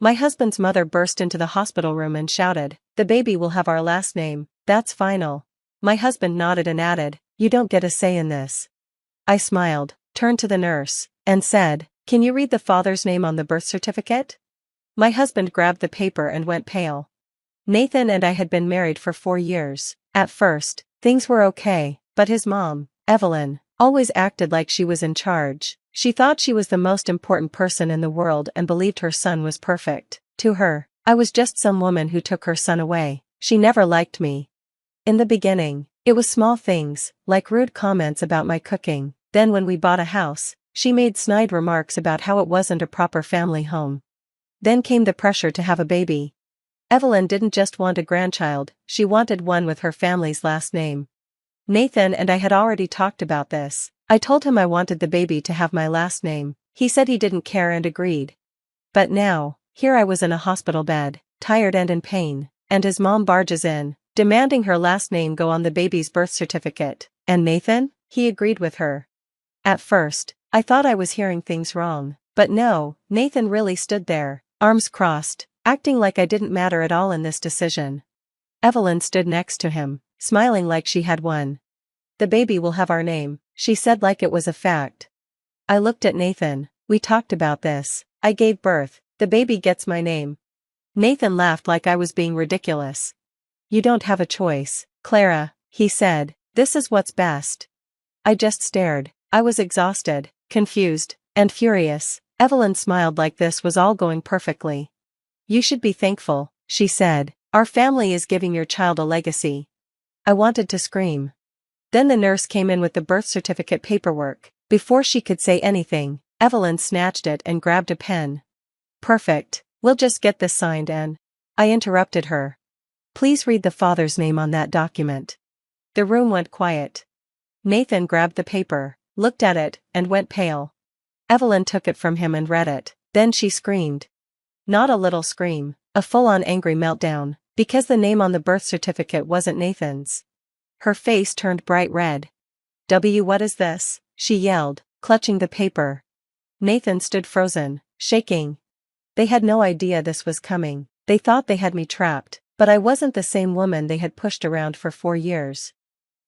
My husband's mother burst into the hospital room and shouted, "The baby will have our last name, that's final." My husband nodded and added, "You don't get a say in this." I smiled, turned to the nurse, and said, "Can you read the father's name on the birth certificate?" My husband grabbed the paper and went pale. Nathan and I had been married for 4 years. At first, things were okay, but his mom, Evelyn, always acted like she was in charge. She thought she was the most important person in the world and believed her son was perfect. To her, I was just some woman who took her son away. She never liked me. In the beginning, it was small things, like rude comments about my cooking. Then when we bought a house, she made snide remarks about how it wasn't a proper family home. Then came the pressure to have a baby. Evelyn didn't just want a grandchild, she wanted one with her family's last name. Nathan and I had already talked about this. I told him I wanted the baby to have my last name. He said he didn't care and agreed. But now, here I was in a hospital bed, tired and in pain, and his mom barges in, demanding her last name go on the baby's birth certificate. And Nathan? He agreed with her. At first, I thought I was hearing things wrong. But no, Nathan really stood there, arms crossed, acting like I didn't matter at all in this decision. Evelyn stood next to him, smiling like she had won. "The baby will have our name," she said like it was a fact. I looked at Nathan. "We talked about this. I gave birth. The baby gets my name." Nathan laughed like I was being ridiculous. "You don't have a choice, Clara," he said. "This is what's best." I just stared. I was exhausted, confused, and furious. Evelyn smiled like this was all going perfectly. "You should be thankful," she said. "Our family is giving your child a legacy." I wanted to scream. Then the nurse came in with the birth certificate paperwork. Before she could say anything, Evelyn snatched it and grabbed a pen. "Perfect, we'll just get this signed and—" I interrupted her. "Please read the father's name on that document." The room went quiet. Nathan grabbed the paper, looked at it, and went pale. Evelyn took it from him and read it. Then she screamed. Not a little scream, a full-on angry meltdown, because the name on the birth certificate wasn't Nathan's. Her face turned bright red. What is this?" she yelled, clutching the paper. Nathan stood frozen, shaking. They had no idea this was coming. They thought they had me trapped, but I wasn't the same woman they had pushed around for 4 years.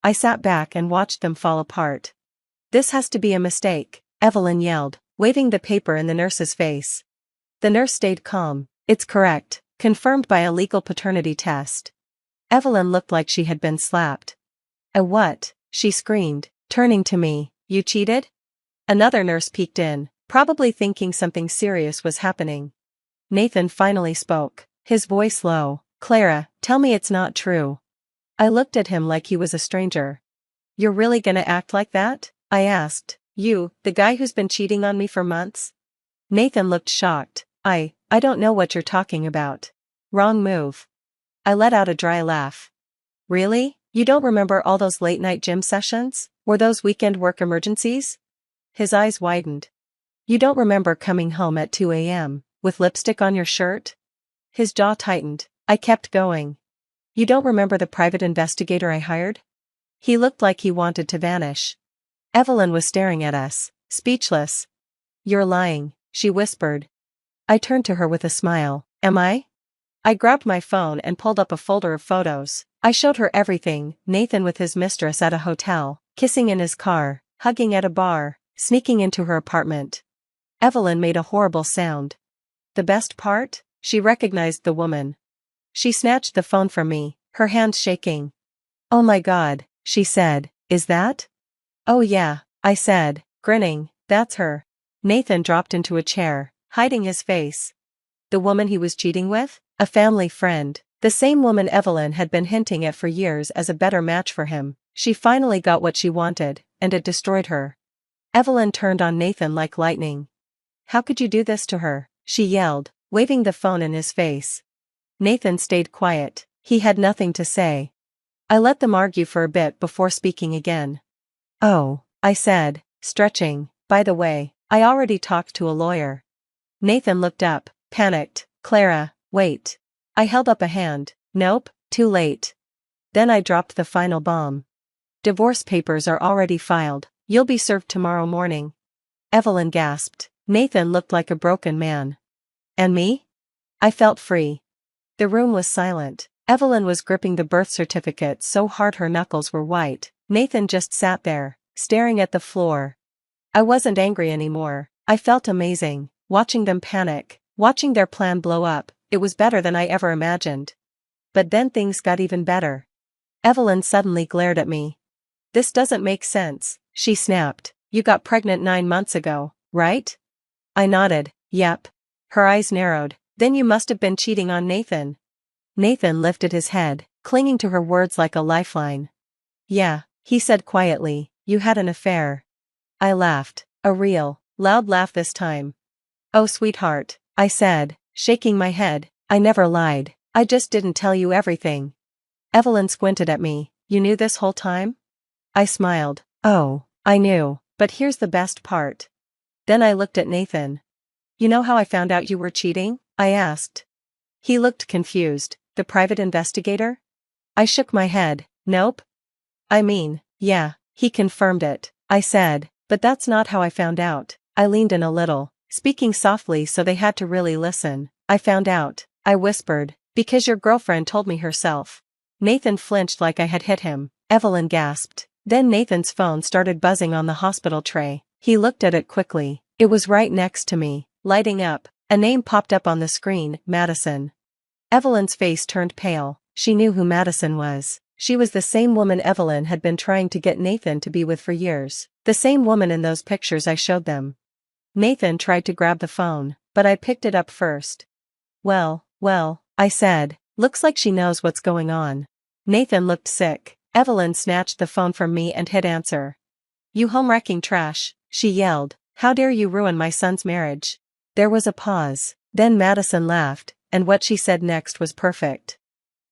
I sat back and watched them fall apart. "This has to be a mistake," Evelyn yelled, waving the paper in the nurse's face. The nurse stayed calm. "It's correct, confirmed by a legal paternity test." Evelyn looked like she had been slapped. "A what?" she screamed, turning to me. "You cheated?" Another nurse peeked in, probably thinking something serious was happening. Nathan finally spoke, his voice low. "Clara, tell me it's not true." I looked at him like he was a stranger. "You're really gonna act like that?" I asked. "You, the guy who's been cheating on me for months?" Nathan looked shocked. I don't know what you're talking about." "Wrong move." I let out a dry laugh. "Really? You don't remember all those late-night gym sessions? Or those weekend work emergencies?" His eyes widened. "You don't remember coming home at 2 a.m., with lipstick on your shirt?" His jaw tightened. I kept going. "You don't remember the private investigator I hired?" He looked like he wanted to vanish. Evelyn was staring at us, speechless. "You're lying," she whispered. I turned to her with a smile. "Am I?" I grabbed my phone and pulled up a folder of photos. I showed her everything: Nathan with his mistress at a hotel, kissing in his car, hugging at a bar, sneaking into her apartment. Evelyn made a horrible sound. The best part? She recognized the woman. She snatched the phone from me, her hands shaking. "Oh my God," she said, "is that?" "Oh yeah," I said, grinning, "that's her." Nathan dropped into a chair, hiding his face. The woman he was cheating with? A family friend. The same woman Evelyn had been hinting at for years as a better match for him. She finally got what she wanted, and it destroyed her. Evelyn turned on Nathan like lightning. "How could you do this to her?" she yelled, waving the phone in his face. Nathan stayed quiet. He had nothing to say. I let them argue for a bit before speaking again. "Oh," I said, stretching, "by the way, I already talked to a lawyer." Nathan looked up, panicked. "Clara, wait." I held up a hand. "Nope, too late." Then I dropped the final bomb. "Divorce papers are already filed. You'll be served tomorrow morning." Evelyn gasped. Nathan looked like a broken man. "And me?" I felt free. The room was silent. Evelyn was gripping the birth certificate so hard her knuckles were white. Nathan just sat there, staring at the floor. I wasn't angry anymore. I felt amazing, watching them panic, watching their plan blow up. It was better than I ever imagined. But then things got even better. Evelyn suddenly glared at me. "This doesn't make sense," she snapped. "You got pregnant 9 months ago, right?" I nodded. "Yep." Her eyes narrowed. "Then you must have been cheating on Nathan." Nathan lifted his head, clinging to her words like a lifeline. "Yeah," he said quietly, "you had an affair." I laughed, a real, loud laugh this time. "Oh sweetheart," I said, shaking my head, "I never lied, I just didn't tell you everything." Evelyn squinted at me. "You knew this whole time?" I smiled. "Oh, I knew, but here's the best part." Then I looked at Nathan. "You know how I found out you were cheating?" I asked. He looked confused. "The private investigator?" I shook my head. "Nope." "I mean, yeah," he confirmed it. I said, "But that's not how I found out." I leaned in a little, speaking softly so they had to really listen. "I found out," I whispered, "because your girlfriend told me herself." Nathan flinched like I had hit him. Evelyn gasped. Then Nathan's phone started buzzing on the hospital tray. He looked at it quickly. It was right next to me, lighting up. A name popped up on the screen, Madison. Evelyn's face turned pale. She knew who Madison was. She was the same woman Evelyn had been trying to get Nathan to be with for years. The same woman in those pictures I showed them. Nathan tried to grab the phone, but I picked it up first. Well, I said, "Looks like she knows what's going on." Nathan looked sick. Evelyn snatched the phone from me and hit answer. "You home-wrecking trash," she yelled. "How dare you ruin my son's marriage?" There was a pause. Then Madison laughed, and what she said next was perfect.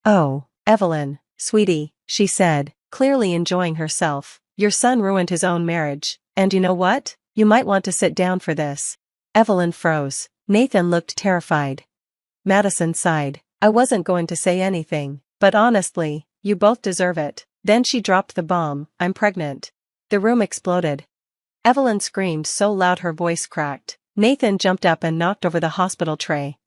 "Oh, Evelyn, sweetie," she said, clearly enjoying herself. "Your son ruined his own marriage, and you know what? You might want to sit down for this." Evelyn froze. Nathan looked terrified. Madison sighed. "I wasn't going to say anything, but honestly, you both deserve it." Then she dropped the bomb. "I'm pregnant." The room exploded. Evelyn screamed so loud her voice cracked. Nathan jumped up and knocked over the hospital tray.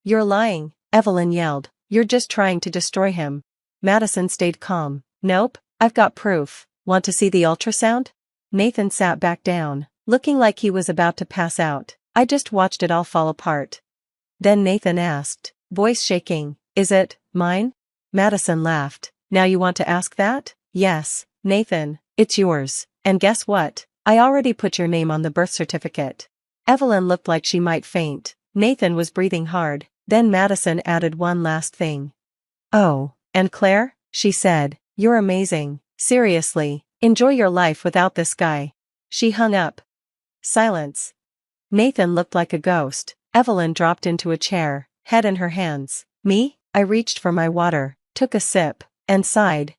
"You're lying," Evelyn yelled. "You're just trying to destroy him." Madison stayed calm. "Nope, I've got proof. Want to see the ultrasound?" Nathan sat back down, looking like he was about to pass out. I just watched it all fall apart. Then Nathan asked, voice shaking, "Is it mine?" Madison laughed. "Now you want to ask that?" "Yes, Nathan, it's yours. And guess what? I already put your name on the birth certificate." Evelyn looked like she might faint. Nathan was breathing hard. Then Madison added one last thing. "Oh, and Claire," she said, "you're amazing. Seriously, enjoy your life without this guy." She hung up. Silence. Nathan looked like a ghost. Evelyn dropped into a chair, head in her hands. Me? I reached for my water, took a sip, and sighed.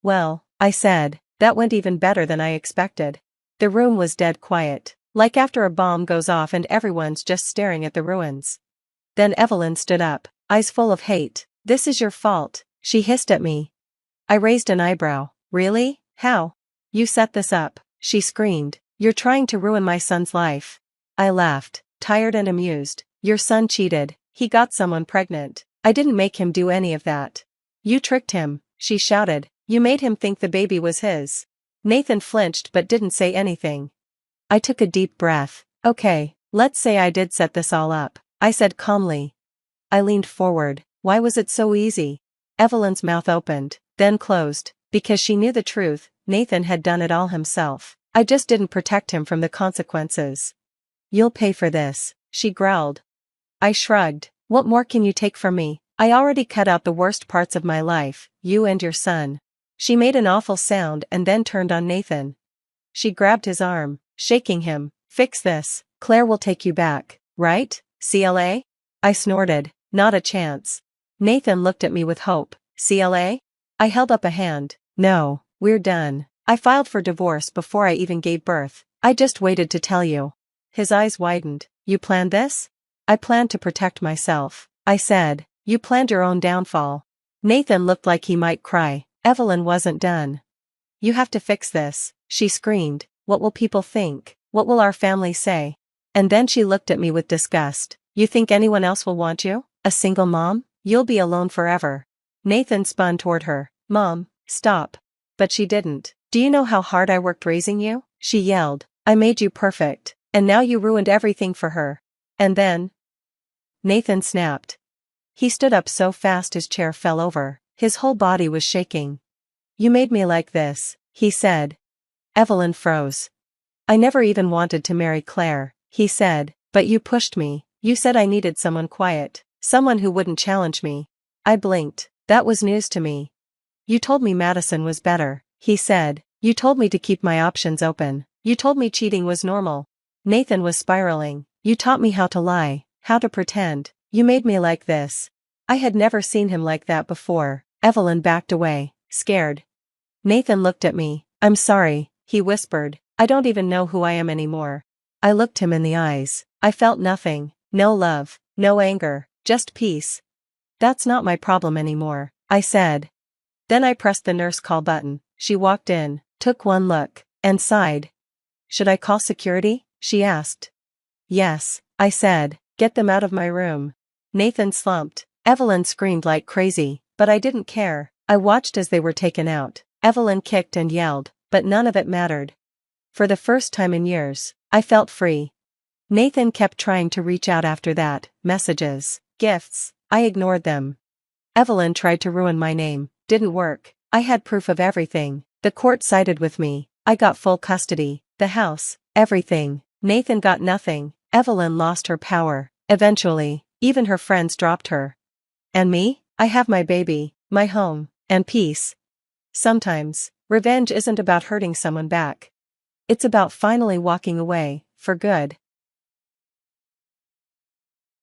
"Well," I said, "that went even better than I expected." The room was dead quiet, like after a bomb goes off and everyone's just staring at the ruins. Then Evelyn stood up, eyes full of hate. "This is your fault," she hissed at me. I raised an eyebrow. "Really? How?" "You set this up," she screamed. "You're trying to ruin my son's life." I laughed, tired and amused. "Your son cheated, he got someone pregnant. I didn't make him do any of that." "You tricked him," she shouted. "You made him think the baby was his." Nathan flinched but didn't say anything. I took a deep breath. "Okay, let's say I did set this all up," I said calmly. I leaned forward. "Why was it so easy?" Evelyn's mouth opened, then closed. "Because she knew the truth, Nathan had done it all himself. I just didn't protect him from the consequences." "You'll pay for this," she growled. I shrugged. "What more can you take from me? I already cut out the worst parts of my life, you and your son." She made an awful sound and then turned on Nathan. She grabbed his arm, shaking him. "Fix this. Claire will take you back, right, CLA?" I snorted. "Not a chance." Nathan looked at me with hope. "CLA?" I held up a hand. "No, we're done. I filed for divorce before I even gave birth. I just waited to tell you." His eyes widened. "You planned this?" "I planned to protect myself," I said. "You planned your own downfall." Nathan looked like he might cry. Evelyn wasn't done. "You have to fix this," she screamed. "What will people think? What will our family say?" And then she looked at me with disgust. "You think anyone else will want you?" A single mom? You'll be alone forever. Nathan spun toward her. Mom, stop. But she didn't. Do you know how hard I worked raising you? She yelled. I made you perfect. And now you ruined everything for her. And then? Nathan snapped. He stood up so fast his chair fell over. His whole body was shaking. You made me like this, he said. Evelyn froze. I never even wanted to marry Claire, he said, but you pushed me. You said I needed someone quiet, someone who wouldn't challenge me. I blinked. That was news to me. You told me Madison was better, he said. You told me to keep my options open. You told me cheating was normal. Nathan was spiraling. You taught me how to lie, how to pretend. You made me like this. I had never seen him like that before. Evelyn backed away, scared. Nathan looked at me. I'm sorry, he whispered. I don't even know who I am anymore. I looked him in the eyes. I felt nothing. No love, no anger, just peace. That's not my problem anymore, I said. Then I pressed the nurse call button. She walked in, took one look, and sighed. Should I call security? She asked. Yes, I said. Get them out of my room. Nathan slumped. Evelyn screamed like crazy, but I didn't care. I watched as they were taken out. Evelyn kicked and yelled, but none of it mattered. For the first time in years, I felt free. Nathan kept trying to reach out after that. Messages, gifts, I ignored them. Evelyn tried to ruin my name. Didn't work. I had proof of everything. The court sided with me. I got full custody, the house, everything. Nathan got nothing. Evelyn lost her power. Eventually, even her friends dropped her. And me? I have my baby, my home, and peace. Sometimes, revenge isn't about hurting someone back. It's about finally walking away, for good.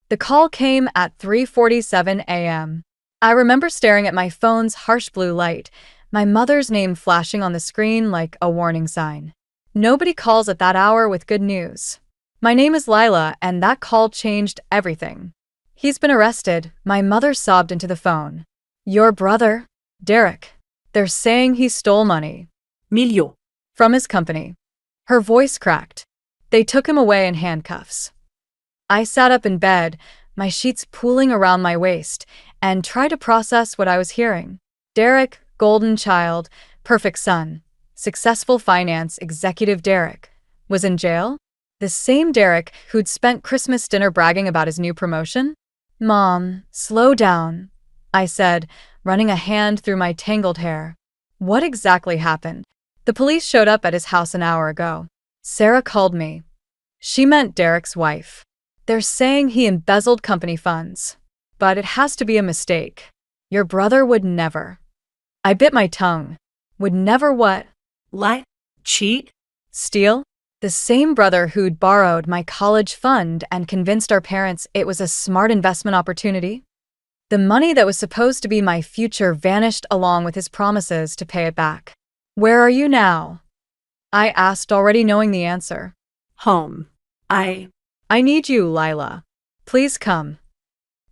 The call came at 3:47 a.m. I remember staring at my phone's harsh blue light, my mother's name flashing on the screen like a warning sign. Nobody calls at that hour with good news. My name is Lila, and that call changed everything. He's been arrested, my mother sobbed into the phone. Your brother, Derek. They're saying he stole money. Milio. From his company. Her voice cracked. They took him away in handcuffs. I sat up in bed, my sheets pooling around my waist, and tried to process what I was hearing. Derek, golden child, perfect son, successful finance executive Derek, was in jail? The same Derek who'd spent Christmas dinner bragging about his new promotion? Mom, slow down, I said, running a hand through my tangled hair. What exactly happened? The police showed up at his house an hour ago. Sarah called me. She meant Derek's wife. They're saying he embezzled company funds. But it has to be a mistake. Your brother would never. I bit my tongue. Would never what? Lie? Cheat? Steal? The same brother who'd borrowed my college fund and convinced our parents it was a smart investment opportunity? The money that was supposed to be my future vanished along with his promises to pay it back. Where are you now? I asked, already knowing the answer. Home. I need you, Lila. Please come.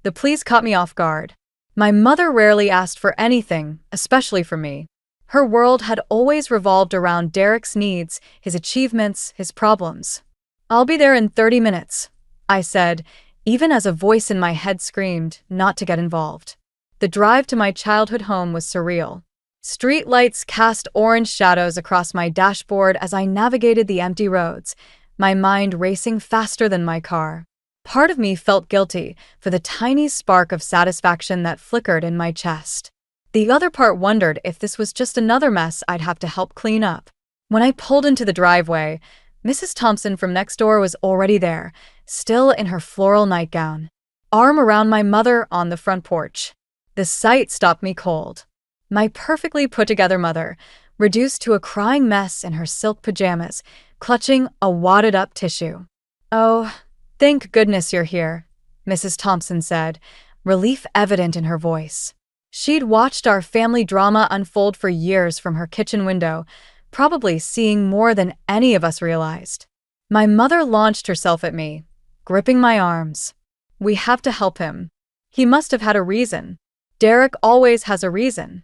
The police caught me off guard. My mother rarely asked for anything, especially from me. Her world had always revolved around Derek's needs, his achievements, his problems. I'll be there in 30 minutes, I said, even as a voice in my head screamed not to get involved. The drive to my childhood home was surreal. Street lights cast orange shadows across my dashboard as I navigated the empty roads, my mind racing faster than my car. Part of me felt guilty for the tiny spark of satisfaction that flickered in my chest. The other part wondered if this was just another mess I'd have to help clean up. When I pulled into the driveway, Mrs. Thompson from next door was already there, still in her floral nightgown, arm around my mother on the front porch. The sight stopped me cold. My perfectly put-together mother, reduced to a crying mess in her silk pajamas, clutching a wadded-up tissue. Oh, thank goodness you're here, Mrs. Thompson said, relief evident in her voice. She'd watched our family drama unfold for years from her kitchen window, probably seeing more than any of us realized. My mother launched herself at me, gripping my arms. We have to help him. He must have had a reason. Derek always has a reason.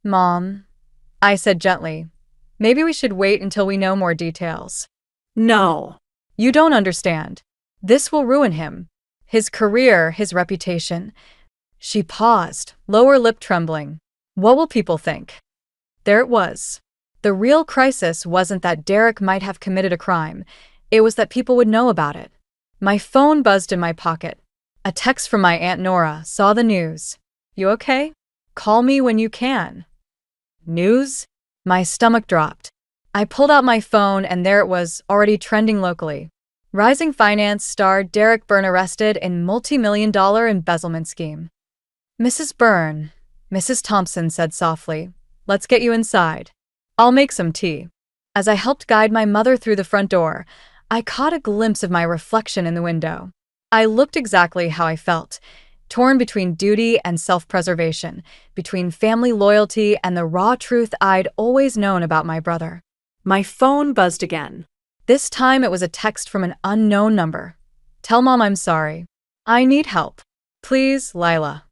Mom, I said gently, maybe we should wait until we know more details. No. You don't understand. This will ruin him. his career, his reputation. She paused, lower lip trembling. What will people think? There it was. The real crisis wasn't that Derek might have committed a crime. It was that people would know about it. My phone buzzed in my pocket. A text from my Aunt Nora. Saw the news. You okay? Call me when you can. News? My stomach dropped. I pulled out my phone and there it was, already trending locally. Rising finance star Derek Byrne arrested in multi-million-dollar embezzlement scheme. Mrs. Byrne, Mrs. Thompson said softly, let's get you inside. I'll make some tea. As I helped guide my mother through the front door, I caught a glimpse of my reflection in the window. I looked exactly how I felt, torn between duty and self-preservation, between family loyalty and the raw truth I'd always known about my brother. My phone buzzed again. This time it was a text from an unknown number. Tell Mom I'm sorry. I need help. Please, Lila.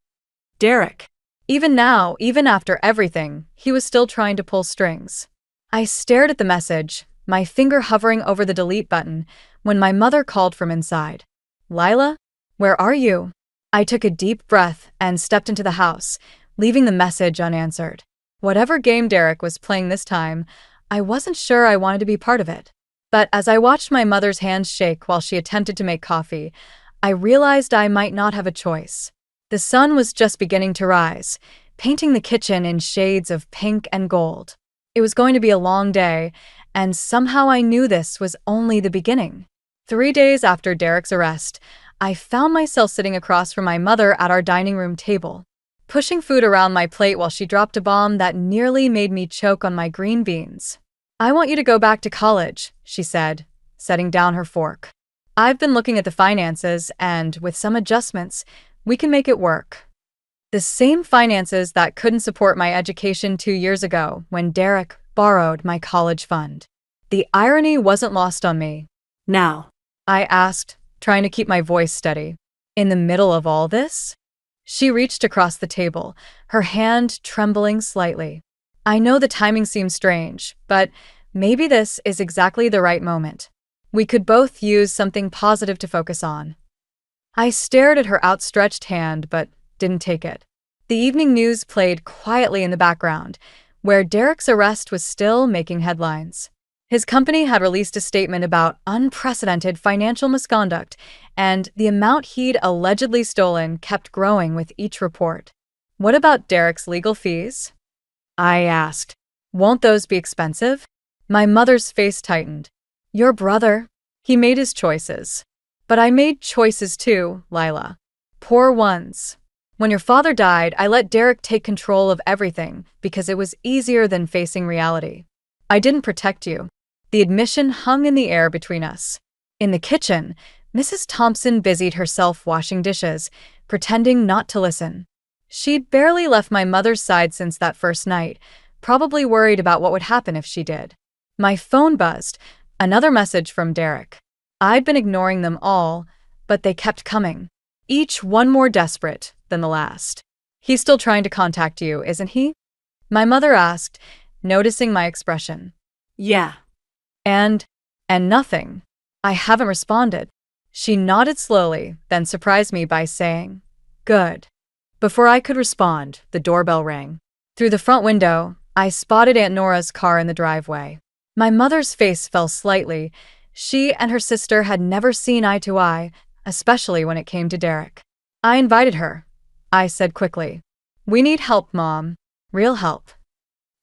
Derek. Even now, even after everything, he was still trying to pull strings. I stared at the message, my finger hovering over the delete button, when my mother called from inside. Lila? Where are you? I took a deep breath and stepped into the house, leaving the message unanswered. Whatever game Derek was playing this time, I wasn't sure I wanted to be part of it. But as I watched my mother's hands shake while she attempted to make coffee, I realized I might not have a choice. The sun was just beginning to rise, painting the kitchen in shades of pink and gold. It was going to be a long day, and somehow I knew this was only the beginning. 3 days after Derek's arrest, I found myself sitting across from my mother at our dining room table, pushing food around my plate while she dropped a bomb that nearly made me choke on my green beans. I want you to go back to college, she said, setting down her fork. I've been looking at the finances, and with some adjustments, we can make it work. The same finances that couldn't support my education 2 years ago when Derek borrowed my college fund. The irony wasn't lost on me. Now, I asked, trying to keep my voice steady. In the middle of all this? She reached across the table, her hand trembling slightly. I know the timing seems strange, but maybe this is exactly the right moment. We could both use something positive to focus on. I stared at her outstretched hand, but didn't take it. The evening news played quietly in the background, where Derek's arrest was still making headlines. His company had released a statement about unprecedented financial misconduct, and the amount he'd allegedly stolen kept growing with each report. What about Derek's legal fees? I asked. Won't those be expensive? My mother's face tightened. Your brother, he made his choices. But I made choices too, Lila. Poor ones. When your father died, I let Derek take control of everything because it was easier than facing reality. I didn't protect you. The admission hung in the air between us. In the kitchen, Mrs. Thompson busied herself washing dishes, pretending not to listen. She'd barely left my mother's side since that first night, probably worried about what would happen if she did. My phone buzzed, another message from Derek. I'd been ignoring them all, but they kept coming, each one more desperate than the last. He's still trying to contact you, isn't he? My mother asked, noticing my expression. Yeah. And nothing. I haven't responded. She nodded slowly, then surprised me by saying, Good. Before I could respond, the doorbell rang. Through the front window, I spotted Aunt Nora's car in the driveway. My mother's face fell slightly. She and her sister had never seen eye to eye, especially when it came to Derek. I invited her. I said quickly, We need help, Mom. Real help.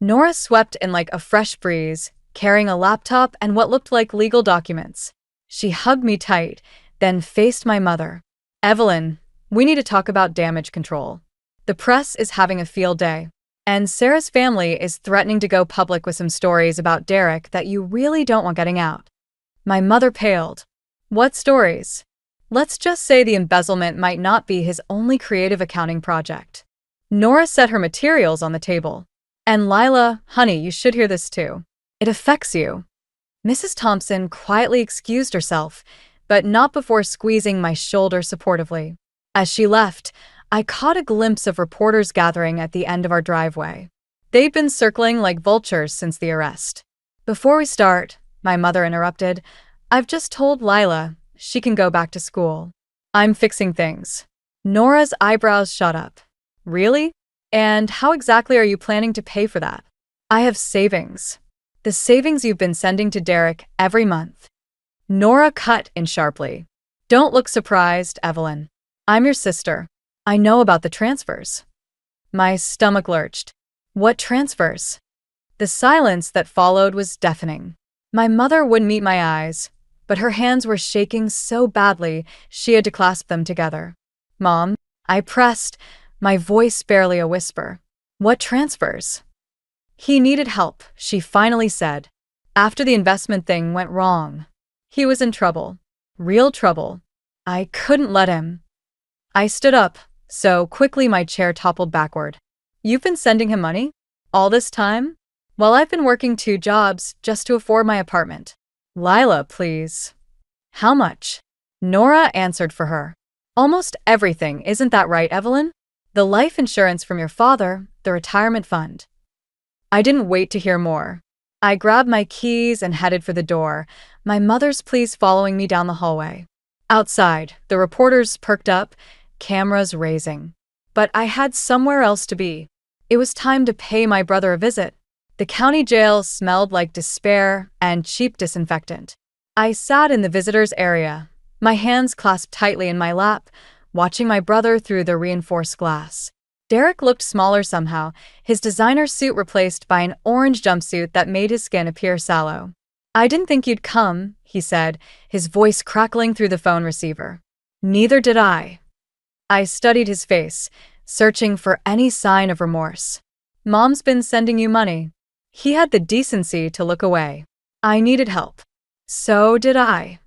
Nora swept in like a fresh breeze, carrying a laptop and what looked like legal documents. She hugged me tight, then faced my mother. Evelyn, we need to talk about damage control. The press is having a field day, and Sarah's family is threatening to go public with some stories about Derek that you really don't want getting out. My mother paled. What stories? Let's just say the embezzlement might not be his only creative accounting project. Nora set her materials on the table. And Lila, honey, you should hear this too. It affects you. Mrs. Thompson quietly excused herself, but not before squeezing my shoulder supportively. As she left, I caught a glimpse of reporters gathering at the end of our driveway. They'd been circling like vultures since the arrest. Before we start, my mother interrupted, I've just told Lila she can go back to school. I'm fixing things. Nora's eyebrows shot up. Really? And how exactly are you planning to pay for that? I have savings. The savings you've been sending to Derek every month. Nora cut in sharply. Don't look surprised, Evelyn. I'm your sister. I know about the transfers. My stomach lurched. What transfers? The silence that followed was deafening. My mother wouldn't meet my eyes, but her hands were shaking so badly she had to clasp them together. Mom, I pressed, my voice barely a whisper. What transfers? He needed help, she finally said. After the investment thing went wrong. He was in trouble. Real trouble. I couldn't let him. I stood up, so quickly my chair toppled backward. You've been sending him money? All this time? Well, I've been working 2 jobs just to afford my apartment. Lila, please. How much? Nora answered for her. Almost everything, isn't that right, Evelyn? The life insurance from your father, the retirement fund. I didn't wait to hear more. I grabbed my keys and headed for the door, my mother's pleas following me down the hallway. Outside, the reporters perked up, cameras raising. But I had somewhere else to be. It was time to pay my brother a visit. The county jail smelled like despair and cheap disinfectant. I sat in the visitors' area, my hands clasped tightly in my lap, watching my brother through the reinforced glass. Derek looked smaller somehow, his designer suit replaced by an orange jumpsuit that made his skin appear sallow. I didn't think you'd come, he said, his voice crackling through the phone receiver. Neither did I. I studied his face, searching for any sign of remorse. Mom's been sending you money. He had the decency to look away. I needed help. So did I.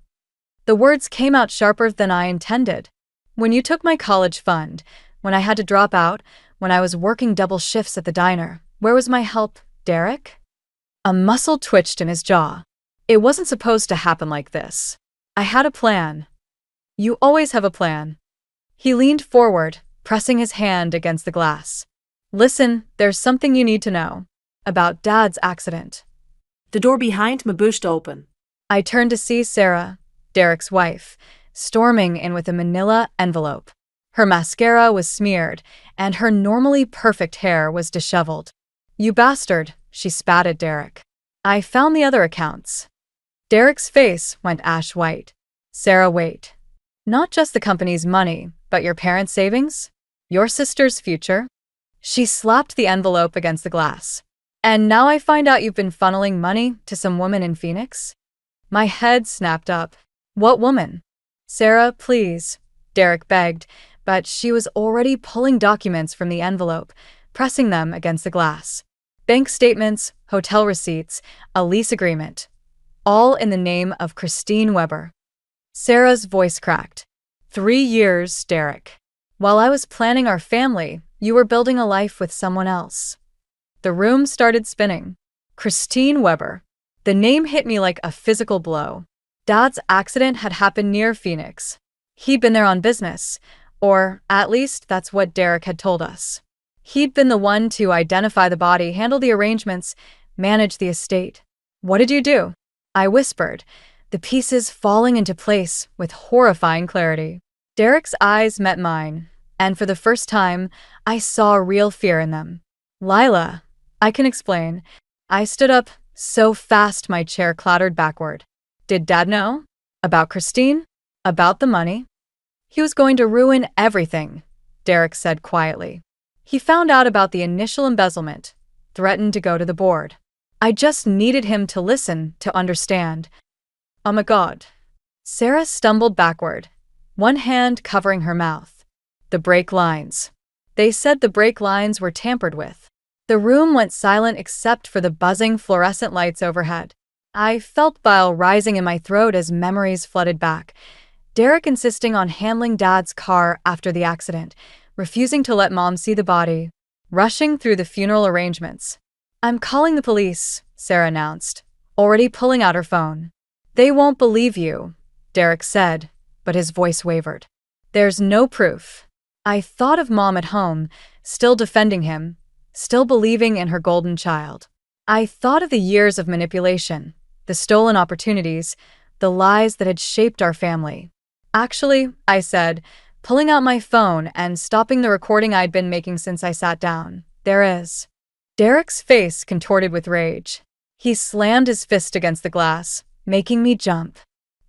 The words came out sharper than I intended. When you took my college fund, when I had to drop out, when I was working double shifts at the diner, where was my help, Derek? A muscle twitched in his jaw. It wasn't supposed to happen like this. I had a plan. You always have a plan. He leaned forward, pressing his hand against the glass. Listen, there's something you need to know. About Dad's accident. The door behind me pushed open. I turned to see Sarah, Derek's wife, storming in with a manila envelope. Her mascara was smeared, and her normally perfect hair was disheveled. You bastard, she spat at Derek. I found the other accounts. Derek's face went ash white. Sarah, wait. Not just the company's money, but your parents' savings? Your sister's future? She slapped the envelope against the glass. And now I find out you've been funneling money to some woman in Phoenix? My head snapped up. What woman? Sarah, please, Derek begged, but she was already pulling documents from the envelope, pressing them against the glass. Bank statements, hotel receipts, a lease agreement. All in the name of Christine Weber. Sarah's voice cracked. 3 years, Derek. While I was planning our family, you were building a life with someone else. The room started spinning. Christine Weber. The name hit me like a physical blow. Dad's accident had happened near Phoenix. He'd been there on business, or at least that's what Derek had told us. He'd been the one to identify the body, handle the arrangements, manage the estate. What did you do? I whispered, the pieces falling into place with horrifying clarity. Derek's eyes met mine, and for the first time, I saw real fear in them. Lila, I can explain. I stood up so fast my chair clattered backward. Did Dad know? About Christine? About the money? He was going to ruin everything, Derek said quietly. He found out about the initial embezzlement, threatened to go to the board. I just needed him to listen, to understand. Oh my God. Sarah stumbled backward, one hand covering her mouth. The brake lines. They said the brake lines were tampered with. The room went silent except for the buzzing fluorescent lights overhead. I felt bile rising in my throat as memories flooded back. Derek insisting on handling Dad's car after the accident, refusing to let Mom see the body, rushing through the funeral arrangements. I'm calling the police, Sarah announced, already pulling out her phone. They won't believe you, Derek said, but his voice wavered. There's no proof. I thought of Mom at home, still defending him, still believing in her golden child. I thought of the years of manipulation, the stolen opportunities, the lies that had shaped our family. Actually, I said, pulling out my phone and stopping the recording I'd been making since I sat down. There is. Derek's face contorted with rage. He slammed his fist against the glass, making me jump.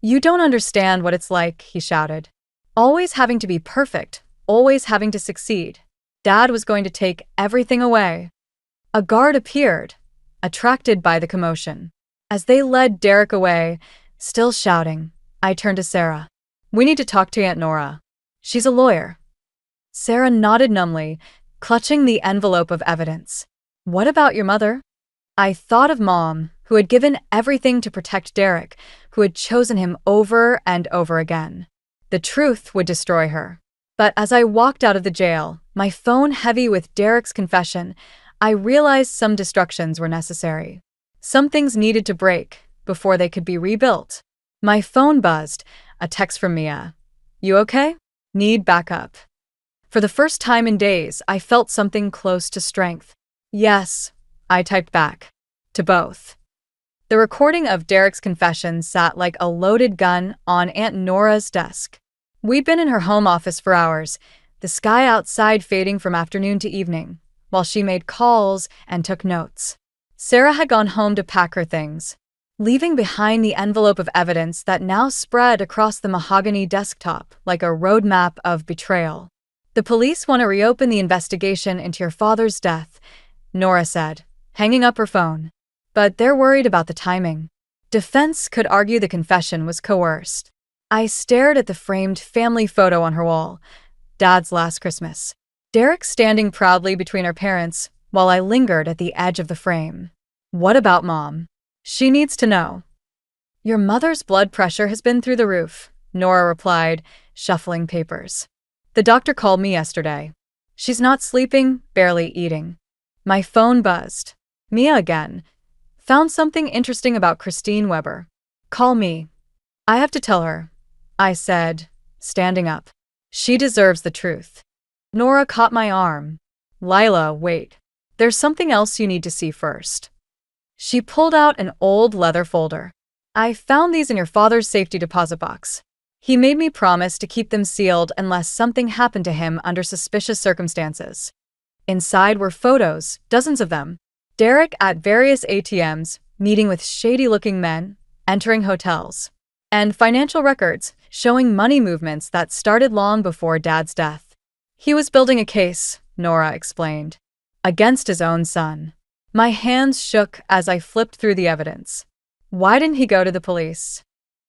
You don't understand what it's like, he shouted. Always having to be perfect, always having to succeed. Dad was going to take everything away. A guard appeared, attracted by the commotion. As they led Derek away, still shouting, I turned to Sarah. We need to talk to Aunt Nora. She's a lawyer. Sarah nodded numbly, clutching the envelope of evidence. What about your mother? I thought of Mom, who had given everything to protect Derek, who had chosen him over and over again. The truth would destroy her. But as I walked out of the jail, my phone heavy with Derek's confession, I realized some destructions were necessary. Some things needed to break before they could be rebuilt. My phone buzzed, a text from Mia. You okay? Need backup. For the first time in days, I felt something close to strength. Yes, I typed back. To both. The recording of Derek's confession sat like a loaded gun on Aunt Nora's desk. We'd been in her home office for hours, the sky outside fading from afternoon to evening, while she made calls and took notes. Sarah had gone home to pack her things, leaving behind the envelope of evidence that now spread across the mahogany desktop like a roadmap of betrayal. The police want to reopen the investigation into your father's death, Nora said, hanging up her phone. But they're worried about the timing. Defense could argue the confession was coerced. I stared at the framed family photo on her wall, Dad's last Christmas. Derek standing proudly between our parents, while I lingered at the edge of the frame. What about Mom? She needs to know. Your mother's blood pressure has been through the roof, Nora replied, shuffling papers. The doctor called me yesterday. She's not sleeping, barely eating. My phone buzzed. Mia again. Found something interesting about Christine Weber. Call me. I have to tell her, I said, standing up. She deserves the truth. Nora caught my arm. Lila, wait. There's something else you need to see first. She pulled out an old leather folder. I found these in your father's safety deposit box. He made me promise to keep them sealed unless something happened to him under suspicious circumstances. Inside were photos, dozens of them. Derek at various ATMs, meeting with shady-looking men, entering hotels. And financial records showing money movements that started long before Dad's death. He was building a case, Nora explained, against his own son. My hands shook as I flipped through the evidence. Why didn't he go to the police?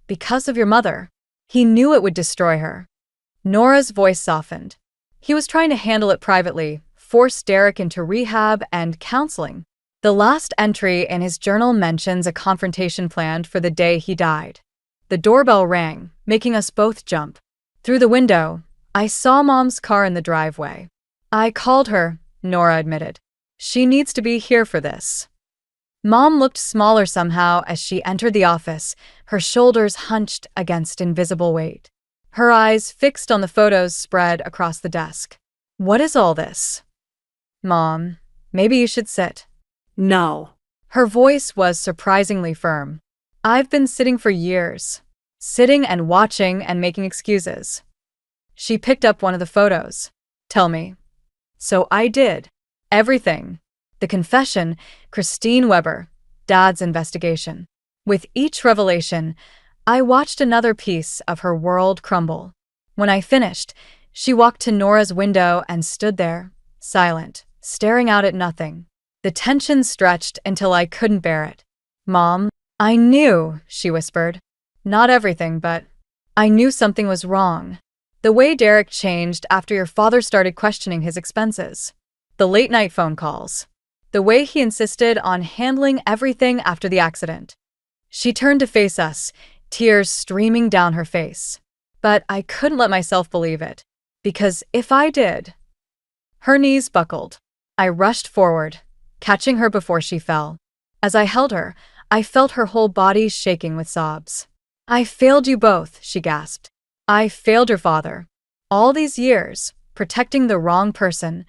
Because of your mother. He knew it would destroy her. Nora's voice softened. He was trying to handle it privately, force Derek into rehab and counseling. The last entry in his journal mentions a confrontation planned for the day he died. The doorbell rang, making us both jump. Through the window, I saw Mom's car in the driveway. I called her, Nora admitted. She needs to be here for this. Mom looked smaller somehow as she entered the office, her shoulders hunched against invisible weight. Her eyes fixed on the photos spread across the desk. What is all this? Mom, maybe you should sit. No. Her voice was surprisingly firm. I've been sitting for years. Sitting and watching and making excuses. She picked up one of the photos. Tell me. So I did. Everything. The confession, Christine Weber, Dad's investigation. With each revelation, I watched another piece of her world crumble. When I finished, she walked to Nora's window and stood there, silent, staring out at nothing. The tension stretched until I couldn't bear it. Mom, I knew, she whispered. Not everything, but I knew something was wrong. The way Derek changed after your father started questioning his expenses. The late-night phone calls. The way he insisted on handling everything after the accident. She turned to face us, tears streaming down her face. But I couldn't let myself believe it. Because if I did... Her knees buckled. I rushed forward, catching her before she fell. As I held her, I felt her whole body shaking with sobs. I failed you both, she gasped. I failed your father. All these years, protecting the wrong person.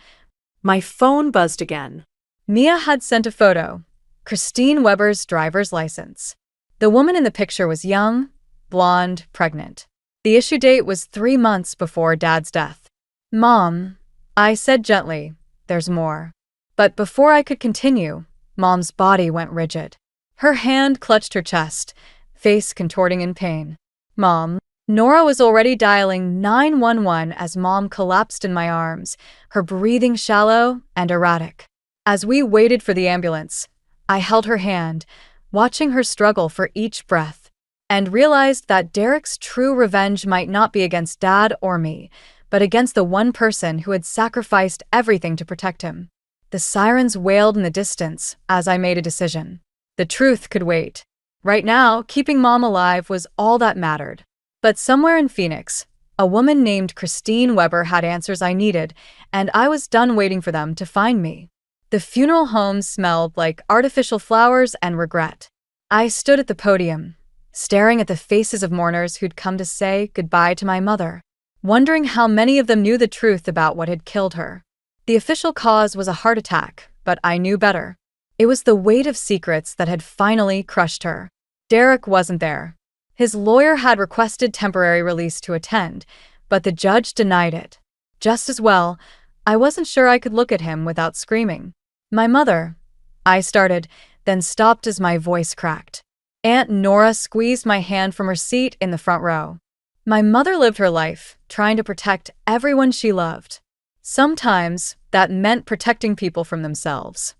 My phone buzzed again. Mia had sent a photo. Christine Weber's driver's license. The woman in the picture was young, blonde, pregnant. The issue date was 3 months before Dad's death. Mom, I said gently, there's more. But before I could continue, Mom's body went rigid. Her hand clutched her chest, face contorting in pain. Mom. Nora was already dialing 911 as Mom collapsed in my arms, her breathing shallow and erratic. As we waited for the ambulance, I held her hand, watching her struggle for each breath, and realized that Derek's true revenge might not be against Dad or me, but against the one person who had sacrificed everything to protect him. The sirens wailed in the distance as I made a decision. The truth could wait. Right now, keeping Mom alive was all that mattered. But somewhere in Phoenix, a woman named Christine Weber had answers I needed, and I was done waiting for them to find me. The funeral home smelled like artificial flowers and regret. I stood at the podium, staring at the faces of mourners who'd come to say goodbye to my mother, wondering how many of them knew the truth about what had killed her. The official cause was a heart attack, but I knew better. It was the weight of secrets that had finally crushed her. Derek wasn't there. His lawyer had requested temporary release to attend, but the judge denied it. Just as well, I wasn't sure I could look at him without screaming. My mother, I started, then stopped as my voice cracked. Aunt Nora squeezed my hand from her seat in the front row. My mother lived her life, trying to protect everyone she loved. Sometimes, that meant protecting people from themselves.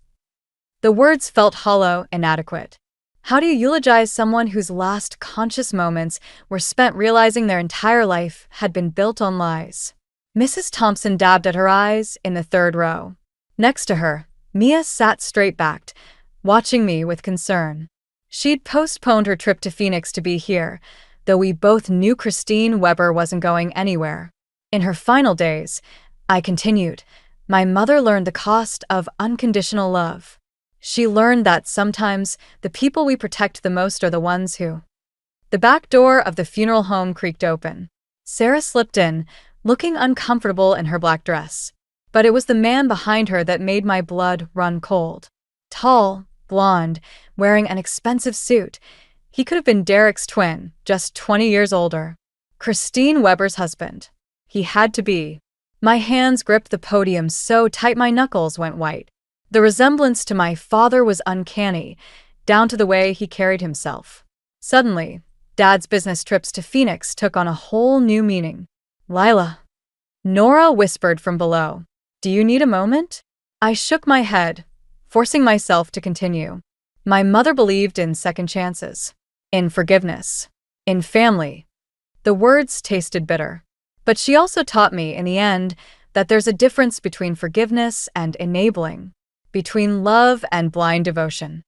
The words felt hollow, inadequate. How do you eulogize someone whose last conscious moments were spent realizing their entire life had been built on lies? Mrs. Thompson dabbed at her eyes in the third row. Next to her, Mia sat straight-backed, watching me with concern. She'd postponed her trip to Phoenix to be here, though we both knew Christine Weber wasn't going anywhere. In her final days, I continued, my mother learned the cost of unconditional love. She learned that sometimes the people we protect the most are the ones who... The back door of the funeral home creaked open. Sarah slipped in, looking uncomfortable in her black dress. But it was the man behind her that made my blood run cold. Tall, blonde, wearing an expensive suit. He could have been Derek's twin, just 20 years older. Christine Weber's husband. He had to be. My hands gripped the podium so tight my knuckles went white. The resemblance to my father was uncanny, down to the way he carried himself. Suddenly, Dad's business trips to Phoenix took on a whole new meaning. Lila. Nora whispered from below. Do you need a moment? I shook my head, forcing myself to continue. My mother believed in second chances, in forgiveness, in family. The words tasted bitter. But she also taught me, in the end, that there's a difference between forgiveness and enabling, between love and blind devotion.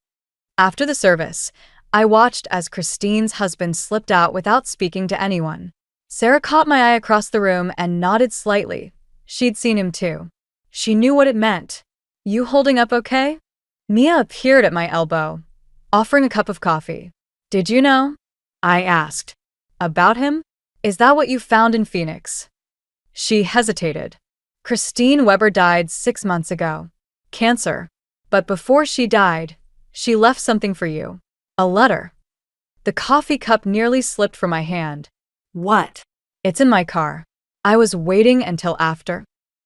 After the service, I watched as Christine's husband slipped out without speaking to anyone. Sarah caught my eye across the room and nodded slightly. She'd seen him too. She knew what it meant. You holding up okay? Mia appeared at my elbow, offering a cup of coffee. Did you know? I asked. About him? Is that what you found in Phoenix? She hesitated. Christine Weber died 6 months ago. Cancer. But before she died, she left something for you. A letter. The coffee cup nearly slipped from my hand. What? It's in my car. I was waiting until after.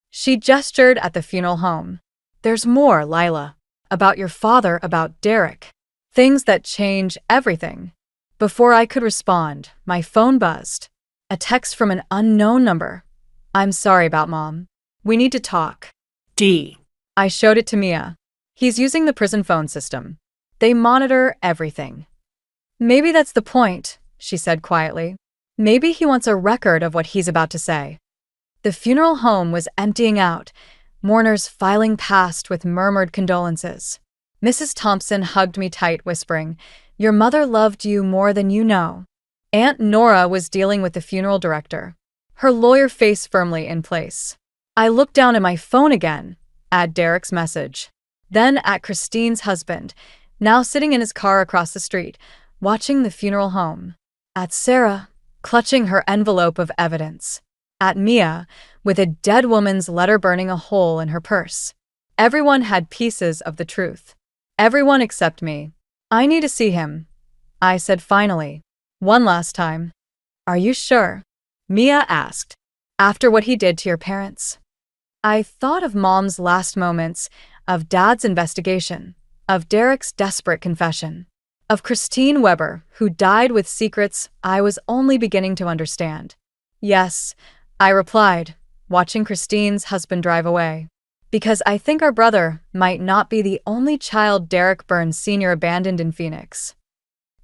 She gestured at the funeral home. There's more, Lila. About your father, about Derek. Things that change everything. Before I could respond, my phone buzzed. A text from an unknown number. I'm sorry about Mom. We need to talk. D. I showed it to Mia. He's using the prison phone system. They monitor everything. Maybe that's the point, she said quietly. Maybe he wants a record of what he's about to say. The funeral home was emptying out, mourners filing past with murmured condolences. Mrs. Thompson hugged me tight, whispering, Your mother loved you more than you know. Aunt Nora was dealing with the funeral director, her lawyer face firmly in place. I looked down at my phone again, at Derek's message. Then at Christine's husband, now sitting in his car across the street, watching the funeral home. At Sarah, clutching her envelope of evidence. At Mia, with a dead woman's letter burning a hole in her purse. Everyone had pieces of the truth. Everyone except me. I need to see him, I said finally. One last time. Are you sure? Mia asked. After what he did to your parents? I thought of Mom's last moments, of Dad's investigation, of Derek's desperate confession, of Christine Weber, who died with secrets I was only beginning to understand. Yes, I replied, watching Christine's husband drive away. Because I think our brother might not be the only child Derek Burns Sr. abandoned in Phoenix.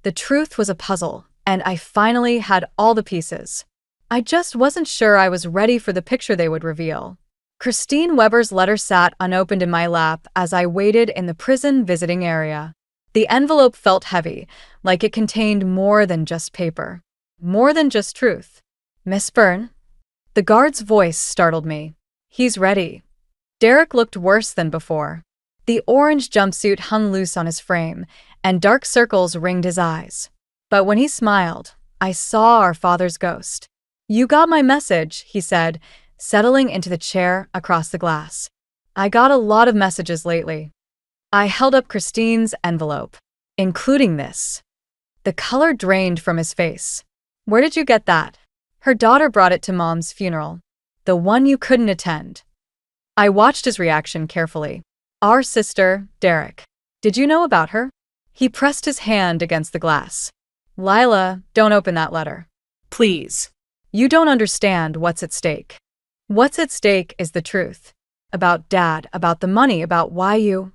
The truth was a puzzle, and I finally had all the pieces. I just wasn't sure I was ready for the picture they would reveal. Christine Weber's letter sat unopened in my lap as I waited in the prison visiting area. The envelope felt heavy, like it contained more than just paper. More than just truth. Miss Byrne? The guard's voice startled me. He's ready. Derek looked worse than before. The orange jumpsuit hung loose on his frame, and dark circles ringed his eyes. But when he smiled, I saw our father's ghost. You got my message, he said, settling into the chair across the glass. I got a lot of messages lately. I held up Christine's envelope, including this. The color drained from his face. Where did you get that? Her daughter brought it to Mom's funeral. The one you couldn't attend. I watched his reaction carefully. Our sister, Derek. Did you know about her? He pressed his hand against the glass. Lila, don't open that letter. Please. You don't understand what's at stake. What's at stake is the truth. About Dad, about the money, about why you...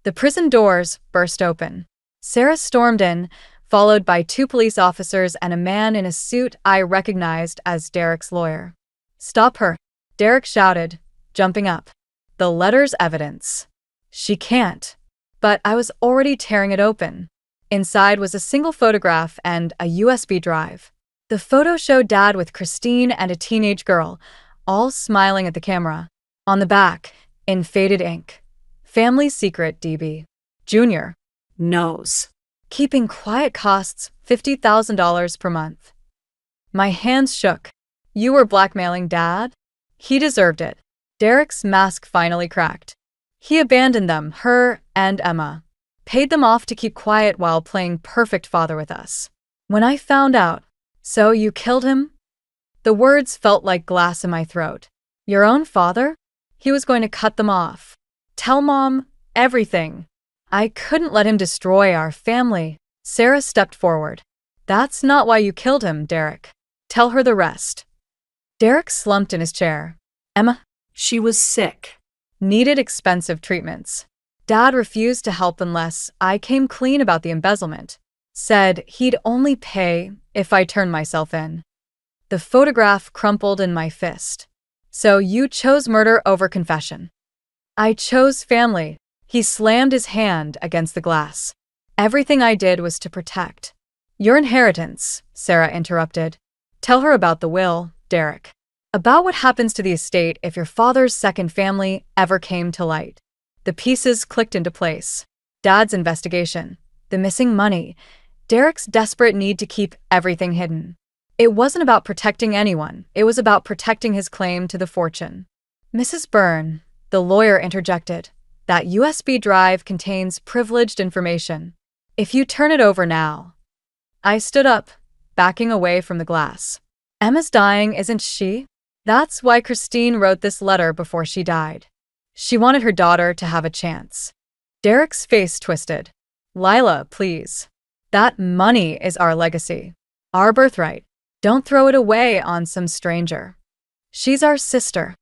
The prison doors burst open. Sarah stormed in, followed by 2 police officers and a man in a suit I recognized as Derek's lawyer. Stop her, Derek shouted, jumping up. The letter's evidence. She can't. But I was already tearing it open. Inside was a single photograph and a USB drive. The photo showed Dad with Christine and a teenage girl, all smiling at the camera. On the back, in faded ink, Family Secret DB. Junior. Knows. Keeping quiet costs $50,000 per month. My hands shook. You were blackmailing Dad? He deserved it. Derek's mask finally cracked. He abandoned them, her and Emma. Paid them off to keep quiet while playing perfect father with us. When I found out, so you killed him? The words felt like glass in my throat. Your own father? He was going to cut them off. Tell Mom everything. I couldn't let him destroy our family. Sarah stepped forward. That's not why you killed him, Derek. Tell her the rest. Derek slumped in his chair. Emma? She was sick. Needed expensive treatments. Dad refused to help unless I came clean about the embezzlement. Said he'd only pay if I turned myself in. The photograph crumpled in my fist. So you chose murder over confession. I chose family. He slammed his hand against the glass. Everything I did was to protect. Your inheritance, Sarah interrupted. Tell her about the will, Derek. About what happens to the estate if your father's second family ever came to light. The pieces clicked into place. Dad's investigation. The missing money. Derek's desperate need to keep everything hidden. It wasn't about protecting anyone. It was about protecting his claim to the fortune. Mrs. Byrne, the lawyer interjected. That USB drive contains privileged information. If you turn it over now. I stood up, backing away from the glass. Emma's dying, isn't she? That's why Christine wrote this letter before she died. She wanted her daughter to have a chance. Derek's face twisted. Lila, please. That money is our legacy. Our birthright. Don't throw it away on some stranger. She's our sister.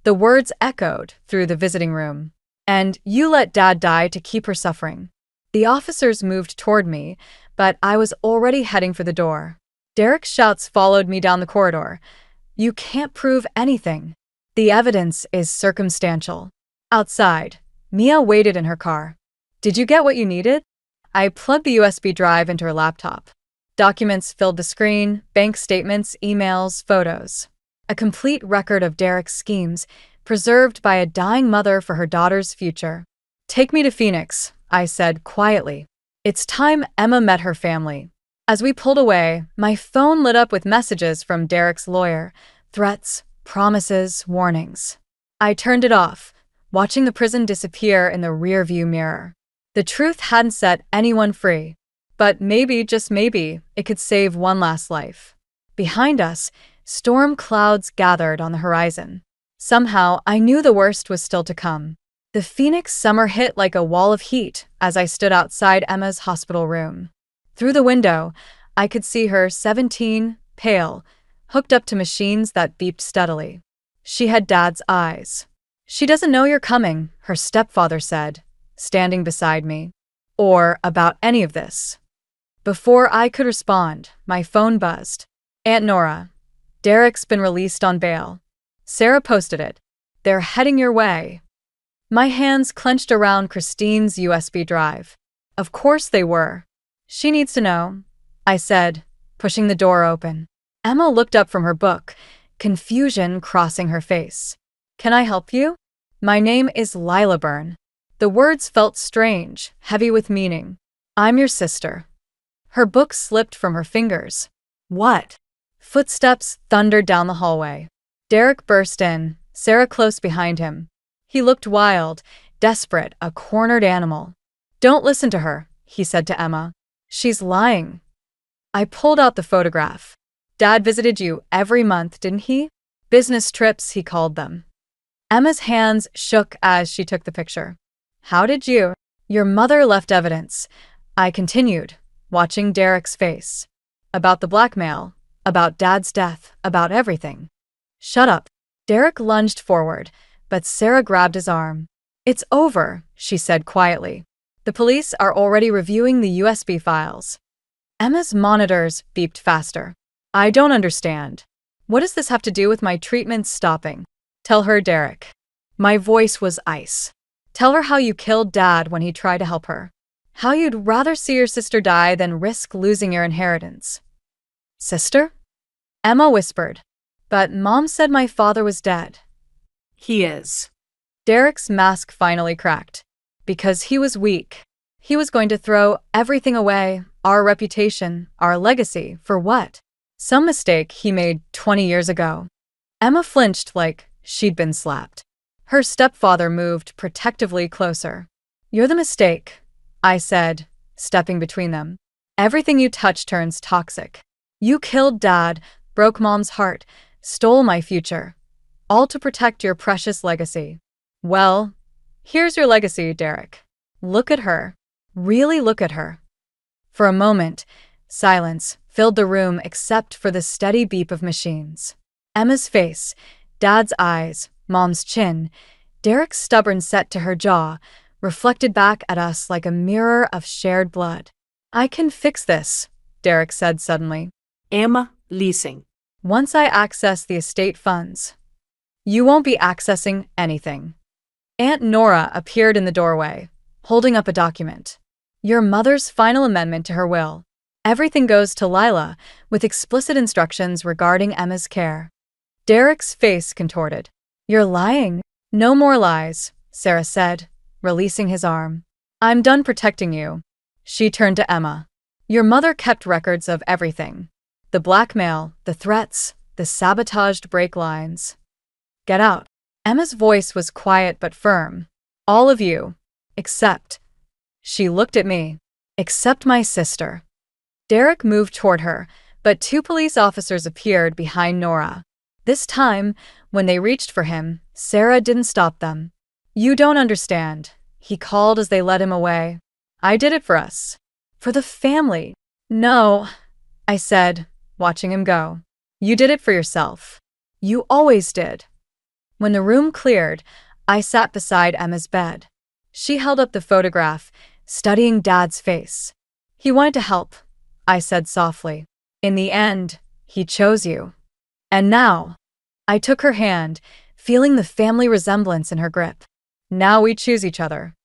The words echoed through the visiting room. And you let Dad die to keep her suffering. The officers moved toward me, but I was already heading for the door. Derek's shouts followed me down the corridor. You can't prove anything. The evidence is circumstantial. Outside, Mia waited in her car. Did you get what you needed? I plugged the USB drive into her laptop. Documents filled the screen, bank statements, emails, photos. A complete record of Derek's schemes, preserved by a dying mother for her daughter's future. Take me to Phoenix, I said quietly. It's time Emma met her family. As we pulled away, my phone lit up with messages from Derek's lawyer. Threats, promises, warnings. I turned it off, watching the prison disappear in the rearview mirror. The truth hadn't set anyone free. But maybe, just maybe, it could save one last life. Behind us, Storm clouds gathered on the horizon. Somehow, I knew the worst was still to come. The Phoenix summer hit like a wall of heat as I stood outside Emma's hospital room. Through the window, I could see her, 17, pale, hooked up to machines that beeped steadily. She had Dad's eyes. "She doesn't know you're coming," her stepfather said, standing beside me. "Or about any of this." Before I could respond, my phone buzzed. "Aunt Nora, Derek's been released on bail. Sarah posted it. They're heading your way." My hands clenched around Christine's USB drive. Of course they were. "She needs to know," I said, pushing the door open. Emma looked up from her book, confusion crossing her face. "Can I help you?" "My name is Lila Byrne." The words felt strange, heavy with meaning. "I'm your sister." Her book slipped from her fingers. "What?" Footsteps thundered down the hallway. Derek burst in, Sarah close behind him. He looked wild, desperate, a cornered animal. "Don't listen to her," he said to Emma. "She's lying." I pulled out the photograph. "Dad visited you every month, didn't he? Business trips, he called them." Emma's hands shook as she took the picture. "How did you?" "Your mother left evidence," I continued, watching Derek's face. "About the blackmail, about Dad's death, about everything." "Shut up." Derek lunged forward, but Sarah grabbed his arm. "It's over," she said quietly. "The police are already reviewing the USB files." Emma's monitors beeped faster. "I don't understand. What does this have to do with my treatment stopping?" "Tell her, Derek." My voice was ice. "Tell her how you killed Dad when he tried to help her. How you'd rather see your sister die than risk losing your inheritance." "Sister?" Emma whispered. "But Mom said my father was dead." He is. Derek's mask finally cracked. Because he was weak. He was going to throw everything away, our reputation, our legacy, for what? Some mistake he made 20 years ago. Emma flinched like she'd been slapped. Her stepfather moved protectively closer. "You're the mistake," I said, stepping between them. "Everything you touch turns toxic. You killed Dad, broke Mom's heart, stole my future. All to protect your precious legacy. Well, here's your legacy, Derek. Look at her. Really look at her." For a moment, silence filled the room except for the steady beep of machines. Emma's face, Dad's eyes, Mom's chin, Derek's stubborn set to her jaw, reflected back at us like a mirror of shared blood. "I can fix this," Derek said suddenly. Emma leasing. "Once I access the estate funds." "You won't be accessing anything." Aunt Nora appeared in the doorway, holding up a document. "Your mother's final amendment to her will. Everything goes to Lila, with explicit instructions regarding Emma's care." Derek's face contorted. "You're lying." "No more lies," Sarah said, releasing his arm. "I'm done protecting you." She turned to Emma. "Your mother kept records of everything. The blackmail, the threats, the sabotaged brake lines. Get out." Emma's voice was quiet but firm. "All of you. Except." She looked at me. "Except my sister." Derek moved toward her, but 2 police officers appeared behind Nora. This time, when they reached for him, Sarah didn't stop them. "You don't understand," he called as they led him away. "I did it for us. For the family." "No," I said, watching him go. "You did it for yourself. You always did." When the room cleared, I sat beside Emma's bed. She held up the photograph, studying Dad's face. "He wanted to help," I said softly. "In the end, he chose you. And now," I took her hand, feeling the family resemblance in her grip. "Now we choose each other."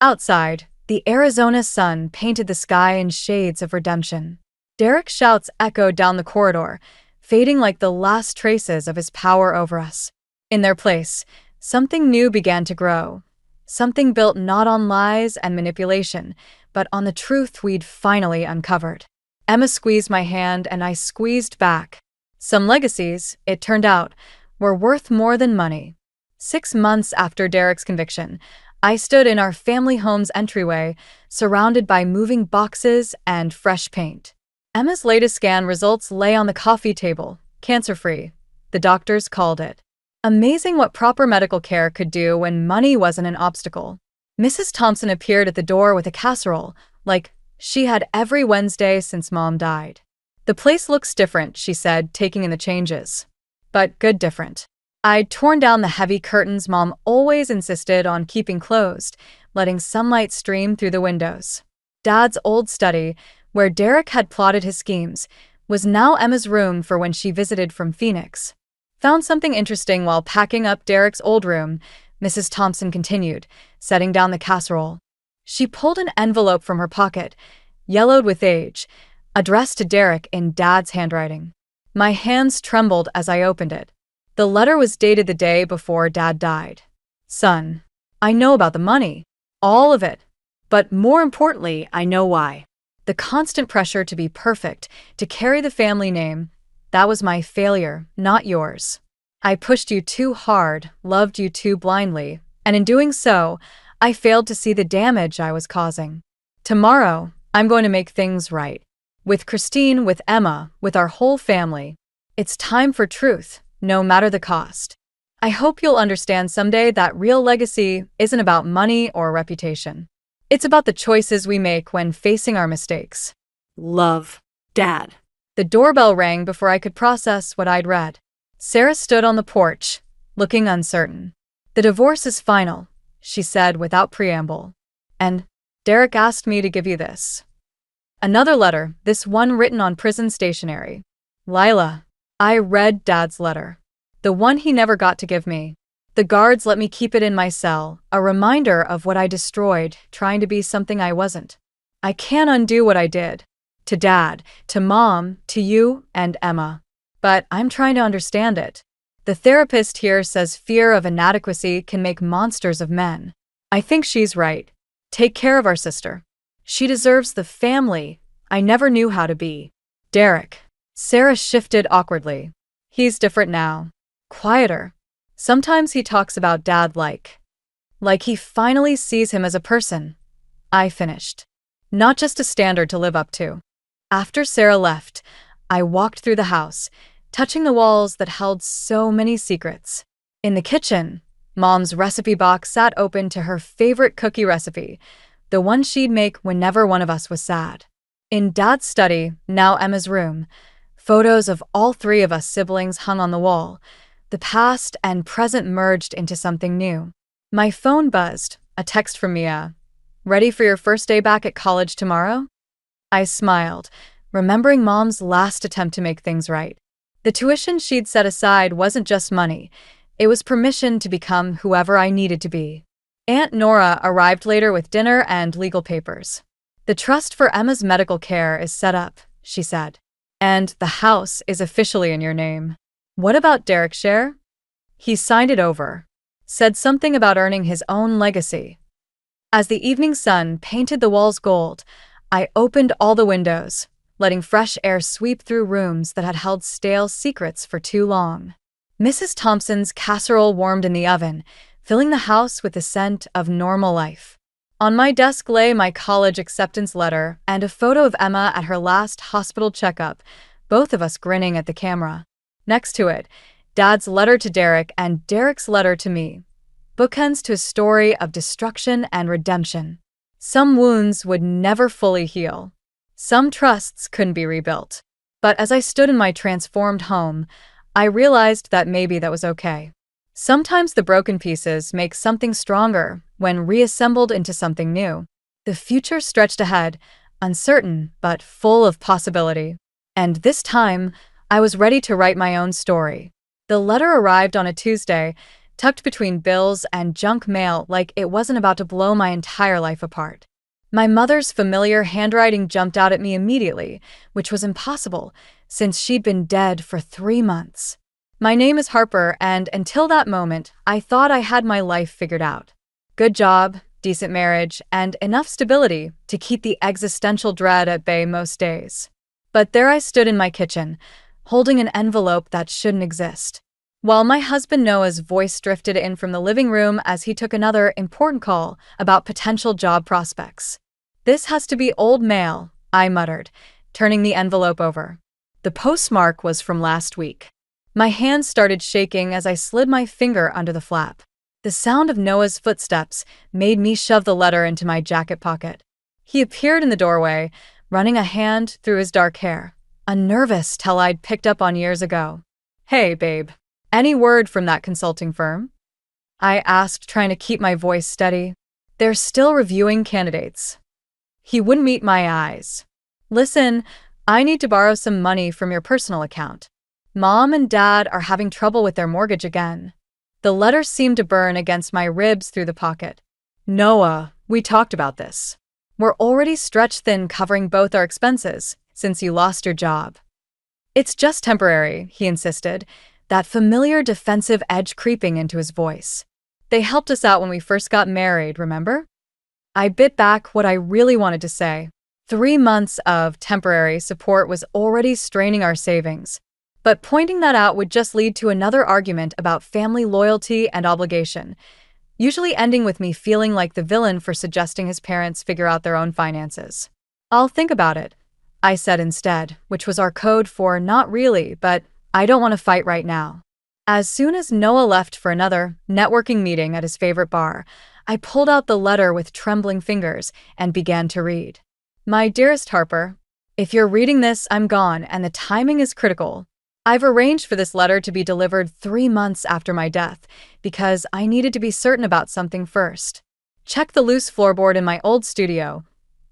Outside, the Arizona sun painted the sky in shades of redemption. Derek's shouts echoed down the corridor, fading like the last traces of his power over us. In their place, something new began to grow. Something built not on lies and manipulation, but on the truth we'd finally uncovered. Emma squeezed my hand and I squeezed back. Some legacies, it turned out, were worth more than money. 6 months after Derek's conviction, I stood in our family home's entryway, surrounded by moving boxes and fresh paint. Emma's latest scan results lay on the coffee table, Cancer-free, the doctors called it. Amazing what proper medical care could do when money wasn't an obstacle. Mrs. Thompson appeared at the door with a casserole, like she had every Wednesday since Mom died. "The place looks different," she said, taking in the changes. But good different. I'd torn down the heavy curtains Mom always insisted on keeping closed, letting sunlight stream through the windows. Dad's old study, where Derek had plotted his schemes, was now Emma's room for when she visited from Phoenix. "Found something interesting while packing up Derek's old room," Mrs. Thompson continued, setting down the casserole. She pulled an envelope from her pocket, yellowed with age, addressed to Derek in Dad's handwriting. My hands trembled as I opened it. The letter was dated the day before Dad died. "Son, I know about the money. All of it. But more importantly, I know why. The constant pressure to be perfect, to carry the family name, that was my failure, not yours. I pushed you too hard, loved you too blindly, and in doing so, I failed to see the damage I was causing. Tomorrow, I'm going to make things right. With Christine, with Emma, with our whole family. It's time for truth, no matter the cost. I hope you'll understand someday that real legacy isn't about money or reputation. It's about the choices we make when facing our mistakes." Love, Dad. The doorbell rang before I could process what I'd read. Sarah stood on the porch, looking uncertain. "The divorce is final," she said without preamble. "And Derek asked me to give you this." Another letter, this one written on prison stationery. "Lila." I read Dad's letter. The one he never got to give me. "The guards let me keep it in my cell, a reminder of what I destroyed, trying to be something I wasn't. I can't undo what I did. To Dad, to Mom, to you, and Emma. But I'm trying to understand it. The therapist here says fear of inadequacy can make monsters of men. I think she's right. Take care of our sister. She deserves the family I never knew how to be. Derek." Sarah shifted awkwardly. "He's different now. Quieter. Sometimes he talks about Dad like he finally sees him as a person." I finished. Not just a standard to live up to. After Sarah left, I walked through the house, touching the walls that held so many secrets. In the kitchen, Mom's recipe box sat open to her favorite cookie recipe, the one she'd make whenever one of us was sad. In Dad's study, now Emma's room, photos of all three of us siblings hung on the wall, the past and present merged into something new. My phone buzzed, a text from Mia. "Ready for your first day back at college tomorrow?" I smiled, remembering Mom's last attempt to make things right. The tuition she'd set aside wasn't just money, it was permission to become whoever I needed to be. Aunt Nora arrived later with dinner and legal papers. "The trust for Emma's medical care is set up," she said. "And the house is officially in your name. What about Derek's share?" "He signed it over. Said something about earning his own legacy." As the evening sun painted the walls gold, I opened all the windows, letting fresh air sweep through rooms that had held stale secrets for too long. Mrs. Thompson's casserole warmed in the oven, filling the house with the scent of normal life. On my desk lay my college acceptance letter and a photo of Emma at her last hospital checkup, both of us grinning at the camera. Next to it, Dad's letter to Derek and Derek's letter to me. Bookends to a story of destruction and redemption. Some wounds would never fully heal. Some trusts couldn't be rebuilt. But as I stood in my transformed home, I realized that maybe that was okay. Sometimes the broken pieces make something stronger when reassembled into something new. The future stretched ahead, uncertain but full of possibility. And this time, I was ready to write my own story. The letter arrived on a Tuesday, tucked between bills and junk mail like it wasn't about to blow my entire life apart. My mother's familiar handwriting jumped out at me immediately, which was impossible, since she'd been dead for 3 months. My name is Harper, and until that moment, I thought I had my life figured out. Good job, decent marriage, and enough stability to keep the existential dread at bay most days. But there I stood in my kitchen, holding an envelope that shouldn't exist. While my husband Noah's voice drifted in from the living room as he took another important call about potential job prospects. "This has to be old mail," I muttered, turning the envelope over. The postmark was from last week. My hand started shaking as I slid my finger under the flap. The sound of Noah's footsteps made me shove the letter into my jacket pocket. He appeared in the doorway, running a hand through his dark hair, a nervous tell I'd picked up on years ago. "Hey, babe. Any word from that consulting firm?" I asked, trying to keep my voice steady. "They're still reviewing candidates." He wouldn't meet my eyes. "Listen, I need to borrow some money from your personal account. Mom and Dad are having trouble with their mortgage again." The letter seemed to burn against my ribs through the pocket. "Noah, we talked about this. We're already stretched thin covering both our expenses since you lost your job." "It's just temporary," he insisted, that familiar defensive edge creeping into his voice. "They helped us out when we first got married, remember?" I bit back what I really wanted to say. 3 months of temporary support was already straining our savings. But pointing that out would just lead to another argument about family loyalty and obligation, usually ending with me feeling like the villain for suggesting his parents figure out their own finances. "I'll think about it," I said instead, which was our code for "not really, but I don't want to fight right now." As soon as Noah left for another networking meeting at his favorite bar, I pulled out the letter with trembling fingers and began to read. "My dearest Harper, if you're reading this, I'm gone and the timing is critical. I've arranged for this letter to be delivered 3 months after my death because I needed to be certain about something first. Check the loose floorboard in my old studio,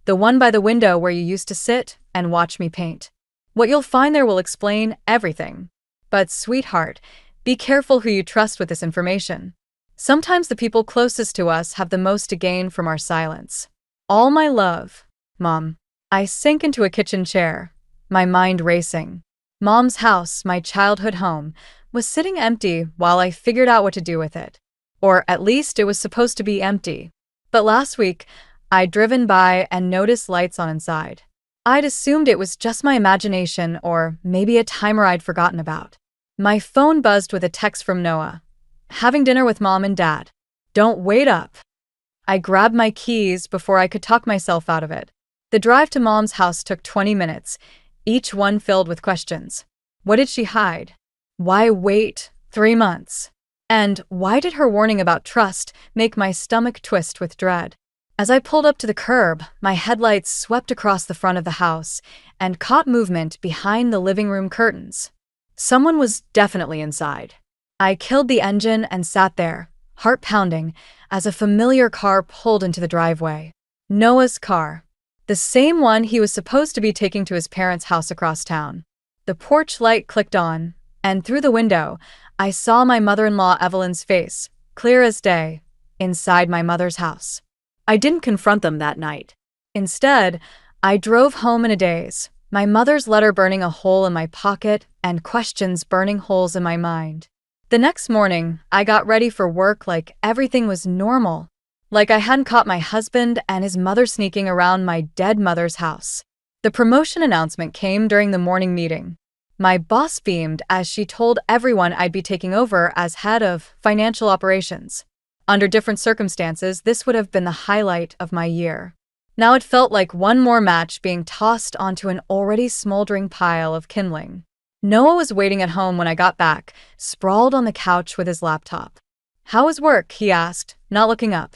the one by the window where you used to sit and watch me paint. What you'll find there will explain everything. But sweetheart, be careful who you trust with this information. Sometimes the people closest to us have the most to gain from our silence. All my love, Mom." I sank into a kitchen chair, my mind racing. Mom's house, my childhood home, was sitting empty while I figured out what to do with it. Or at least it was supposed to be empty. But last week, I'd driven by and noticed lights on inside. I'd assumed it was just my imagination or maybe a timer I'd forgotten about. My phone buzzed with a text from Noah. "Having dinner with Mom and Dad. Don't wait up." I grabbed my keys before I could talk myself out of it. The drive to Mom's house took 20 minutes, each one filled with questions. What did she hide? Why wait 3 months? And why did her warning about trust make my stomach twist with dread? As I pulled up to the curb, my headlights swept across the front of the house and caught movement behind the living room curtains. Someone was definitely inside. I killed the engine and sat there, heart pounding, as a familiar car pulled into the driveway. Noah's car. The same one he was supposed to be taking to his parents' house across town. The porch light clicked on, and through the window, I saw my mother-in-law Evelyn's face, clear as day, inside my mother's house. I didn't confront them that night. Instead, I drove home in a daze, my mother's letter burning a hole in my pocket and questions burning holes in my mind. The next morning, I got ready for work like everything was normal. Like I hadn't caught my husband and his mother sneaking around my dead mother's house. The promotion announcement came during the morning meeting. My boss beamed as she told everyone I'd be taking over as head of financial operations. Under different circumstances, this would have been the highlight of my year. Now it felt like one more match being tossed onto an already smoldering pile of kindling. Noah was waiting at home when I got back, sprawled on the couch with his laptop. "How was work?" he asked, not looking up.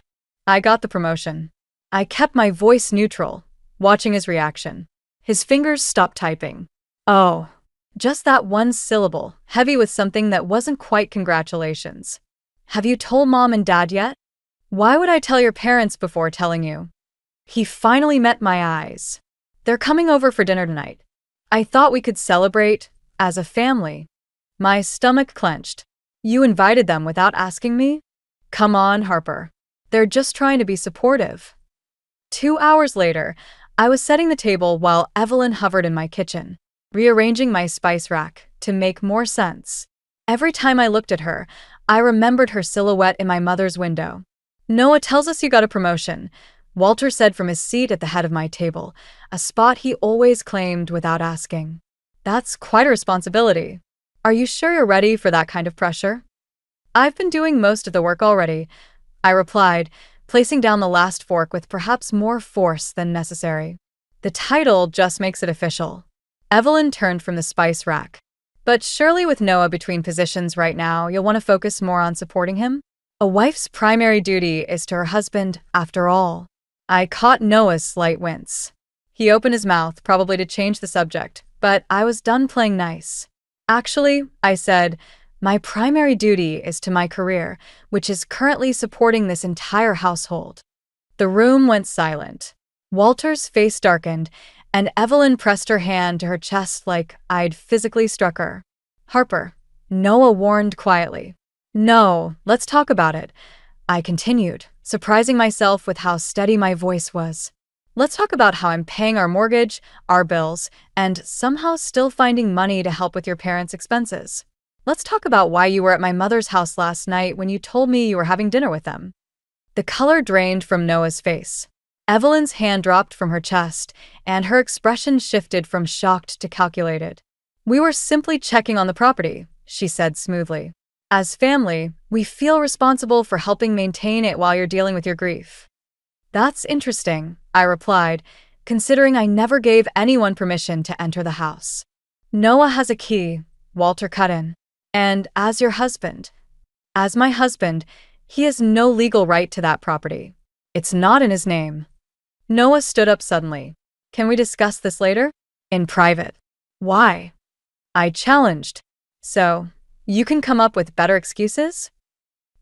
"I got the promotion." I kept my voice neutral, watching his reaction. His fingers stopped typing. "Oh." Just that one syllable, heavy with something that wasn't quite congratulations. "Have you told Mom and Dad yet?" "Why would I tell your parents before telling you?" He finally met my eyes. "They're coming over for dinner tonight. I thought we could celebrate as a family." My stomach clenched. "You invited them without asking me?" "Come on, Harper. They're just trying to be supportive." 2 hours later, I was setting the table while Evelyn hovered in my kitchen, rearranging my spice rack to make more sense. Every time I looked at her, I remembered her silhouette in my mother's window. "Noah tells us you got a promotion," Walter said from his seat at the head of my table, a spot he always claimed without asking. "That's quite a responsibility. Are you sure you're ready for that kind of pressure?" "I've been doing most of the work already," I replied, placing down the last fork with perhaps more force than necessary. "The title just makes it official." Evelyn turned from the spice rack. But surely with Noah between positions right now, you'll want to focus more on supporting him? A wife's primary duty is to her husband, after all. I caught Noah's slight wince. He opened his mouth, probably to change the subject, but I was done playing nice. Actually, I said, my primary duty is to my career, which is currently supporting this entire household. The room went silent. Walter's face darkened, and Evelyn pressed her hand to her chest like I'd physically struck her. Harper, Noah warned quietly. No, let's talk about it, I continued, surprising myself with how steady my voice was. Let's talk about how I'm paying our mortgage, our bills, and somehow still finding money to help with your parents' expenses. Let's talk about why you were at my mother's house last night when you told me you were having dinner with them. The color drained from Noah's face. Evelyn's hand dropped from her chest, and her expression shifted from shocked to calculated. We were simply checking on the property, she said smoothly. As family, we feel responsible for helping maintain it while you're dealing with your grief. That's interesting, I replied, considering I never gave anyone permission to enter the house. Noah has a key, Walter cut in. And as your husband, as my husband, he has no legal right to that property. It's not in his name. Noah stood up suddenly. Can we discuss this later? In private. Why? I challenged. So, you can come up with better excuses?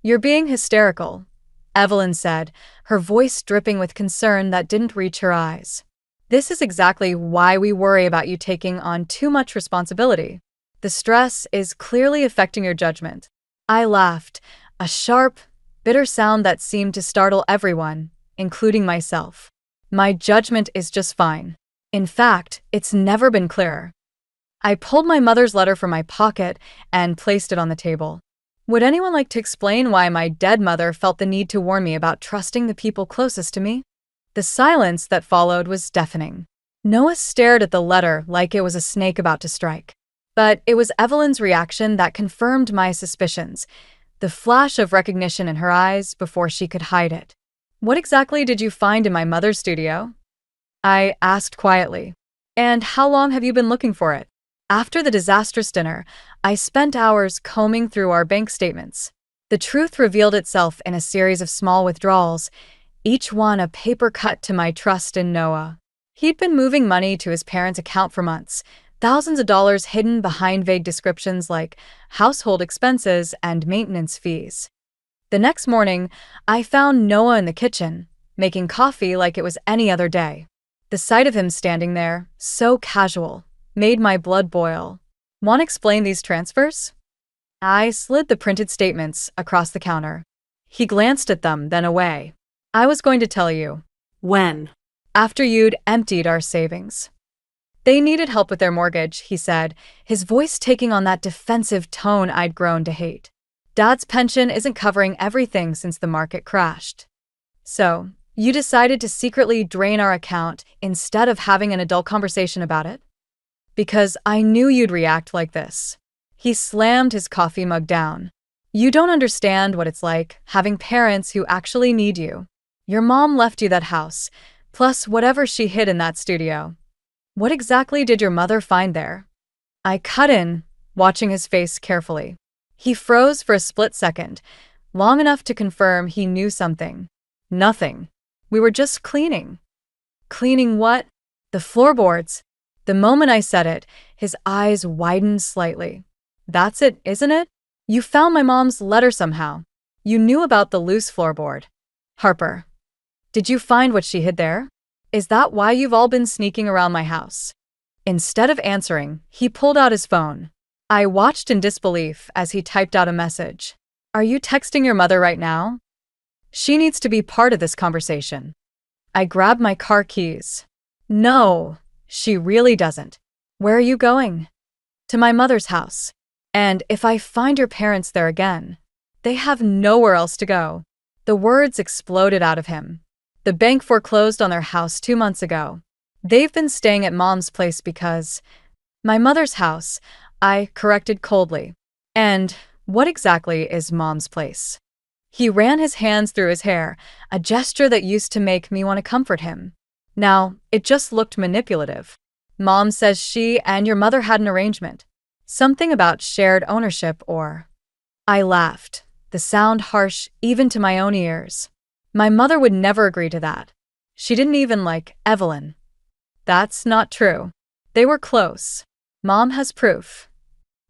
You're being hysterical, Evelyn said, her voice dripping with concern that didn't reach her eyes. This is exactly why we worry about you taking on too much responsibility. The stress is clearly affecting your judgment. I laughed, a sharp, bitter sound that seemed to startle everyone, including myself. My judgment is just fine. In fact, it's never been clearer. I pulled my mother's letter from my pocket and placed it on the table. Would anyone like to explain why my dead mother felt the need to warn me about trusting the people closest to me? The silence that followed was deafening. Noah stared at the letter like it was a snake about to strike. But it was Evelyn's reaction that confirmed my suspicions, the flash of recognition in her eyes before she could hide it. What exactly did you find in my mother's studio? I asked quietly. And how long have you been looking for it? After the disastrous dinner, I spent hours combing through our bank statements. The truth revealed itself in a series of small withdrawals, each one a paper cut to my trust in Noah. He'd been moving money to his parents' account for months, thousands of dollars hidden behind vague descriptions like household expenses and maintenance fees. The next morning, I found Noah in the kitchen, making coffee like it was any other day. The sight of him standing there, so casual, made my blood boil. Want to explain these transfers? I slid the printed statements across the counter. He glanced at them, then away. I was going to tell you. When? After you'd emptied our savings. They needed help with their mortgage, he said, his voice taking on that defensive tone I'd grown to hate. Dad's pension isn't covering everything since the market crashed. So, you decided to secretly drain our account instead of having an adult conversation about it? Because I knew you'd react like this. He slammed his coffee mug down. You don't understand what it's like having parents who actually need you. Your mom left you that house, plus whatever she hid in that studio. What exactly did your mother find there? I cut in, watching his face carefully. He froze for a split second, long enough to confirm he knew something. Nothing. We were just cleaning. Cleaning what? The floorboards. The moment I said it, his eyes widened slightly. That's it, isn't it? You found my mom's letter somehow. You knew about the loose floorboard. Harper, did you find what she hid there? Is that why you've all been sneaking around my house? Instead of answering, he pulled out his phone. I watched in disbelief as he typed out a message. Are you texting your mother right now? She needs to be part of this conversation. I grabbed my car keys. No, she really doesn't. Where are you going? To my mother's house. And if I find your parents there again, they have nowhere else to go. The words exploded out of him. The bank foreclosed on their house 2 months ago. They've been staying at Mom's place because... My mother's house, I corrected coldly. And what exactly is Mom's place? He ran his hands through his hair, a gesture that used to make me want to comfort him. Now, it just looked manipulative. Mom says she and your mother had an arrangement. Something about shared ownership or... I laughed, the sound harsh even to my own ears. My mother would never agree to that. She didn't even like Evelyn. That's not true. They were close. Mom has proof.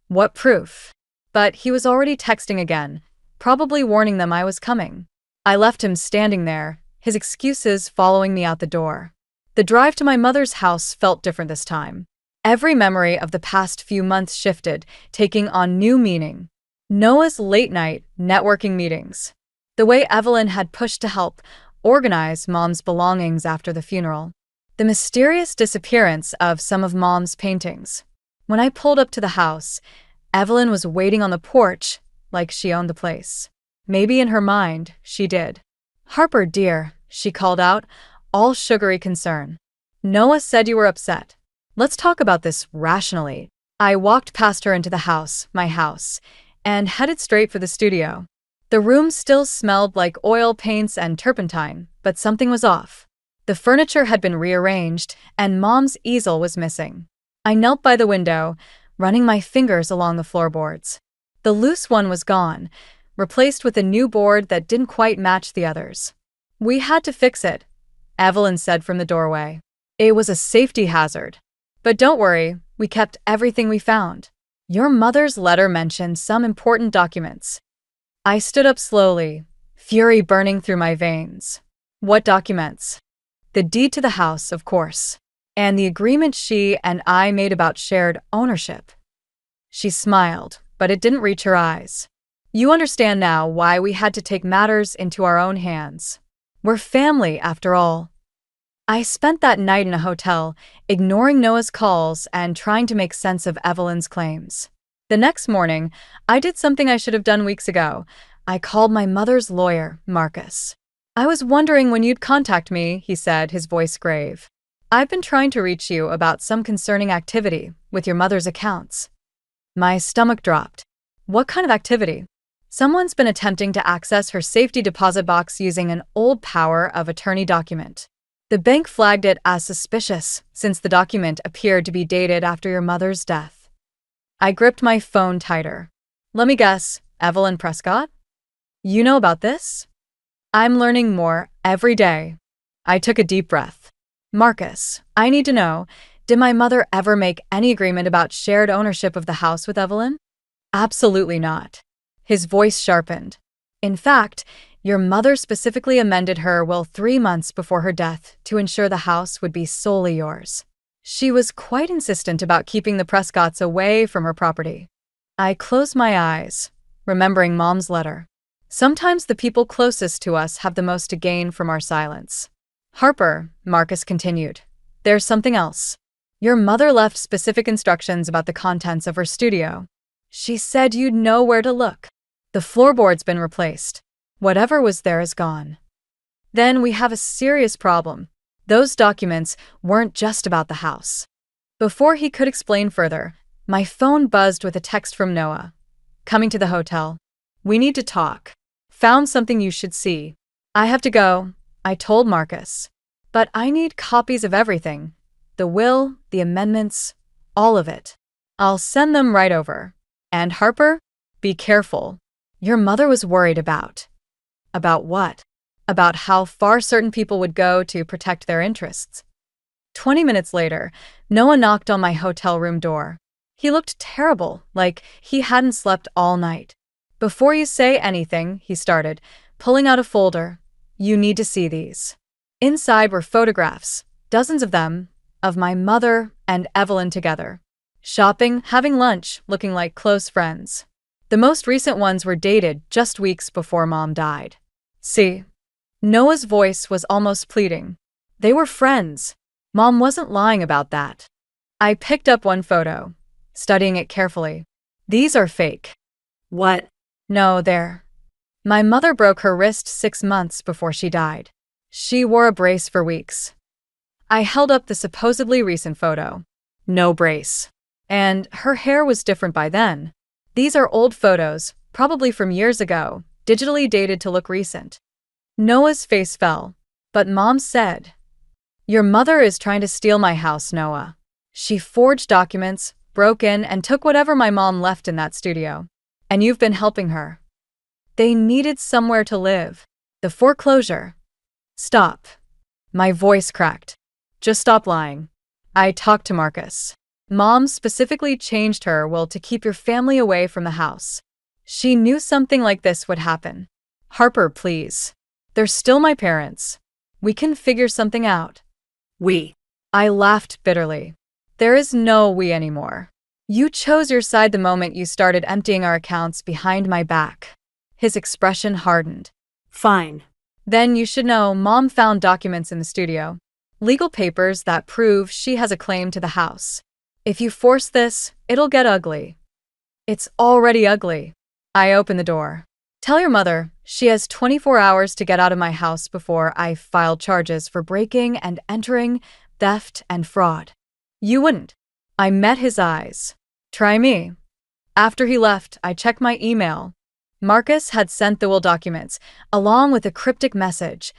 What proof? But he was already texting again, probably warning them I was coming. I left him standing there, his excuses following me out the door. The drive to my mother's house felt different this time. Every memory of the past few months shifted, taking on new meaning. Noah's late-night networking meetings. The way Evelyn had pushed to help organize Mom's belongings after the funeral. The mysterious disappearance of some of Mom's paintings. When I pulled up to the house, Evelyn was waiting on the porch like she owned the place. Maybe in her mind, she did. "Harper, dear," she called out, all sugary concern. "Noah said you were upset. Let's talk about this rationally." I walked past her into the house, my house, and headed straight for the studio. The room still smelled like oil paints and turpentine, but something was off. The furniture had been rearranged, and Mom's easel was missing. I knelt by the window, running my fingers along the floorboards. The loose one was gone, replaced with a new board that didn't quite match the others. "We had to fix it," Evelyn said from the doorway. "It was a safety hazard. But don't worry, we kept everything we found. Your mother's letter mentioned some important documents." I stood up slowly, fury burning through my veins. "What documents?" "The deed to the house, of course. And the agreement she and I made about shared ownership." She smiled, but it didn't reach her eyes. "You understand now why we had to take matters into our own hands. We're family, after all." I spent that night in a hotel, ignoring Noah's calls and trying to make sense of Evelyn's claims. The next morning, I did something I should have done weeks ago. I called my mother's lawyer, Marcus. "I was wondering when you'd contact me," he said, his voice grave. "I've been trying to reach you about some concerning activity with your mother's accounts." My stomach dropped. "What kind of activity?" "Someone's been attempting to access her safety deposit box using an old power of attorney document. The bank flagged it as suspicious since the document appeared to be dated after your mother's death." I gripped my phone tighter. "Let me guess, Evelyn Prescott? You know about this?" "I'm learning more every day." I took a deep breath. "Marcus, I need to know, did my mother ever make any agreement about shared ownership of the house with Evelyn?" "Absolutely not." His voice sharpened. "In fact, your mother specifically amended her will 3 months before her death to ensure the house would be solely yours. She was quite insistent about keeping the Prescotts away from her property." I closed my eyes, remembering Mom's letter. Sometimes the people closest to us have the most to gain from our silence. "Harper," Marcus continued, "there's something else. Your mother left specific instructions about the contents of her studio. She said you'd know where to look. The floorboard's been replaced. Whatever was there is gone." "Then we have a serious problem. Those documents weren't just about the house." Before he could explain further, my phone buzzed with a text from Noah. "Coming to the hotel. We need to talk. Found something you should see." "I have to go," I told Marcus. "But I need copies of everything. The will, the amendments, all of it." "I'll send them right over. And Harper, be careful. Your mother was worried about." "About what?" "About how far certain people would go to protect their interests." 20 minutes later, Noah knocked on my hotel room door. He looked terrible, like he hadn't slept all night. "Before you say anything," he started, pulling out a folder, "you need to see these." Inside were photographs, dozens of them, of my mother and Evelyn together. Shopping, having lunch, looking like close friends. The most recent ones were dated just weeks before Mom died. "See?" Noah's voice was almost pleading. They were friends. Mom wasn't lying about that. I picked up one photo, studying it carefully. "These are fake." "What?" "No, they're..." My mother broke her wrist 6 months before she died. She wore a brace for weeks. I held up the supposedly recent photo. No brace. And her hair was different by then. These are old photos, probably from years ago, digitally dated to look recent. Noah's face fell, but Mom said, "Your mother is trying to steal my house, Noah. She forged documents, broke in and took whatever my mom left in that studio. And you've been helping her. They needed somewhere to live. The foreclosure. Stop. My voice cracked. Just stop lying. I talked to Marcus. Mom specifically changed her will to keep your family away from the house. She knew something like this would happen. Harper, please. They're still my parents. We can figure something out. We. I laughed bitterly. There is no we anymore. You chose your side the moment you started emptying our accounts behind my back. His expression hardened. Fine. Then you should know Mom found documents in the studio. Legal papers that prove she has a claim to the house. If you force this, it'll get ugly. It's already ugly. I open the door. Tell your mother she has 24 hours to get out of my house before I file charges for breaking and entering, theft, and fraud. You wouldn't. I met his eyes. Try me. After he left, I checked my email. Marcus had sent the will documents, along with a cryptic message.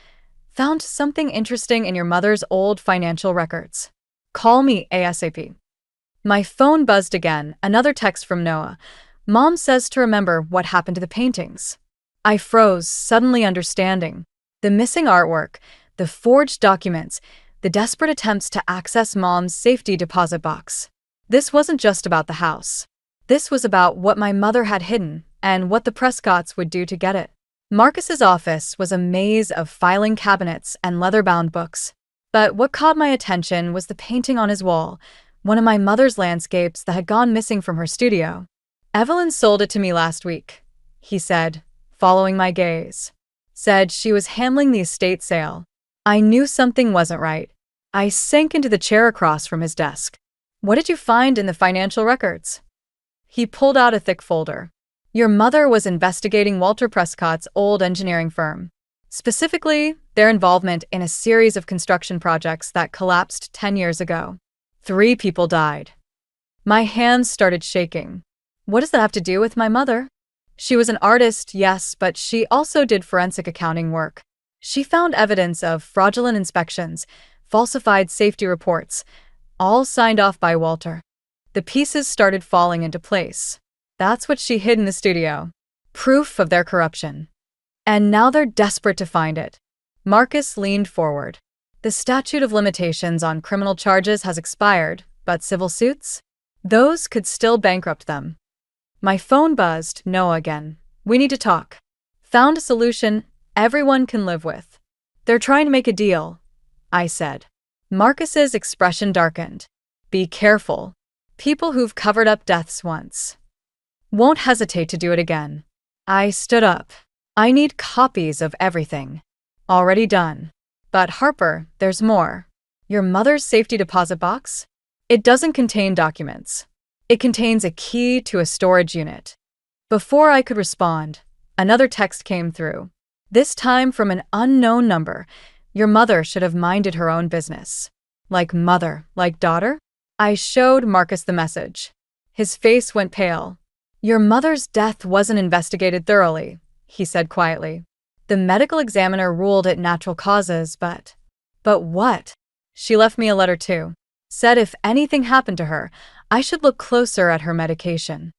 Found something interesting in your mother's old financial records. Call me ASAP. My phone buzzed again, another text from Noah. Mom says to remember what happened to the paintings. I froze, suddenly understanding. The missing artwork, the forged documents, the desperate attempts to access Mom's safety deposit box. This wasn't just about the house. This was about what my mother had hidden and what the Prescotts would do to get it. Marcus's office was a maze of filing cabinets and leather-bound books. But what caught my attention was the painting on his wall, one of my mother's landscapes that had gone missing from her studio. Evelyn sold it to me last week, he said, following my gaze. Said she was handling the estate sale. I knew something wasn't right. I sank into the chair across from his desk. What did you find in the financial records? He pulled out a thick folder. Your mother was investigating Walter Prescott's old engineering firm. Specifically, their involvement in a series of construction projects that collapsed 10 years ago. 3 people died. My hands started shaking. What does that have to do with my mother? She was an artist, yes, but she also did forensic accounting work. She found evidence of fraudulent inspections, falsified safety reports, all signed off by Walter. The pieces started falling into place. That's what she hid in the studio. Proof of their corruption. And now they're desperate to find it. Marcus leaned forward. The statute of limitations on criminal charges has expired, but civil suits? Those could still bankrupt them. My phone buzzed. Noah again. We need to talk. Found a solution everyone can live with. They're trying to make a deal, I said. Marcus's expression darkened. Be careful. People who've covered up deaths once won't hesitate to do it again. I stood up. I need copies of everything. Already done. But Harper, there's more. Your mother's safety deposit box? It doesn't contain documents. It contains a key to a storage unit. Before I could respond, another text came through. This time from an unknown number. Your mother should have minded her own business. Like mother, like daughter? I showed Marcus the message. His face went pale. Your mother's death wasn't investigated thoroughly, he said quietly. The medical examiner ruled it natural causes, but what? She left me a letter too. Said if anything happened to her, I should look closer at her medication.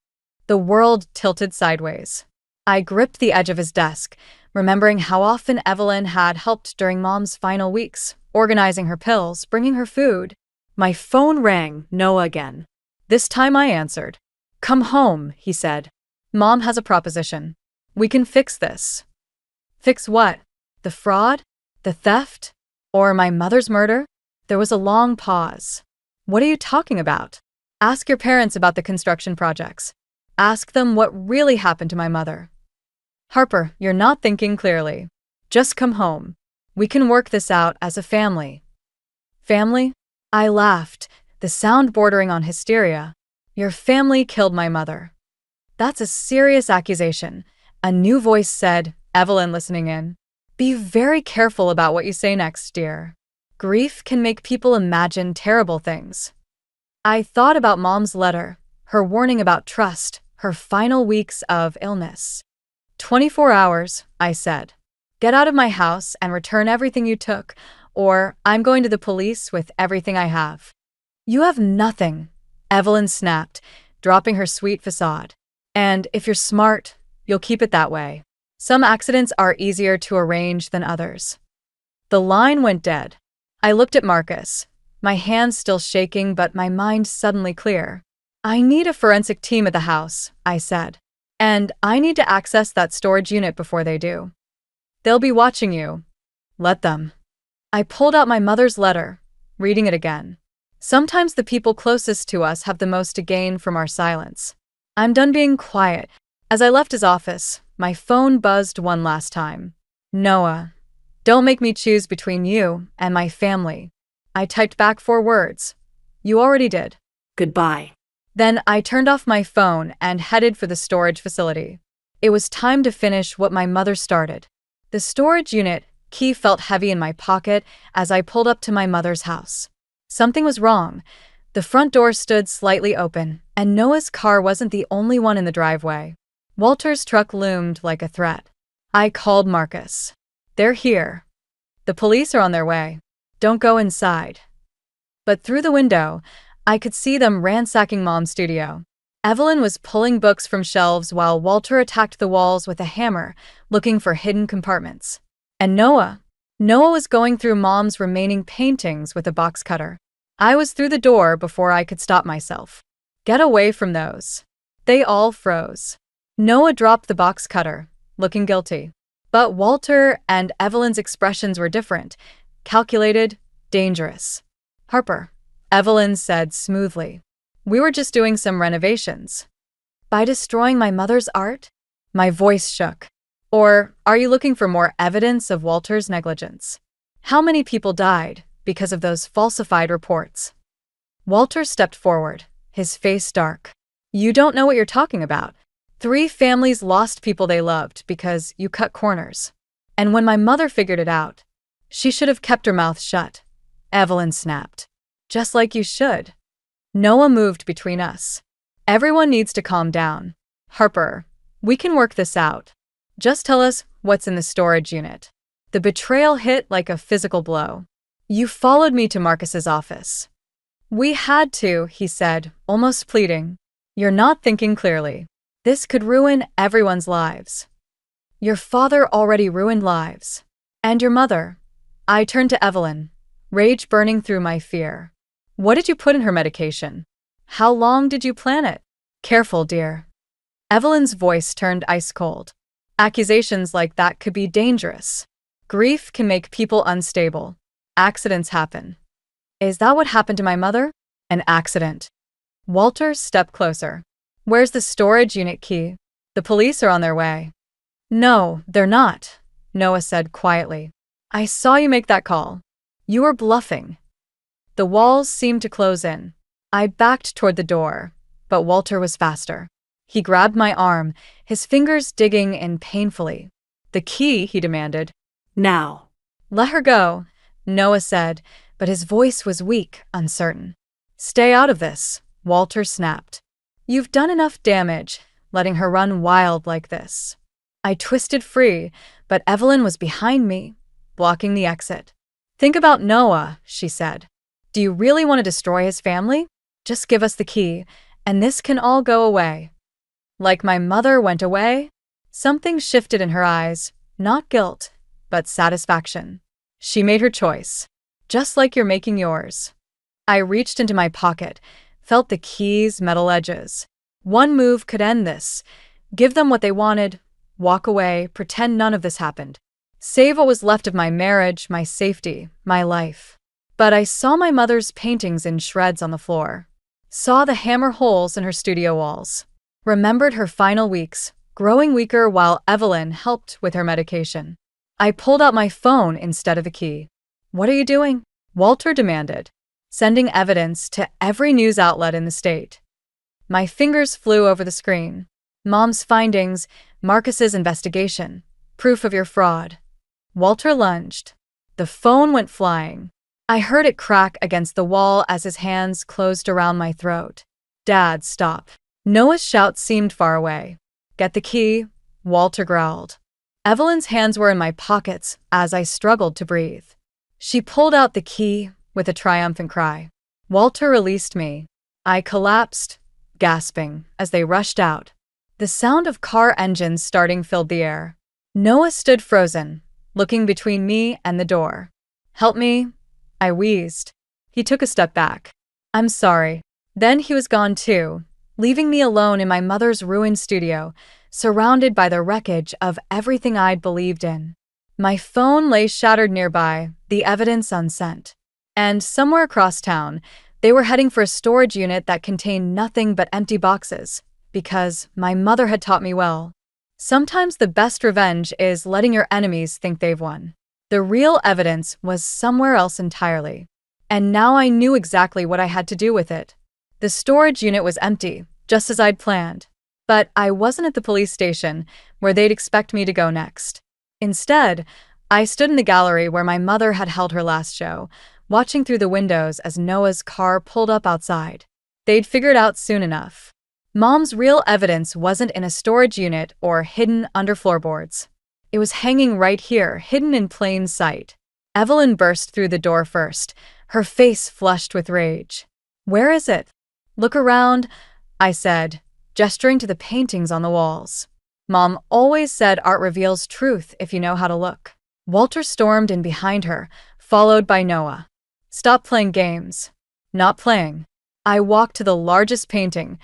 The world tilted sideways. I gripped the edge of his desk, remembering how often Evelyn had helped during Mom's final weeks, organizing her pills, bringing her food. My phone rang. Noah again. This time I answered. Come home, he said. Mom has a proposition. We can fix this. Fix what? The fraud? The theft? Or my mother's murder? There was a long pause. What are you talking about? Ask your parents about the construction projects. Ask them what really happened to my mother. Harper, you're not thinking clearly. Just come home. We can work this out as a family. Family? I laughed, the sound bordering on hysteria. Your family killed my mother. That's a serious accusation. A new voice said, Evelyn listening in. Be very careful about what you say next, dear. Grief can make people imagine terrible things. I thought about Mom's letter, her warning about trust, her final weeks of illness. 24 hours, I said. Get out of my house and return everything you took, or I'm going to the police with everything I have. You have nothing, Evelyn snapped, dropping her sweet facade. And if you're smart, you'll keep it that way. Some accidents are easier to arrange than others. The line went dead. I looked at Marcus, my hands still shaking but my mind suddenly clear. I need a forensic team at the house, I said. And I need to access that storage unit before they do. They'll be watching you. Let them. I pulled out my mother's letter, reading it again. Sometimes the people closest to us have the most to gain from our silence. I'm done being quiet. As I left his office, my phone buzzed one last time. Noah, don't make me choose between you and my family. I typed back 4 words. You already did. Goodbye. Then I turned off my phone and headed for the storage facility. It was time to finish what my mother started. The storage unit key felt heavy in my pocket as I pulled up to my mother's house. Something was wrong. The front door stood slightly open, and Noah's car wasn't the only one in the driveway. Walter's truck loomed like a threat. I called Marcus. They're here. The police are on their way. Don't go inside. But through the window, I could see them ransacking Mom's studio. Evelyn was pulling books from shelves while Walter attacked the walls with a hammer, looking for hidden compartments. And Noah was going through Mom's remaining paintings with a box cutter. I was through the door before I could stop myself. Get away from those. They all froze. Noah dropped the box cutter, looking guilty. But Walter and Evelyn's expressions were different, calculated, dangerous. Harper, Evelyn said smoothly. We were just doing some renovations. By destroying my mother's art? My voice shook. Or are you looking for more evidence of Walter's negligence? How many people died because of those falsified reports? Walter stepped forward, his face dark. You don't know what you're talking about. 3 families lost people they loved because you cut corners. And when my mother figured it out, she should have kept her mouth shut. Evelyn snapped. Just like you should. Noah moved between us. Everyone needs to calm down. Harper, we can work this out. Just tell us what's in the storage unit. The betrayal hit like a physical blow. You followed me to Marcus's office. We had to, he said, almost pleading. You're not thinking clearly. This could ruin everyone's lives. Your father already ruined lives. And your mother. I turned to Evelyn, rage burning through my fear. What did you put in her medication? How long did you plan it? Careful, dear. Evelyn's voice turned ice cold. Accusations like that could be dangerous. Grief can make people unstable. Accidents happen. Is that what happened to my mother? An accident. Walter stepped closer. Where's the storage unit key? The police are on their way. No, they're not, Noah said quietly. I saw you make that call. You were bluffing. The walls seemed to close in. I backed toward the door, but Walter was faster. He grabbed my arm, his fingers digging in painfully. The key, he demanded. Now. Let her go, Noah said, but his voice was weak, uncertain. Stay out of this, Walter snapped. You've done enough damage, letting her run wild like this. I twisted free, but Evelyn was behind me, blocking the exit. Think about Noah, she said. Do you really want to destroy his family? Just give us the key, and this can all go away. Like my mother went away? Something shifted in her eyes, not guilt, but satisfaction. She made her choice, just like you're making yours. I reached into my pocket, felt the key's metal edges. One move could end this. Give them what they wanted, walk away, pretend none of this happened. Save what was left of my marriage, my safety, my life. But I saw my mother's paintings in shreds on the floor. Saw the hammer holes in her studio walls. Remembered her final weeks, growing weaker while Evelyn helped with her medication. I pulled out my phone instead of the key. What are you doing? Walter demanded, sending evidence to every news outlet in the state. My fingers flew over the screen. Mom's findings, Marcus's investigation, proof of your fraud. Walter lunged. The phone went flying. I heard it crack against the wall as his hands closed around my throat. Dad, stop. Noah's shout seemed far away. Get the key, Walter growled. Evelyn's hands were in my pockets as I struggled to breathe. She pulled out the key with a triumphant cry. Walter released me. I collapsed, gasping, as they rushed out. The sound of car engines starting filled the air. Noah stood frozen, looking between me and the door. "Help me," I wheezed. He took a step back. "I'm sorry." Then he was gone too, leaving me alone in my mother's ruined studio, surrounded by the wreckage of everything I'd believed in. My phone lay shattered nearby, the evidence unsent. And somewhere across town, they were heading for a storage unit that contained nothing but empty boxes, because my mother had taught me well. Sometimes the best revenge is letting your enemies think they've won. The real evidence was somewhere else entirely. And now I knew exactly what I had to do with it. The storage unit was empty, just as I'd planned. But I wasn't at the police station, where they'd expect me to go next. Instead, I stood in the gallery where my mother had held her last show, watching through the windows as Noah's car pulled up outside. They'd figured out soon enough. Mom's real evidence wasn't in a storage unit or hidden under floorboards. It was hanging right here, hidden in plain sight. Evelyn burst through the door first, her face flushed with rage. "Where is it?" "Look around," I said, gesturing to the paintings on the walls. Mom always said art reveals truth if you know how to look. Walter stormed in behind her, followed by Noah. "Stop playing games." "Not playing." I walked to the largest painting,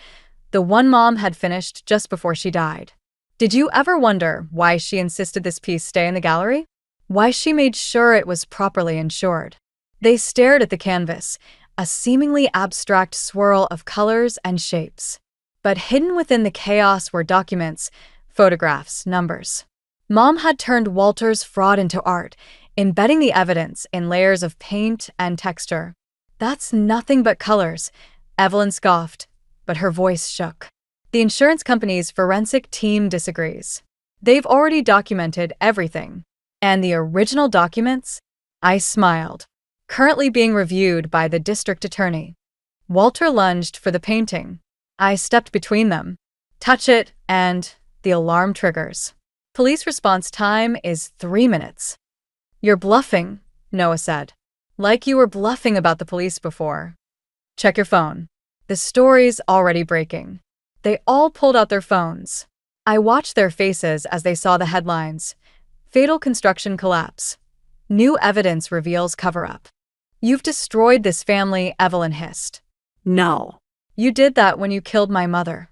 the one Mom had finished just before she died. Did you ever wonder why she insisted this piece stay in the gallery? Why she made sure it was properly insured? They stared at the canvas, a seemingly abstract swirl of colors and shapes. But hidden within the chaos were documents, photographs, numbers. Mom had turned Walter's fraud into art, embedding the evidence in layers of paint and texture. "That's nothing but colors," Evelyn scoffed, but her voice shook. "The insurance company's forensic team disagrees. They've already documented everything. And the original documents?" I smiled. "Currently being reviewed by the district attorney." Walter lunged for the painting. I stepped between them. "Touch it," and the alarm triggers. "Police response time is 3 minutes. "You're bluffing," Noah said. "Like you were bluffing about the police before." "Check your phone." The story's already breaking. They all pulled out their phones. I watched their faces as they saw the headlines. "Fatal construction collapse. New evidence reveals cover-up." "You've destroyed this family," Evelyn hissed. No. "You did that when you killed my mother."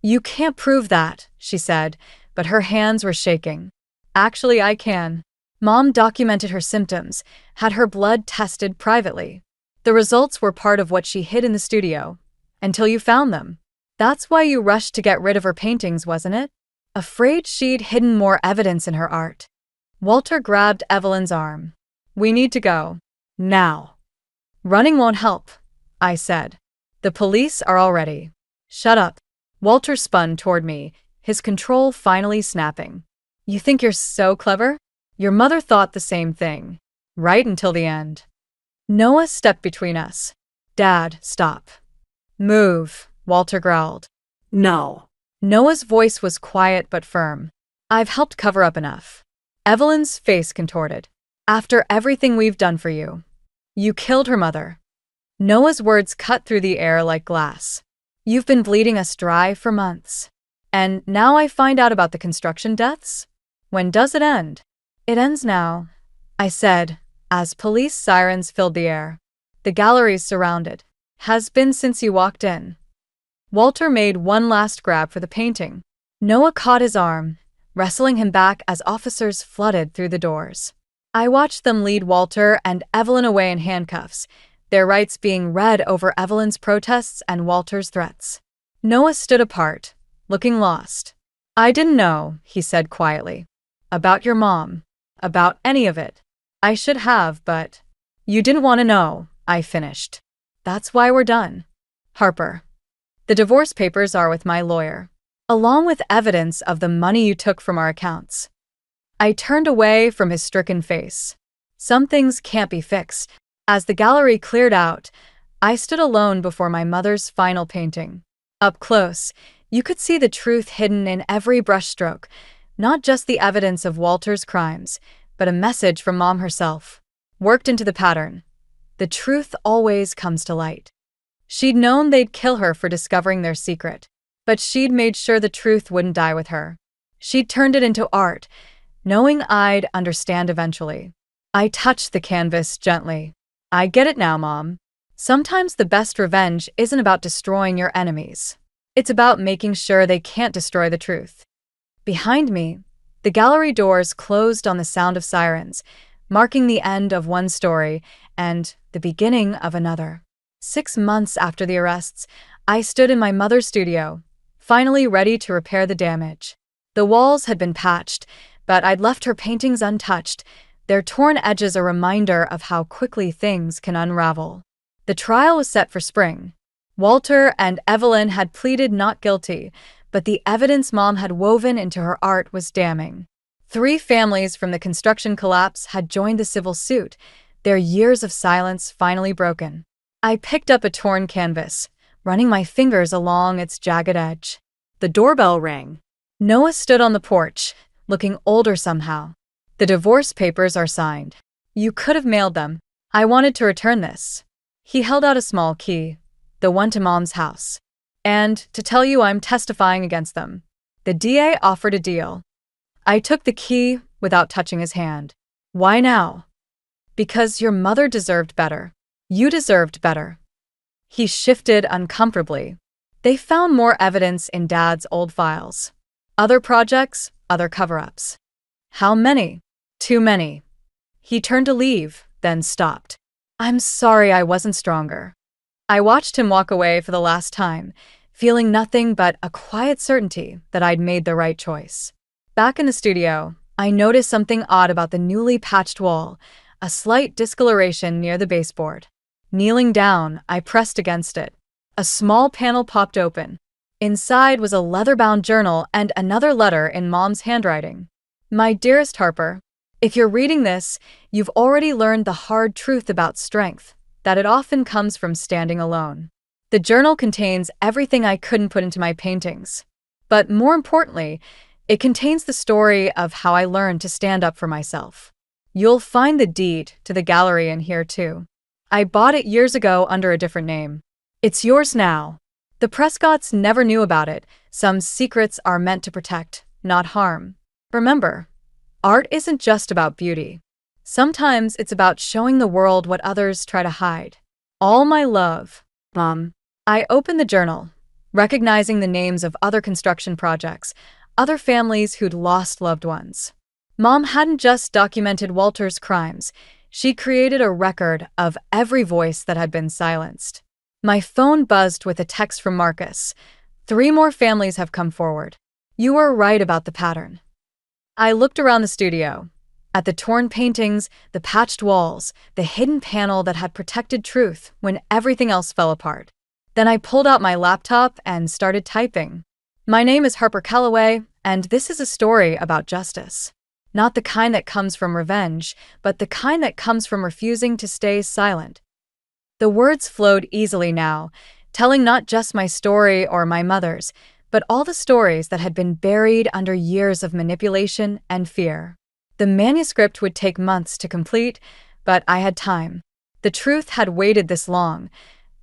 "You can't prove that," she said, but her hands were shaking. "Actually, I can." Mom documented her symptoms, had her blood tested privately. The results were part of what she hid in the studio, until you found them. That's why you rushed to get rid of her paintings, wasn't it? Afraid she'd hidden more evidence in her art. Walter grabbed Evelyn's arm. "We need to go. Now." "Running won't help," I said. "The police are already." "Shut up." Walter spun toward me, his control finally snapping. "You think you're so clever? Your mother thought the same thing. Right until the end." Noah stepped between us. "Dad, stop." "Move," Walter growled. No. Noah's voice was quiet but firm. "I've helped cover up enough." Evelyn's face contorted. "After everything we've done for you. You killed her mother." Noah's words cut through the air like glass. "You've been bleeding us dry for months. And now I find out about the construction deaths? When does it end?" "It ends now," I said, as police sirens filled the air. "The gallery's surrounded. Has been since you walked in." Walter made one last grab for the painting. Noah caught his arm, wrestling him back as officers flooded through the doors. I watched them lead Walter and Evelyn away in handcuffs, their rights being read over Evelyn's protests and Walter's threats. Noah stood apart, looking lost. "I didn't know," he said quietly. "About your mom. About any of it. I should have, but you didn't want to know," I finished. "That's why we're done. Harper. The divorce papers are with my lawyer, along with evidence of the money you took from our accounts." I turned away from his stricken face. Some things can't be fixed. As the gallery cleared out, I stood alone before my mother's final painting. Up close, you could see the truth hidden in every brushstroke, not just the evidence of Walter's crimes, but a message from Mom herself, worked into the pattern. The truth always comes to light. She'd known they'd kill her for discovering their secret, but she'd made sure the truth wouldn't die with her. She'd turned it into art, knowing I'd understand eventually. I touched the canvas gently. I get it now, Mom. Sometimes the best revenge isn't about destroying your enemies. It's about making sure they can't destroy the truth. Behind me, the gallery doors closed on the sound of sirens, marking the end of one story and the beginning of another. 6 months after the arrests, I stood in my mother's studio, finally ready to repair the damage. The walls had been patched, but I'd left her paintings untouched, their torn edges a reminder of how quickly things can unravel. The trial was set for spring. Walter and Evelyn had pleaded not guilty, but the evidence Mom had woven into her art was damning. 3 families from the construction collapse had joined the civil suit, their years of silence finally broken. I picked up a torn canvas, running my fingers along its jagged edge. The doorbell rang. Noah stood on the porch, looking older somehow. The divorce papers are signed. You could have mailed them. I wanted to return this. He held out a small key, the one to Mom's house. And to tell you I'm testifying against them. The DA offered a deal. I took the key without touching his hand. Why now? Because your mother deserved better. You deserved better. He shifted uncomfortably. They found more evidence in Dad's old files. Other projects, other cover-ups. How many? Too many. He turned to leave, then stopped. I'm sorry I wasn't stronger. I watched him walk away for the last time, feeling nothing but a quiet certainty that I'd made the right choice. Back in the studio, I noticed something odd about the newly patched wall, a slight discoloration near the baseboard. Kneeling down, I pressed against it. A small panel popped open. Inside was a leather-bound journal and another letter in Mom's handwriting. My dearest Harper, if you're reading this, you've already learned the hard truth about strength, that it often comes from standing alone. The journal contains everything I couldn't put into my paintings. But more importantly, it contains the story of how I learned to stand up for myself. You'll find the deed to the gallery in here too. I bought it years ago under a different name. It's yours now. The Prescotts never knew about it. Some secrets are meant to protect, not harm. Remember, art isn't just about beauty. Sometimes it's about showing the world what others try to hide. All my love, Mom. I opened the journal, recognizing the names of other construction projects, other families who'd lost loved ones. Mom hadn't just documented Walter's crimes. She created a record of every voice that had been silenced. My phone buzzed with a text from Marcus. 3 more families have come forward. You were right about the pattern. I looked around the studio, at the torn paintings, the patched walls, the hidden panel that had protected truth when everything else fell apart. Then I pulled out my laptop and started typing. My name is Harper Calloway, and this is a story about justice. Not the kind that comes from revenge, but the kind that comes from refusing to stay silent. The words flowed easily now, telling not just my story or my mother's, but all the stories that had been buried under years of manipulation and fear. The manuscript would take months to complete, but I had time. The truth had waited this long.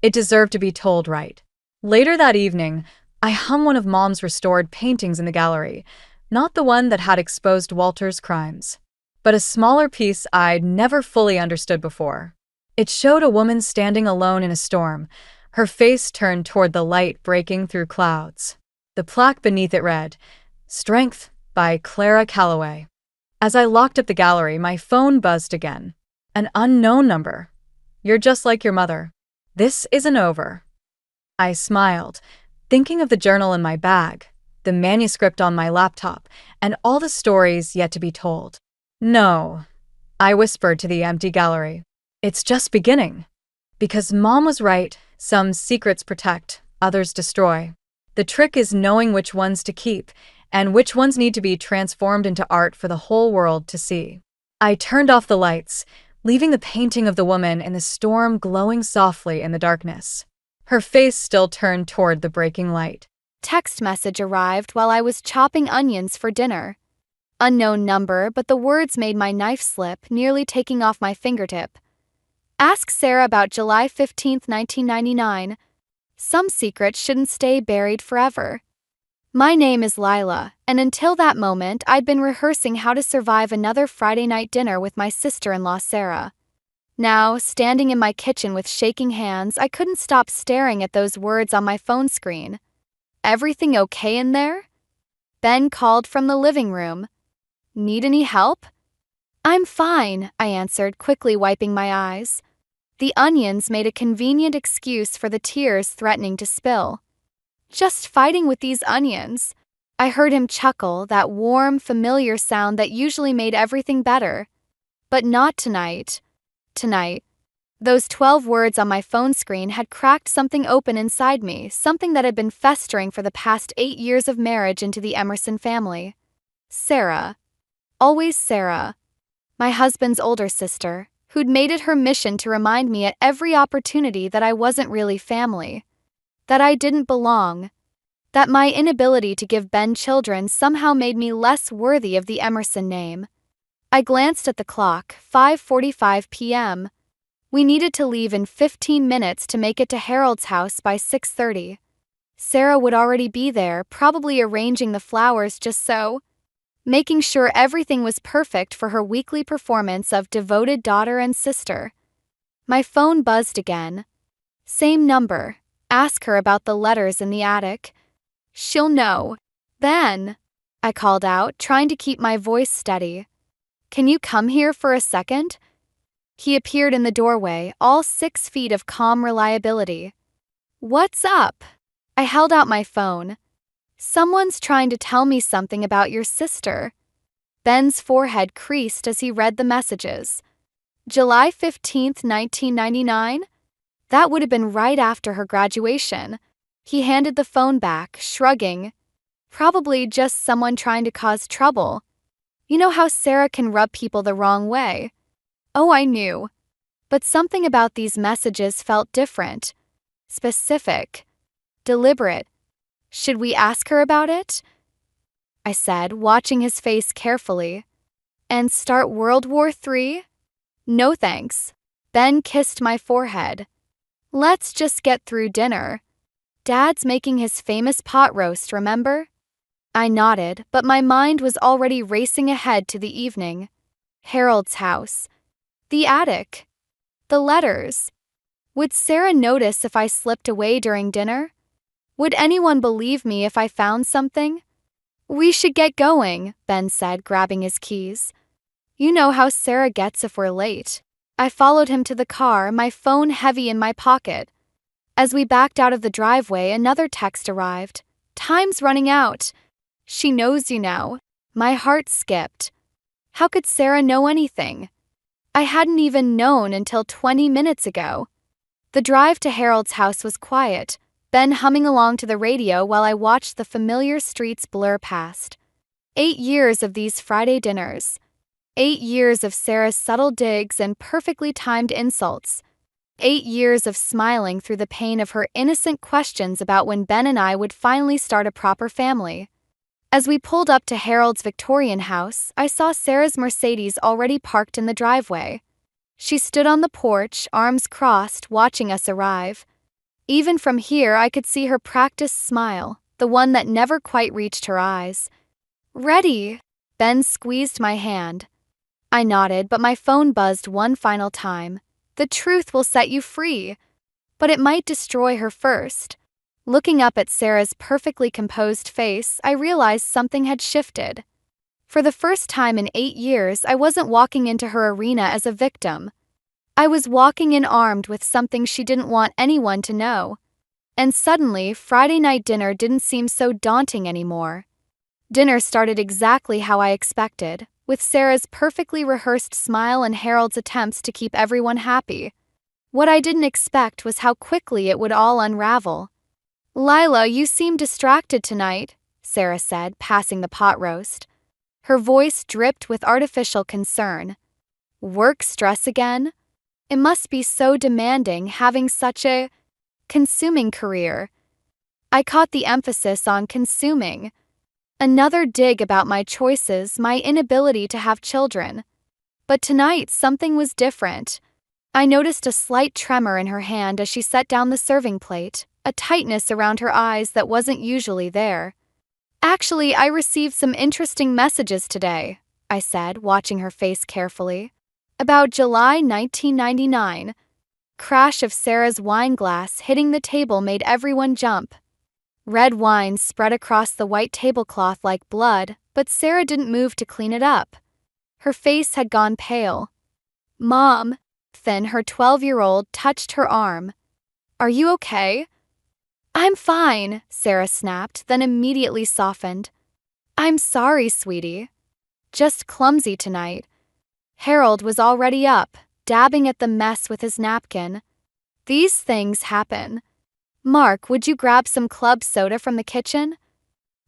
It deserved to be told right. Later that evening, I hung one of Mom's restored paintings in the gallery, not the one that had exposed Walter's crimes, but a smaller piece I'd never fully understood before. It showed a woman standing alone in a storm, her face turned toward the light breaking through clouds. The plaque beneath it read, "Strength by Clara Calloway." As I locked up the gallery, my phone buzzed again. An unknown number. "You're just like your mother. This isn't over." I smiled, thinking of the journal in my bag, the manuscript on my laptop, and all the stories yet to be told. "No," I whispered to the empty gallery. "It's just beginning." Because Mom was right, some secrets protect, others destroy. The trick is knowing which ones to keep, and which ones need to be transformed into art for the whole world to see. I turned off the lights, leaving the painting of the woman in the storm glowing softly in the darkness. Her face still turned toward the breaking light. Text message arrived while I was chopping onions for dinner. Unknown number, but the words made my knife slip, nearly taking off my fingertip. Ask Sarah about July 15, 1999. Some secrets shouldn't stay buried forever. My name is Lila, and until that moment I'd been rehearsing how to survive another Friday night dinner with my sister-in-law Sarah. Now, standing in my kitchen with shaking hands, I couldn't stop staring at those words on my phone screen. "Everything okay in there?" Ben called from the living room. "Need any help?" "I'm fine," I answered, quickly wiping my eyes. The onions made a convenient excuse for the tears threatening to spill. "Just fighting with these onions." I heard him chuckle, that warm, familiar sound that usually made everything better. But not tonight. Tonight. Those 12 words on my phone screen had cracked something open inside me, something that had been festering for the past 8 years of marriage into the Emerson family. Sarah. Always Sarah. My husband's older sister, who'd made it her mission to remind me at every opportunity that I wasn't really family. That I didn't belong. That my inability to give Ben children somehow made me less worthy of the Emerson name. I glanced at the clock, 5:45 p.m. We needed to leave in 15 minutes to make it to Harold's house by 6:30. Sarah would already be there, probably arranging the flowers just so, making sure everything was perfect for her weekly performance of devoted daughter and sister. My phone buzzed again. Same number. Ask her about the letters in the attic. She'll know. "Ben," I called out, trying to keep my voice steady. "Can you come here for a second?" He appeared in the doorway, all 6 feet of calm reliability. "What's up?" I held out my phone. "Someone's trying to tell me something about your sister." Ben's forehead creased as he read the messages. July 15th, 1999? That would have been right after her graduation. He handed the phone back, shrugging. Probably just someone trying to cause trouble. You know how Sarah can rub people the wrong way. Oh, I knew. But something about these messages felt different. Specific. Deliberate. "Should we ask her about it?" I said, watching his face carefully. "And start World War III? No thanks." Ben kissed my forehead. "Let's just get through dinner. Dad's making his famous pot roast, remember?" I nodded, but my mind was already racing ahead to the evening. Harold's house. The attic. The letters. Would Sarah notice if I slipped away during dinner? Would anyone believe me if I found something? "We should get going," Ben said, grabbing his keys. "You know how Sarah gets if we're late." I followed him to the car, my phone heavy in my pocket. As we backed out of the driveway, another text arrived. "Time's running out. She knows you now." My heart skipped. How could Sarah know anything? I hadn't even known until 20 minutes ago. The drive to Harold's house was quiet, Ben humming along to the radio while I watched the familiar streets blur past. 8 years of these Friday dinners. 8 years of Sarah's subtle digs and perfectly timed insults. 8 years of smiling through the pain of her innocent questions about when Ben and I would finally start a proper family. As we pulled up to Harold's Victorian house, I saw Sarah's Mercedes already parked in the driveway. She stood on the porch, arms crossed, watching us arrive. Even from here, I could see her practiced smile, the one that never quite reached her eyes. "Ready?" Ben squeezed my hand. I nodded, but my phone buzzed one final time. "The truth will set you free." But it might destroy her first. Looking up at Sarah's perfectly composed face, I realized something had shifted. For the first time in 8 years, I wasn't walking into her arena as a victim. I was walking in armed with something she didn't want anyone to know. And suddenly, Friday night dinner didn't seem so daunting anymore. Dinner started exactly how I expected, with Sarah's perfectly rehearsed smile and Harold's attempts to keep everyone happy. What I didn't expect was how quickly it would all unravel. "Lila, you seem distracted tonight," Sarah said, passing the pot roast. Her voice dripped with artificial concern. "Work stress again? It must be so demanding having such a consuming career." I caught the emphasis on consuming. Another dig about my choices, my inability to have children. But tonight, something was different. I noticed a slight tremor in her hand as she set down the serving plate, a tightness around her eyes that wasn't usually there. "Actually, I received some interesting messages today," I said, watching her face carefully. "About July 1999. Crash of Sarah's wine glass hitting the table made everyone jump. Red wine spread across the white tablecloth like blood, but Sarah didn't move to clean it up. Her face had gone pale. Mom," then her 12-year-old touched her arm. "Are you okay?" "I'm fine," Sarah snapped, then immediately softened. "I'm sorry, sweetie. Just clumsy tonight." Harold was already up, dabbing at the mess with his napkin. "These things happen. Mark, would you grab some club soda from the kitchen?"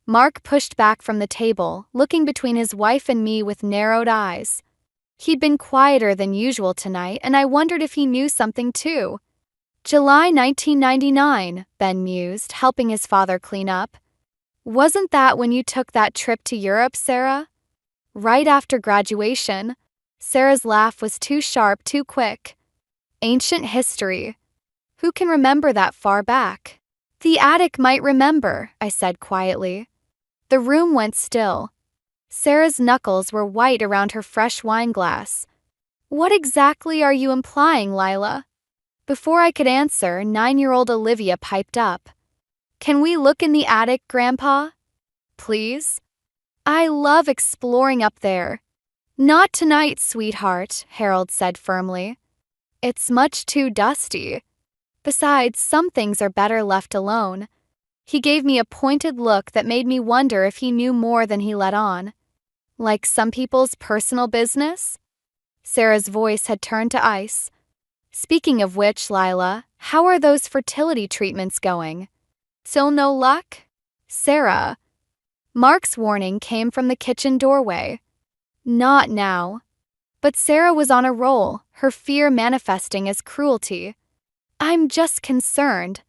Mark pushed back from the table, looking between his wife and me with narrowed eyes. He'd been quieter than usual tonight, and I wondered if he knew something too. "July 1999, Ben mused, helping his father clean up. "Wasn't that when you took that trip to Europe, Sarah?" "Right after graduation." Sarah's laugh was too sharp, too quick. "Ancient history. Who can remember that far back?" "The attic might remember," I said quietly. The room went still. Sarah's knuckles were white around her fresh wine glass. "What exactly are you implying, Lila?" Before I could answer, 9-year-old Olivia piped up. "Can we look in the attic, Grandpa? Please? I love exploring up there." "Not tonight, sweetheart," Harold said firmly. "It's much too dusty. Besides, some things are better left alone." He gave me a pointed look that made me wonder if he knew more than he let on. "Like some people's personal business?" Sarah's voice had turned to ice. "Speaking of which, Lila, how are those fertility treatments going? Still no luck?" "Sarah." Mark's warning came from the kitchen doorway. "Not now." But Sarah was on a roll, her fear manifesting as cruelty. "I'm just concerned.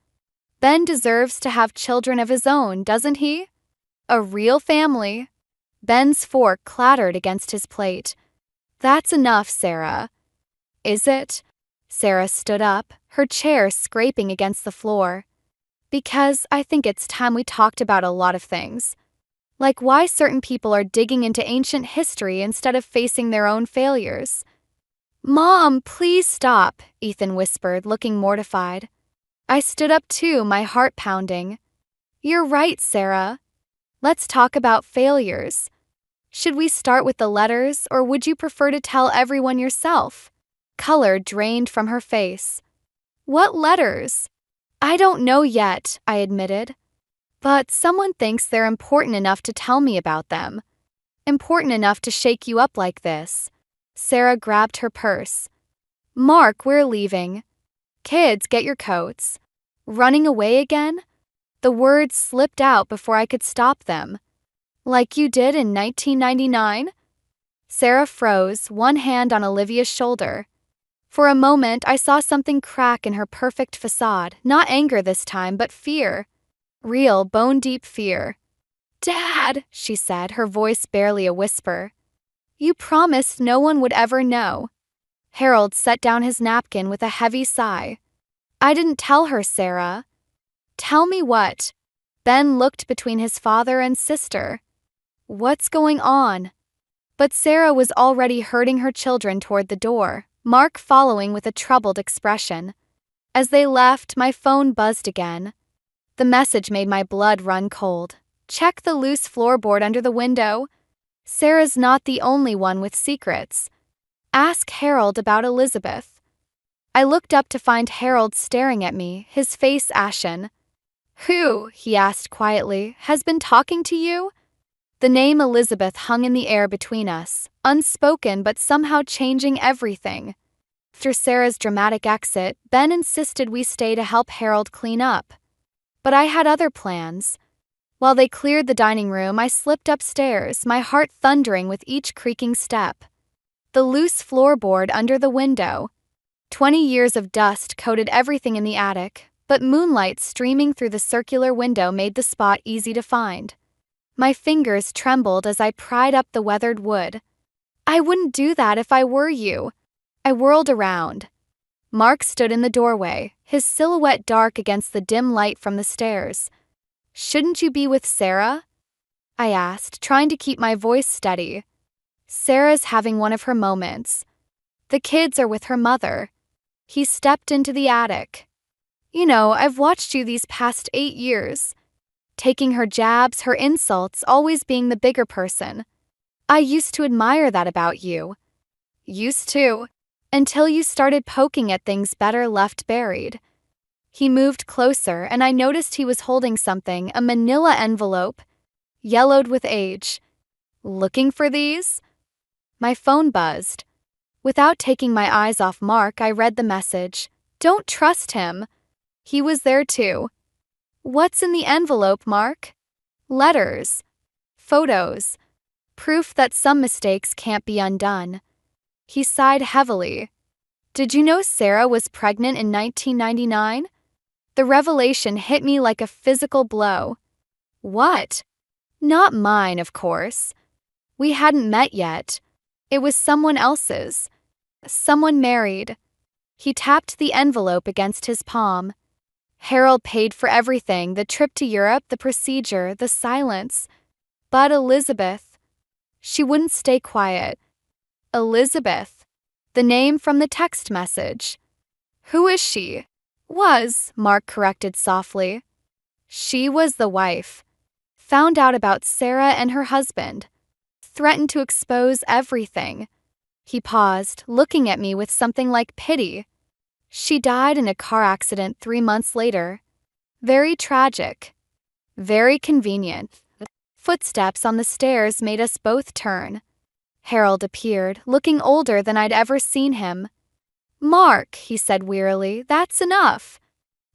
Ben deserves to have children of his own, doesn't he? A real family." Ben's fork clattered against his plate. "That's enough, Sarah." "Is it?" Sarah stood up, her chair scraping against the floor. "Because I think it's time we talked about a lot of things. Like why certain people are digging into ancient history instead of facing their own failures." "Mom, please stop," Ethan whispered, looking mortified. I stood up too, my heart pounding. "You're right, Sarah. Let's talk about failures. Should we start with the letters, or would you prefer to tell everyone yourself?" Color drained from her face. "What letters?" "I don't know yet," I admitted. "But someone thinks they're important enough to tell me about them. Important enough to shake you up like this." Sarah grabbed her purse. "Mark, we're leaving. Kids, get your coats." "Running away again?" The words slipped out before I could stop them. "Like you did in 1999? Sarah froze, one hand on Olivia's shoulder. For a moment, I saw something crack in her perfect facade, not anger this time, but fear. Real, bone-deep fear. "Dad," she said, her voice barely a whisper. "You promised no one would ever know." Harold set down his napkin with a heavy sigh. "I didn't tell her, Sarah." "Tell me what?" Ben looked between his father and sister. "What's going on?" But Sarah was already herding her children toward the door, Mark following with a troubled expression. As they left, my phone buzzed again. The message made my blood run cold. "Check the loose floorboard under the window. Sarah's not the only one with secrets. Ask Harold about Elizabeth." I looked up to find Harold staring at me, his face ashen. "Who," he asked quietly, "has been talking to you?" The name Elizabeth hung in the air between us, unspoken but somehow changing everything. After Sarah's dramatic exit, Ben insisted we stay to help Harold clean up. But I had other plans. While they cleared the dining room, I slipped upstairs, my heart thundering with each creaking step. The loose floorboard under the window. 20 years of dust coated everything in the attic, but moonlight streaming through the circular window made the spot easy to find. My fingers trembled as I pried up the weathered wood. "I wouldn't do that if I were you." I whirled around. Mark stood in the doorway, his silhouette dark against the dim light from the stairs. "Shouldn't you be with Sarah?" I asked, trying to keep my voice steady. "Sarah's having one of her moments. The kids are with her mother." He stepped into the attic. "You know, I've watched you these past 8 years. Taking her jabs, her insults, always being the bigger person. I used to admire that about you. Used to. Until you started poking at things better left buried." He moved closer, and I noticed he was holding something, a manila envelope, yellowed with age. "Looking for these?" My phone buzzed. Without taking my eyes off Mark, I read the message. "Don't trust him." He was there too. "What's in the envelope, Mark?" "Letters. Photos. Proof that some mistakes can't be undone." He sighed heavily. "Did you know Sarah was pregnant in 1999? The revelation hit me like a physical blow. "What?" "Not mine, of course. We hadn't met yet. It was someone else's. Someone married." He tapped the envelope against his palm. "Harold paid for everything, the trip to Europe, the procedure, the silence. But Elizabeth, she wouldn't stay quiet." "Elizabeth." The name from the text message. "Who is she?" "Was," Mark corrected softly. "She was the wife. Found out about Sarah and her husband. Threatened to expose everything." He paused, looking at me with something like pity. "She died in a car accident 3 months later. Very tragic. Very convenient." Footsteps on the stairs made us both turn. Harold appeared, looking older than I'd ever seen him. "Mark," he said wearily, "that's enough."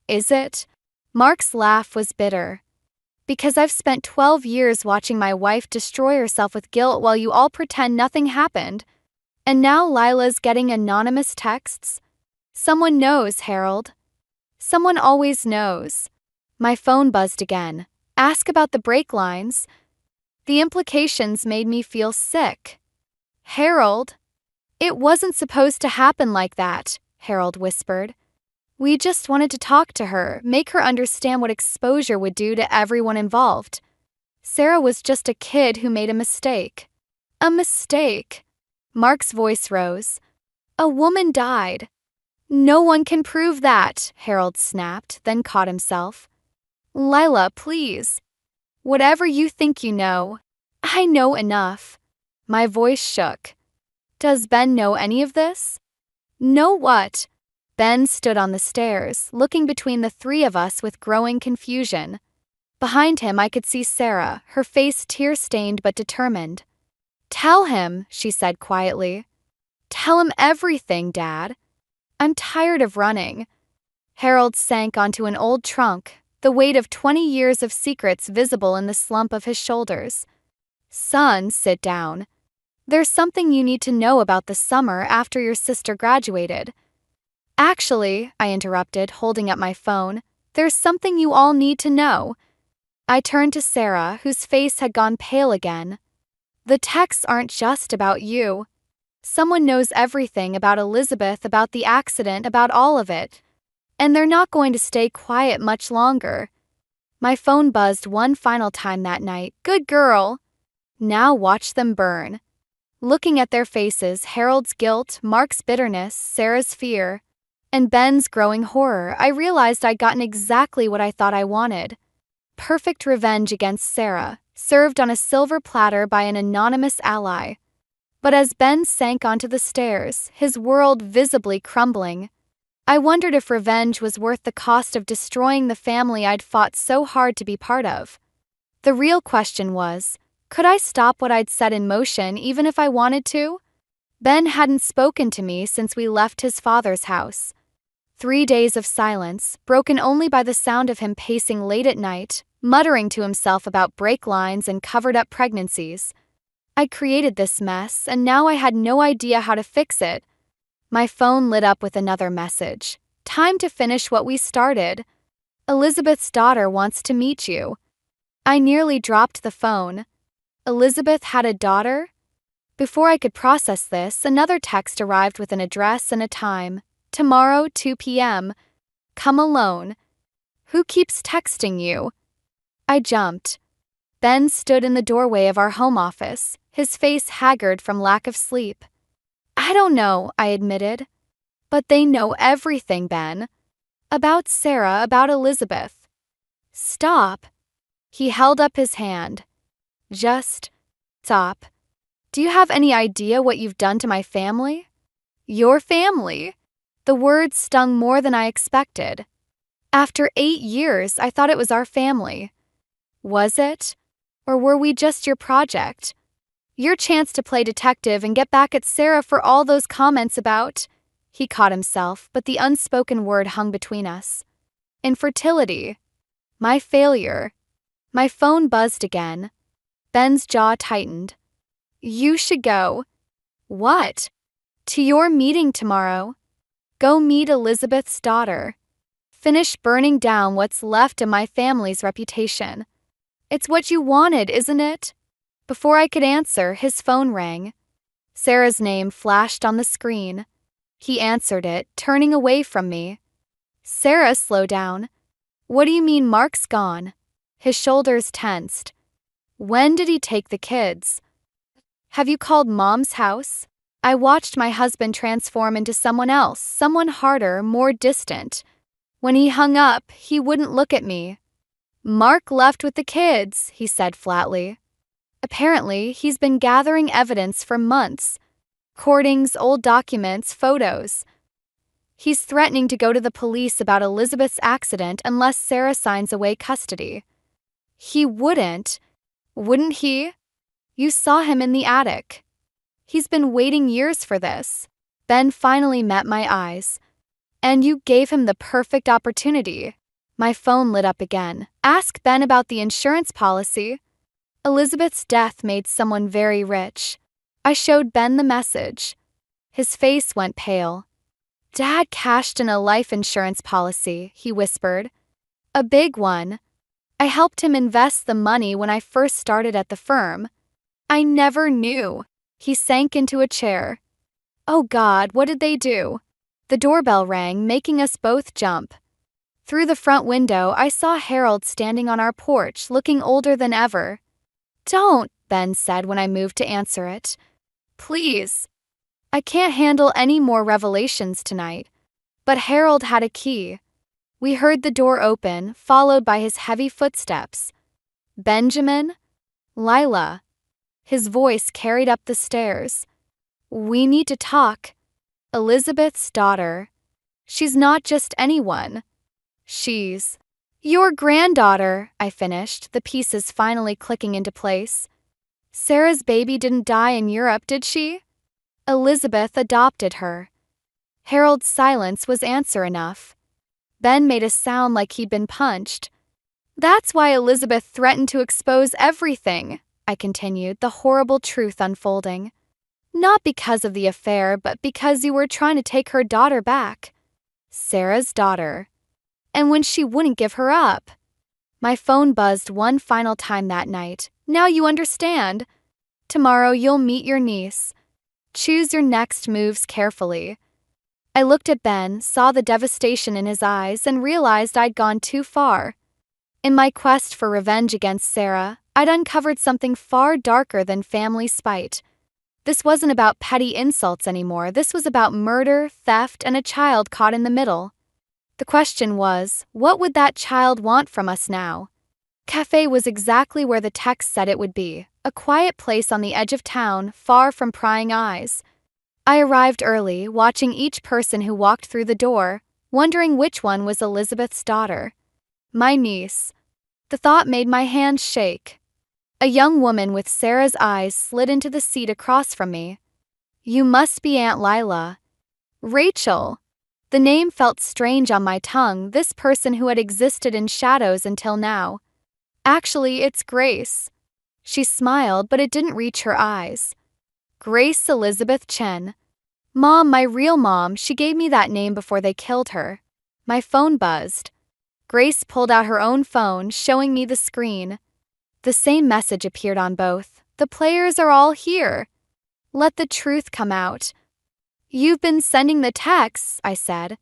"Is it?" Mark's laugh was bitter. "Because I've spent 12 years watching my wife destroy herself with guilt while you all pretend nothing happened. And now Lila's getting anonymous texts. Someone knows, Harold. Someone always knows." My phone buzzed again. "Ask about the brake lines." The implications made me feel sick. "Harold." "It wasn't supposed to happen like that," Harold whispered. "We just wanted to talk to her, make her understand what exposure would do to everyone involved. Sarah was just a kid who made a mistake." "A mistake?" Mark's voice rose. "A woman died." "No one can prove that," Harold snapped, then caught himself. "Lila, please. Whatever you think you know, I know enough." My voice shook. "Does Ben know any of this?" "Know what?" Ben stood on the stairs, looking between the three of us with growing confusion. Behind him I could see Sarah, her face tear-stained but determined. "Tell him," she said quietly. "Tell him everything, Dad. I'm tired of running." Harold sank onto an old trunk, the weight of 20 years of secrets visible in the slump of his shoulders. "Son, sit down. There's something you need to know about the summer after your sister graduated." "Actually," I interrupted, holding up my phone, "there's something you all need to know." I turned to Sarah, whose face had gone pale again. "The texts aren't just about you. Someone knows everything about Elizabeth, about the accident, about all of it. And they're not going to stay quiet much longer." My phone buzzed one final time that night. "Good girl." Now watch them burn. Looking at their faces, Harold's guilt, Mark's bitterness, Sarah's fear, and Ben's growing horror, I realized I'd gotten exactly what I thought I wanted. Perfect revenge against Sarah, served on a silver platter by an anonymous ally. But as Ben sank onto the stairs, his world visibly crumbling, I wondered if revenge was worth the cost of destroying the family I'd fought so hard to be part of. The real question was, could I stop what I'd set in motion even if I wanted to? Ben hadn't spoken to me since we left his father's house. 3 days of silence, broken only by the sound of him pacing late at night, muttering to himself about brake lines and covered-up pregnancies. I created this mess, and now I had no idea how to fix it. My phone lit up with another message. "Time to finish what we started. Elizabeth's daughter wants to meet you." I nearly dropped the phone. Elizabeth had a daughter? Before I could process this, another text arrived with an address and a time. "Tomorrow, 2 p.m. come alone. Who keeps texting you? I jumped. Ben stood in the doorway of our home office, his face haggard from lack of sleep. I don't know, I admitted. But they know everything, Ben. About Sarah, about Elizabeth. Stop. He held up his hand. Just stop. Do you have any idea what you've done to my family? Your family? The words stung more than I expected. After 8 years, I thought it was our family. Was it? Or were we just your project? Your chance to play detective and get back at Sarah for all those comments about... He caught himself, but the unspoken word hung between us. Infertility. My failure. My phone buzzed again. Ben's jaw tightened. You should go. What? To your meeting tomorrow. Go meet Elizabeth's daughter. Finish burning down what's left of my family's reputation. It's what you wanted, isn't it? Before I could answer, his phone rang. Sarah's name flashed on the screen. He answered it, turning away from me. Sarah, slow down. What do you mean Mark's gone? His shoulders tensed. When did he take the kids? Have you called Mom's house? I watched my husband transform into someone else, someone harder, more distant. When he hung up, he wouldn't look at me. Mark left with the kids, he said flatly. Apparently, he's been gathering evidence for months. Recordings, old documents, photos. He's threatening to go to the police about Elizabeth's accident unless Sarah signs away custody. He wouldn't he? You saw him in the attic. He's been waiting years for this. Ben finally met my eyes. And you gave him the perfect opportunity. My phone lit up again. Ask Ben about the insurance policy. Elizabeth's death made someone very rich. I showed Ben the message. His face went pale. Dad cashed in a life insurance policy, he whispered. A big one. I helped him invest the money when I first started at the firm. I never knew. He sank into a chair. Oh God, what did they do? The doorbell rang, making us both jump. Through the front window, I saw Harold standing on our porch, looking older than ever. Don't, Ben said when I moved to answer it. Please. I can't handle any more revelations tonight. But Harold had a key. We heard the door open, followed by his heavy footsteps. Benjamin? Lila. His voice carried up the stairs. We need to talk. Elizabeth's daughter. She's not just anyone. She's your granddaughter, I finished, the pieces finally clicking into place. Sarah's baby didn't die in Europe, did she? Elizabeth adopted her. Harold's silence was answer enough. Ben made a sound like he'd been punched. That's why Elizabeth threatened to expose everything, I continued, the horrible truth unfolding. Not because of the affair, but because you were trying to take her daughter back. Sarah's daughter. And when she wouldn't give her up. My phone buzzed one final time that night. Now you understand. Tomorrow you'll meet your niece. Choose your next moves carefully. I looked at Ben, saw the devastation in his eyes, and realized I'd gone too far. In my quest for revenge against Sarah, I'd uncovered something far darker than family spite. This wasn't about petty insults anymore. This was about murder, theft, and a child caught in the middle. The question was, what would that child want from us now? Cafe was exactly where the text said it would be, a quiet place on the edge of town, far from prying eyes. I arrived early, watching each person who walked through the door, wondering which one was Elizabeth's daughter. My niece. The thought made my hands shake. A young woman with Sarah's eyes slid into the seat across from me. You must be Aunt Lila. Rachel. The name felt strange on my tongue, this person who had existed in shadows until now. Actually, it's Grace. She smiled, but it didn't reach her eyes. Grace Elizabeth Chen. Mom, my real mom, she gave me that name before they killed her. My phone buzzed. Grace pulled out her own phone, showing me the screen. The same message appeared on both. The players are all here. Let the truth come out. You've been sending the texts, I said.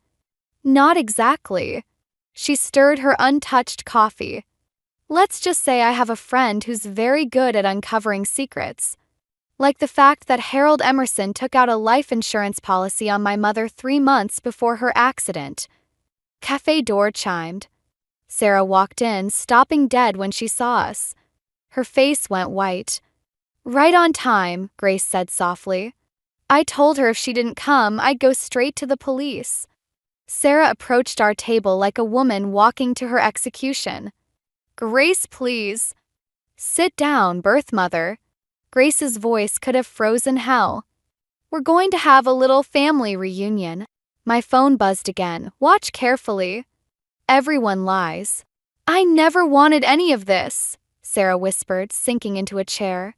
Not exactly. She stirred her untouched coffee. Let's just say I have a friend who's very good at uncovering secrets. Like the fact that Harold Emerson took out a life insurance policy on my mother 3 months before her accident. Cafe door chimed. Sarah walked in, stopping dead when she saw us. Her face went white. Right on time, Grace said softly. I told her if she didn't come, I'd go straight to the police. Sarah approached our table like a woman walking to her execution. Grace, please. Sit down, birth mother. Grace's voice could have frozen hell. We're going to have a little family reunion. My phone buzzed again. Watch carefully. Everyone lies. I never wanted any of this, Sarah whispered, sinking into a chair.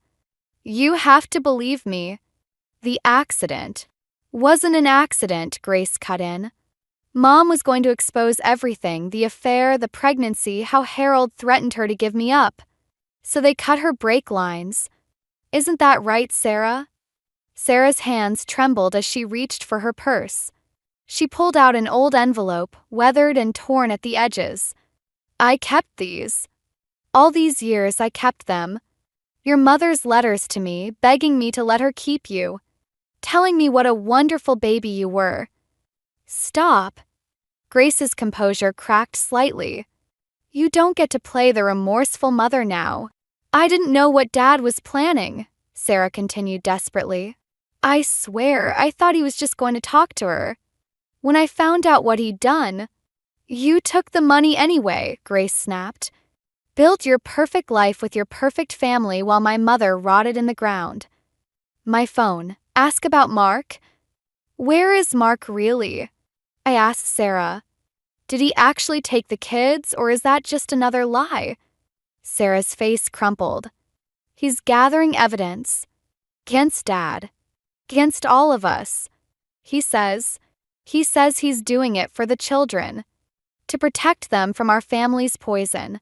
You have to believe me. The accident wasn't an accident, Grace cut in. Mom was going to expose everything, the affair, the pregnancy, how Harold threatened her to give me up. So they cut her brake lines. Isn't that right, Sarah? Sarah's hands trembled as she reached for her purse. She pulled out an old envelope, weathered and torn at the edges. I kept these. All these years I kept them. Your mother's letters to me, begging me to let her keep you. Telling me what a wonderful baby you were. Stop. Grace's composure cracked slightly. You don't get to play the remorseful mother now. I didn't know what Dad was planning, Sarah continued desperately. I swear, I thought he was just going to talk to her. When I found out what he'd done, you took the money anyway, Grace snapped. Built your perfect life with your perfect family while my mother rotted in the ground. My phone. Ask about Mark. Where is Mark really? I asked Sarah. Did he actually take the kids, or is that just another lie? Sarah's face crumpled. He's gathering evidence. Against Dad. Against all of us. He says he's doing it for the children. To protect them from our family's poison.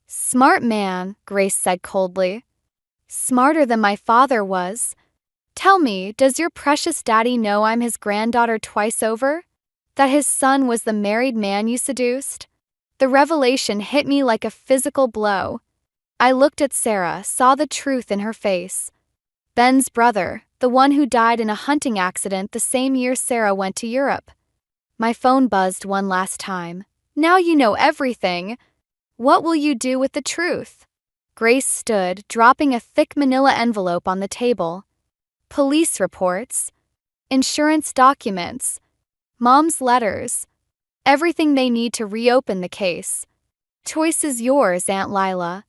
Smart man, Grace said coldly. Smarter than my father was. Tell me, does your precious daddy know I'm his granddaughter twice over? That his son was the married man you seduced? The revelation hit me like a physical blow. I looked at Sarah, saw the truth in her face. Ben's brother, the one who died in a hunting accident the same year Sarah went to Europe. My phone buzzed one last time. Now you know everything. What will you do with the truth? Grace stood, dropping a thick manila envelope on the table. Police reports. Insurance documents. Mom's letters. Everything they need to reopen the case. Choice is yours, Aunt Lila.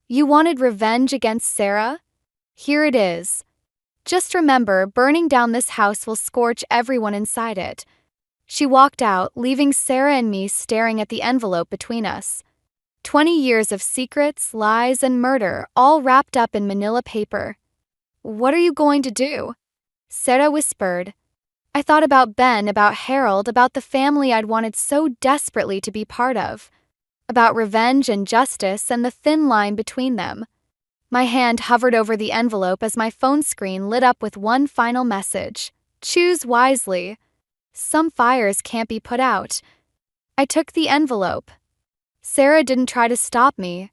You wanted revenge against Sarah? Here it is. Just remember, burning down this house will scorch everyone inside it. She walked out, leaving Sarah and me staring at the envelope between us. 20 years of secrets, lies, and murder, all wrapped up in manila paper. What are you going to do? Sarah whispered. I thought about Ben, about Harold, about the family I'd wanted so desperately to be part of. About revenge and justice and the thin line between them. My hand hovered over the envelope as my phone screen lit up with one final message. Choose wisely. Some fires can't be put out. I took the envelope. Sarah didn't try to stop me.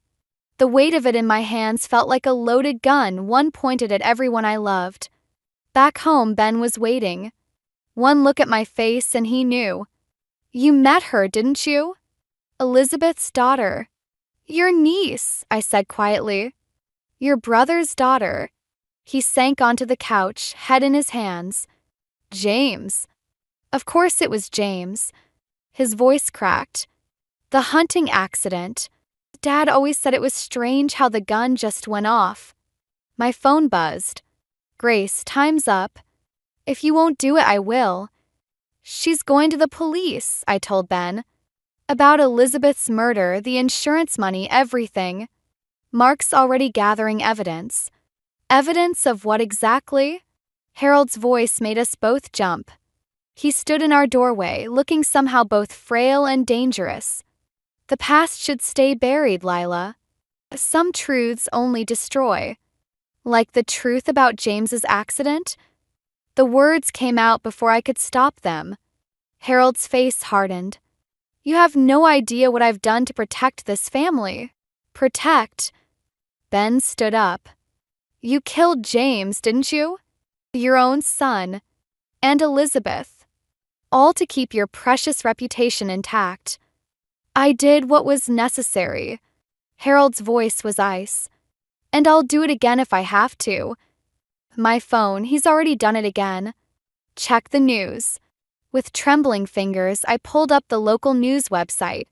The weight of it in my hands felt like a loaded gun, one pointed at everyone I loved. Back home, Ben was waiting. One look at my face and he knew. You met her, didn't you? Elizabeth's daughter. Your niece, I said quietly. Your brother's daughter. He sank onto the couch, head in his hands. James. Of course it was James. His voice cracked. The hunting accident. Dad always said it was strange how the gun just went off. My phone buzzed. Grace, time's up. If you won't do it, I will. She's going to the police, I told Ben. About Elizabeth's murder, the insurance money, everything. Mark's already gathering evidence. Evidence of what exactly? Harold's voice made us both jump. He stood in our doorway, looking somehow both frail and dangerous. The past should stay buried, Lila. Some truths only destroy. Like the truth about James's accident? The words came out before I could stop them. Harold's face hardened. You have no idea what I've done to protect this family. Protect? Ben stood up. You killed James, didn't you? Your own son. And Elizabeth. All to keep your precious reputation intact. I did what was necessary. Harold's voice was ice. And I'll do it again if I have to. My phone, he's already done it again. Check the news. With trembling fingers, I pulled up the local news website.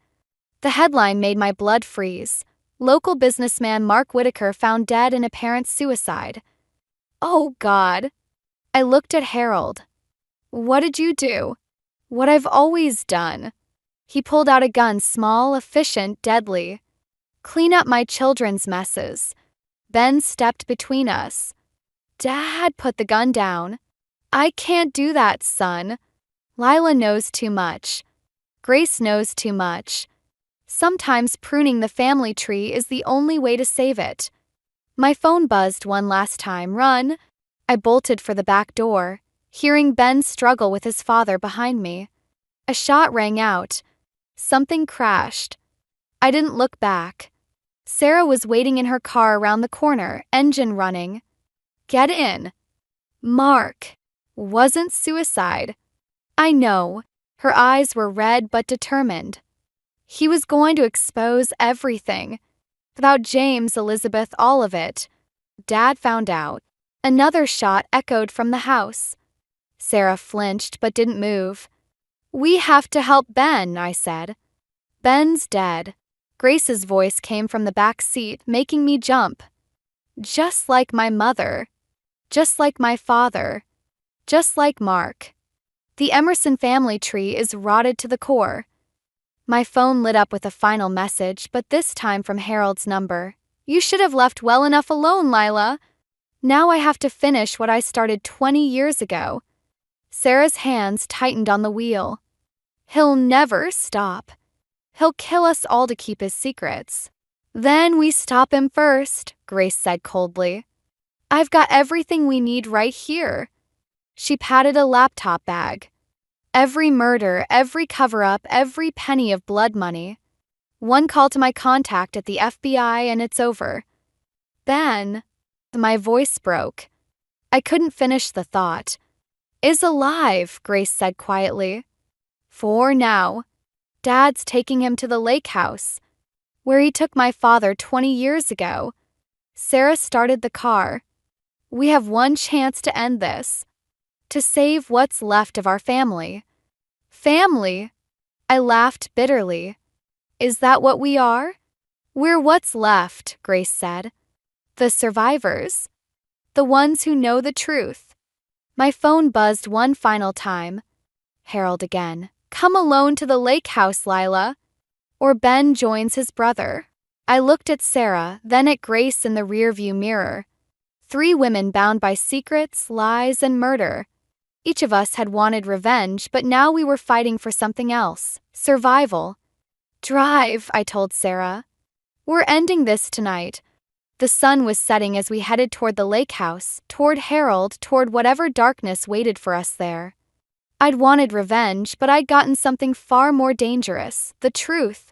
The headline made my blood freeze. Local businessman Mark Whitaker found dead in apparent suicide. Oh, God. I looked at Harold. What did you do? What I've always done. He pulled out a gun, small, efficient, deadly. Clean up my children's messes. Ben stepped between us. Dad put the gun down. I can't do that, son. Lila knows too much. Grace knows too much. Sometimes pruning the family tree is the only way to save it. My phone buzzed one last time. Run! I bolted for the back door, hearing Ben struggle with his father behind me. A shot rang out. Something crashed. I didn't look back. Sarah was waiting in her car around the corner, engine running. Get in. Mark. Wasn't suicide. I know. Her eyes were red but determined. He was going to expose everything. About James, Elizabeth, all of it. Dad found out. Another shot echoed from the house. Sarah flinched but didn't move. We have to help Ben, I said. Ben's dead. Grace's voice came from the back seat, making me jump. Just like my mother. Just like my father. Just like Mark. The Emerson family tree is rotted to the core. My phone lit up with a final message, but this time from Harold's number. You should have left well enough alone, Lila. Now I have to finish what I started 20 years ago. Sarah's hands tightened on the wheel. He'll never stop. He'll kill us all to keep his secrets. Then we stop him first, Grace said coldly. I've got everything we need right here. She patted a laptop bag. Every murder, every cover-up, every penny of blood money. One call to my contact at the FBI and it's over. Ben, my voice broke. I couldn't finish the thought. Is alive, Grace said quietly. For now. Dad's taking him to the lake house, where he took my father 20 years ago. Sarah started the car. We have one chance to end this. To save what's left of our family. Family? I laughed bitterly. Is that what we are? We're what's left, Grace said. The survivors. The ones who know the truth. My phone buzzed one final time. Harold again. Come alone to the lake house, Lila. Or Ben joins his brother. I looked at Sarah, then at Grace in the rearview mirror. 3 women bound by secrets, lies, and murder. Each of us had wanted revenge, but now we were fighting for something else. Survival. Drive, I told Sarah. We're ending this tonight. The sun was setting as we headed toward the lake house, toward Harold, toward whatever darkness waited for us there. I'd wanted revenge, but I'd gotten something far more dangerous, the truth.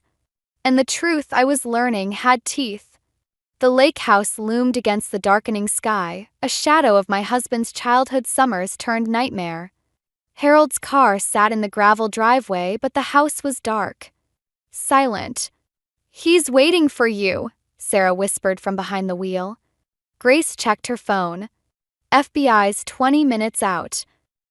And the truth, I was learning, had teeth. The lake house loomed against the darkening sky, a shadow of my husband's childhood summers turned nightmare. Harold's car sat in the gravel driveway, but the house was dark. Silent. He's waiting for you, Sarah whispered from behind the wheel. Grace checked her phone. FBI's 20 minutes out.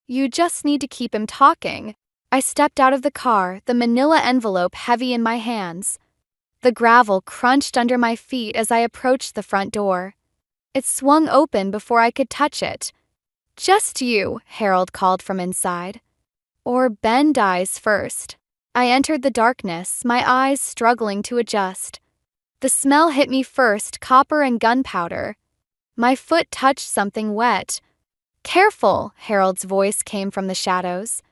You just need to keep him talking. I stepped out of the car, the manila envelope heavy in my hands. The gravel crunched under my feet as I approached the front door. It swung open before I could touch it. Just you, Harold called from inside. Or Ben dies first. I entered the darkness, my eyes struggling to adjust. The smell hit me first, copper and gunpowder. My foot touched something wet. Careful, Harold's voice came from the shadows.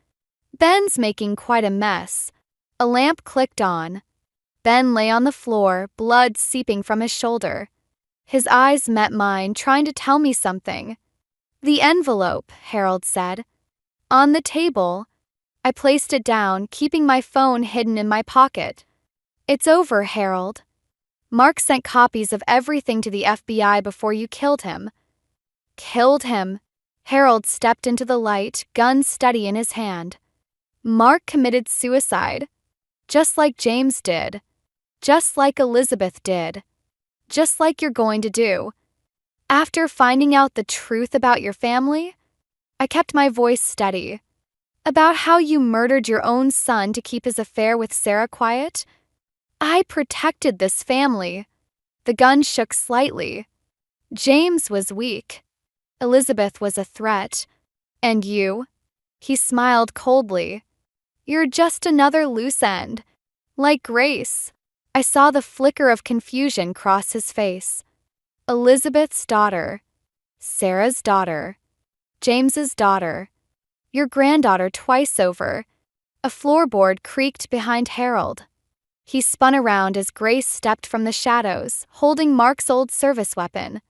Ben's making quite a mess. A lamp clicked on. Ben lay on the floor, blood seeping from his shoulder. His eyes met mine, trying to tell me something. The envelope, Harold said. On the table. I placed it down, keeping my phone hidden in my pocket. It's over, Harold. Mark sent copies of everything to the FBI before you killed him. Killed him? Harold stepped into the light, gun steady in his hand. Mark committed suicide. Just like James did. Just like Elizabeth did. Just like you're going to do. After finding out the truth about your family, I kept my voice steady. About how you murdered your own son to keep his affair with Sarah quiet? I protected this family. The gun shook slightly. James was weak. Elizabeth was a threat. And you? He smiled coldly. You're just another loose end. Like Grace. I saw the flicker of confusion cross his face. Elizabeth's daughter. Sarah's daughter. James's daughter. Your granddaughter twice over. A floorboard creaked behind Harold. He spun around as Grace stepped from the shadows, holding Mark's old service weapon.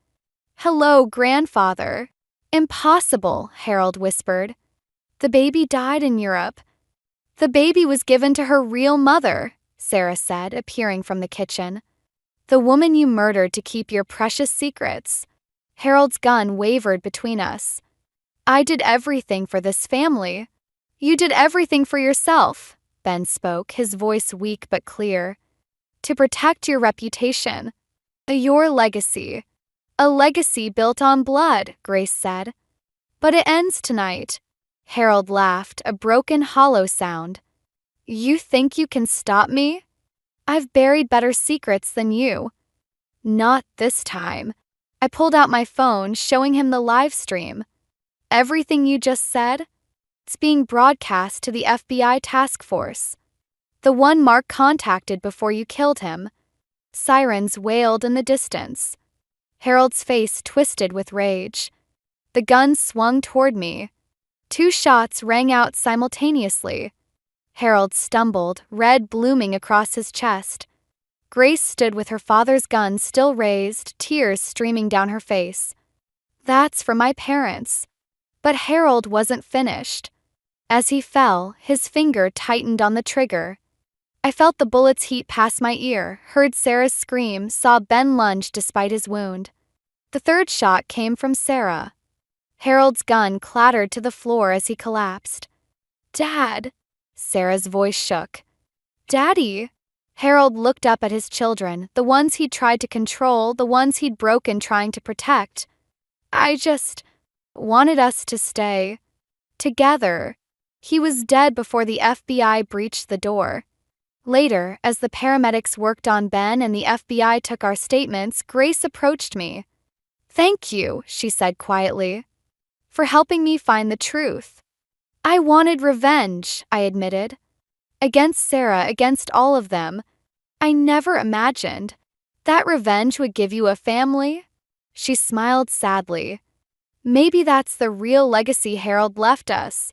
Hello, grandfather. Impossible, Harold whispered. The baby died in Europe. The baby was given to her real mother, Sarah said, appearing from the kitchen. The woman you murdered to keep your precious secrets. Harold's gun wavered between us. I did everything for this family. You did everything for yourself, Ben spoke, his voice weak but clear. To protect your reputation. Your legacy. A legacy built on blood, Grace said. But it ends tonight. Harold laughed, a broken, hollow sound. You think you can stop me? I've buried better secrets than you. Not this time. I pulled out my phone, showing him the live stream. Everything you just said? It's being broadcast to the FBI task force. The one Mark contacted before you killed him. Sirens wailed in the distance. Harold's face twisted with rage. The gun swung toward me. 2 shots rang out simultaneously. Harold stumbled, red blooming across his chest. Grace stood with her father's gun still raised, tears streaming down her face. That's for my parents. But Harold wasn't finished. As he fell, his finger tightened on the trigger. I felt the bullet's heat pass my ear, heard Sarah's scream, saw Ben lunge despite his wound. The 3rd shot came from Sarah. Harold's gun clattered to the floor as he collapsed. Dad! Sarah's voice shook. Daddy! Harold looked up at his children, the ones he'd tried to control, the ones he'd broken trying to protect. I just wanted us to stay together. He was dead before the FBI breached the door. Later, as the paramedics worked on Ben and the FBI took our statements, Grace approached me. Thank you, she said quietly, for helping me find the truth. I wanted revenge, I admitted. Against Sarah, against all of them. I never imagined that revenge would give you a family. She smiled sadly. Maybe that's the real legacy Harold left us.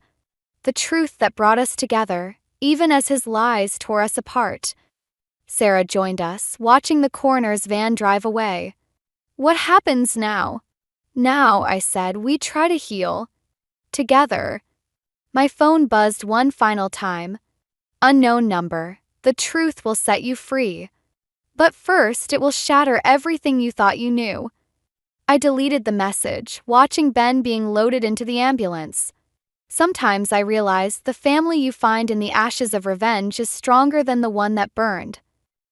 The truth that brought us together, even as his lies tore us apart. Sarah joined us, watching the coroner's van drive away. What happens now? Now, I said, we try to heal. Together. My phone buzzed one final time. Unknown number. The truth will set you free. But first, it will shatter everything you thought you knew. I deleted the message, watching Ben being loaded into the ambulance. Sometimes I realized the family you find in the ashes of revenge is stronger than the one that burned.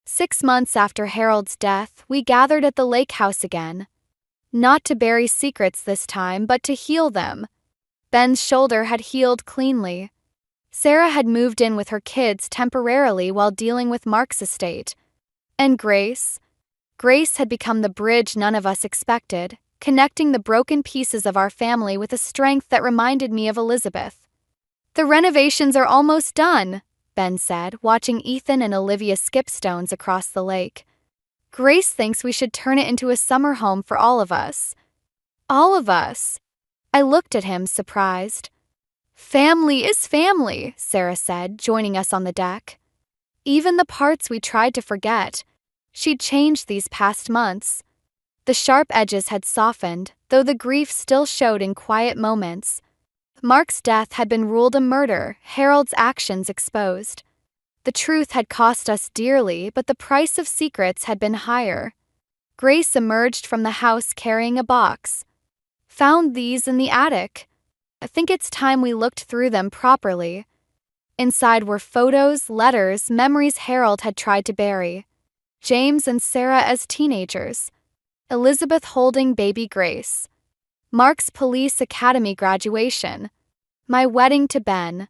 6 months after Harold's death, we gathered at the lake house again. Not to bury secrets this time, but to heal them. Ben's shoulder had healed cleanly. Sarah had moved in with her kids temporarily while dealing with Mark's estate. And Grace? Grace had become the bridge none of us expected, connecting the broken pieces of our family with a strength that reminded me of Elizabeth. The renovations are almost done, Ben said, watching Ethan and Olivia skip stones across the lake. Grace thinks we should turn it into a summer home for all of us. All of us. I looked at him, surprised. Family is family, Sarah said, joining us on the deck. Even the parts we tried to forget. She'd changed these past months. The sharp edges had softened, though the grief still showed in quiet moments. Mark's death had been ruled a murder, Harold's actions exposed. The truth had cost us dearly, but the price of secrets had been higher. Grace emerged from the house carrying a box. Found these in the attic. I think it's time we looked through them properly. Inside were photos, letters, memories Harold had tried to bury. James and Sarah as teenagers. Elizabeth holding baby Grace. Mark's police academy graduation. My wedding to Ben.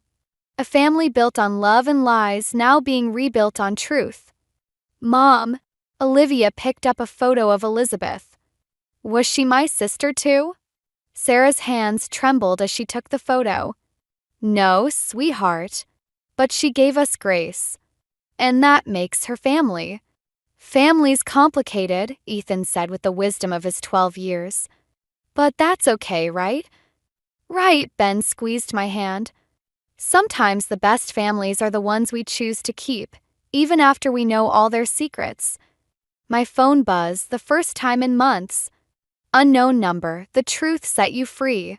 A family built on love and lies now being rebuilt on truth. Mom, Olivia picked up a photo of Elizabeth. Was she my sister too? Sarah's hands trembled as she took the photo. No, sweetheart. But she gave us Grace. And that makes her family. Family's complicated, Ethan said with the wisdom of his 12 years. But that's okay, right? Right, Ben squeezed my hand. Sometimes the best families are the ones we choose to keep, even after we know all their secrets. My phone buzzed the first time in months. Unknown number, the truth set you free.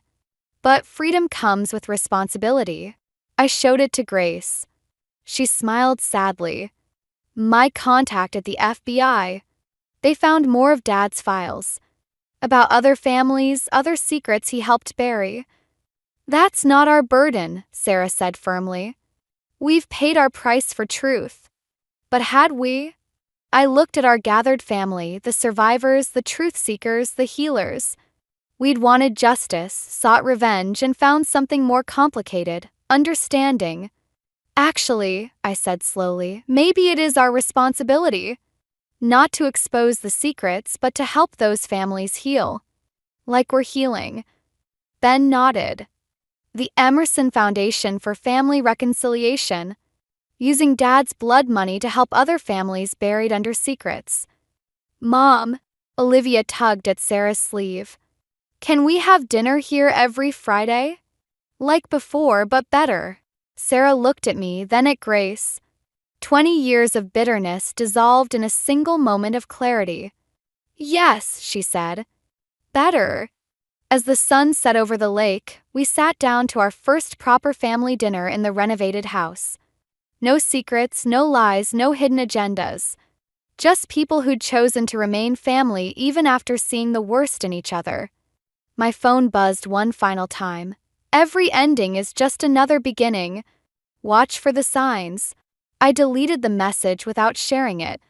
But freedom comes with responsibility. I showed it to Grace. She smiled sadly. My contact at the FBI. They found more of Dad's files. About other families, other secrets he helped bury. That's not our burden, Sarah said firmly. We've paid our price for truth. But had we? I looked at our gathered family, the survivors, the truth seekers, the healers. We'd wanted justice, sought revenge, and found something more complicated, understanding. Actually, I said slowly, maybe it is our responsibility. Not to expose the secrets, but to help those families heal. Like we're healing. Ben nodded. The Emerson Foundation for Family Reconciliation, using Dad's blood money to help other families buried under secrets. Mom, Olivia tugged at Sarah's sleeve. Can we have dinner here every Friday? Like before, but better. Sarah looked at me, then at Grace. 20 years of bitterness dissolved in a single moment of clarity. Yes, she said. Better. As the sun set over the lake, we sat down to our first proper family dinner in the renovated house. No secrets, no lies, no hidden agendas. Just people who'd chosen to remain family even after seeing the worst in each other. My phone buzzed one final time. Every ending is just another beginning. Watch for the signs. I deleted the message without sharing it.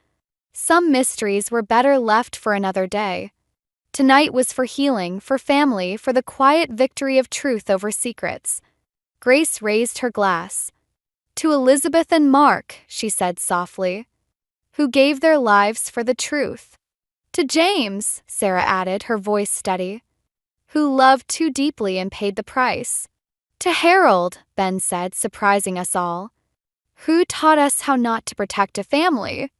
Some mysteries were better left for another day. Tonight was for healing, for family, for the quiet victory of truth over secrets. Grace raised her glass. To Elizabeth and Mark, she said softly, who gave their lives for the truth. To James, Sarah added, her voice steady, who loved too deeply and paid the price. To Harold, Ben said, surprising us all, who taught us how not to protect a family.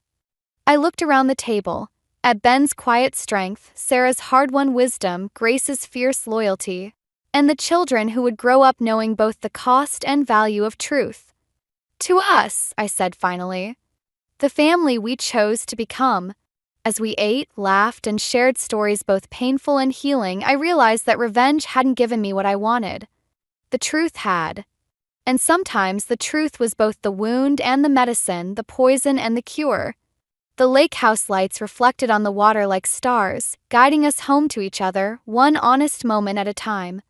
I looked around the table. At Ben's quiet strength, Sarah's hard-won wisdom, Grace's fierce loyalty, and the children who would grow up knowing both the cost and value of truth. To us, I said finally, the family we chose to become. As we ate, laughed, and shared stories both painful and healing, I realized that revenge hadn't given me what I wanted. The truth had. And sometimes the truth was both the wound and the medicine, the poison and the cure. The lake house lights reflected on the water like stars, guiding us home to each other, one honest moment at a time.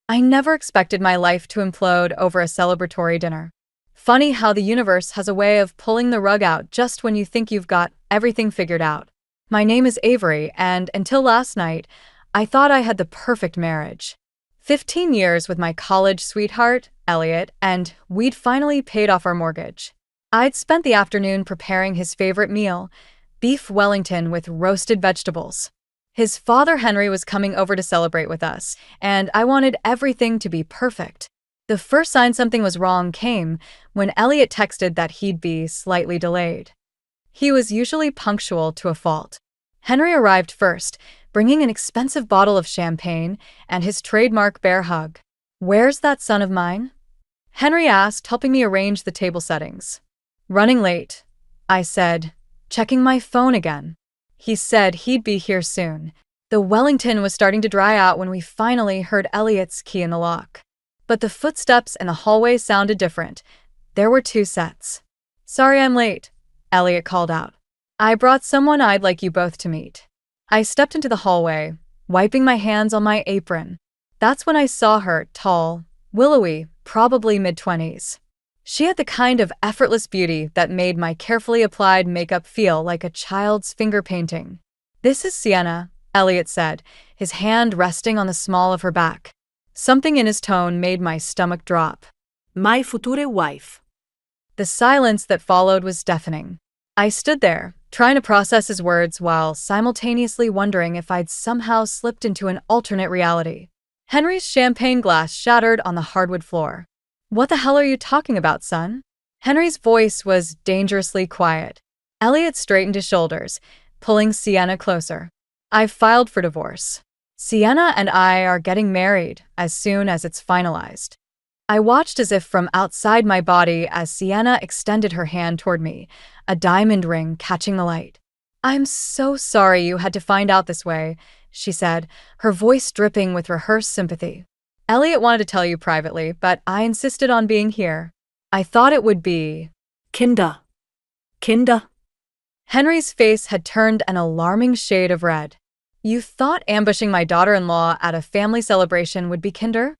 I never expected my life to implode over a celebratory dinner. Funny how the universe has a way of pulling the rug out just when you think you've got everything figured out. My name is Avery, and until last night, I thought I had the perfect marriage. 15 years with my college sweetheart, Elliot, and we'd finally paid off our mortgage. I'd spent the afternoon preparing his favorite meal, beef Wellington with roasted vegetables. His father Henry was coming over to celebrate with us, and I wanted everything to be perfect. The first sign something was wrong came when Elliot texted that he'd be slightly delayed. He was usually punctual to a fault. Henry arrived first, bringing an expensive bottle of champagne and his trademark bear hug. "Where's that son of mine?" Henry asked, helping me arrange the table settings. "Running late," I said, checking my phone again. He said he'd be here soon. The Wellington was starting to dry out when we finally heard Elliot's key in the lock. But the footsteps in the hallway sounded different. There were 2 sets. "Sorry I'm late," Elliot called out. "I brought someone I'd like you both to meet." I stepped into the hallway, wiping my hands on my apron. That's when I saw her, tall, willowy, probably mid-20s. She had the kind of effortless beauty that made my carefully applied makeup feel like a child's finger painting. "This is Sienna," Elliot said, his hand resting on the small of her back. Something in his tone made my stomach drop. My future wife. The silence that followed was deafening. I stood there, trying to process his words while simultaneously wondering if I'd somehow slipped into an alternate reality. Henry's champagne glass shattered on the hardwood floor. "What the hell are you talking about, son?" Henry's voice was dangerously quiet. Elliot straightened his shoulders, pulling Sienna closer. "I've filed for divorce. Sienna and I are getting married as soon as it's finalized." I watched as if from outside my body as Sienna extended her hand toward me, a diamond ring catching the light. "I'm so sorry you had to find out this way," she said, her voice dripping with rehearsed sympathy. "Elliot wanted to tell you privately, but I insisted on being here. I thought it would be..." Kinda. Henry's face had turned an alarming shade of red. "You thought ambushing my daughter-in-law at a family celebration would be kinder?"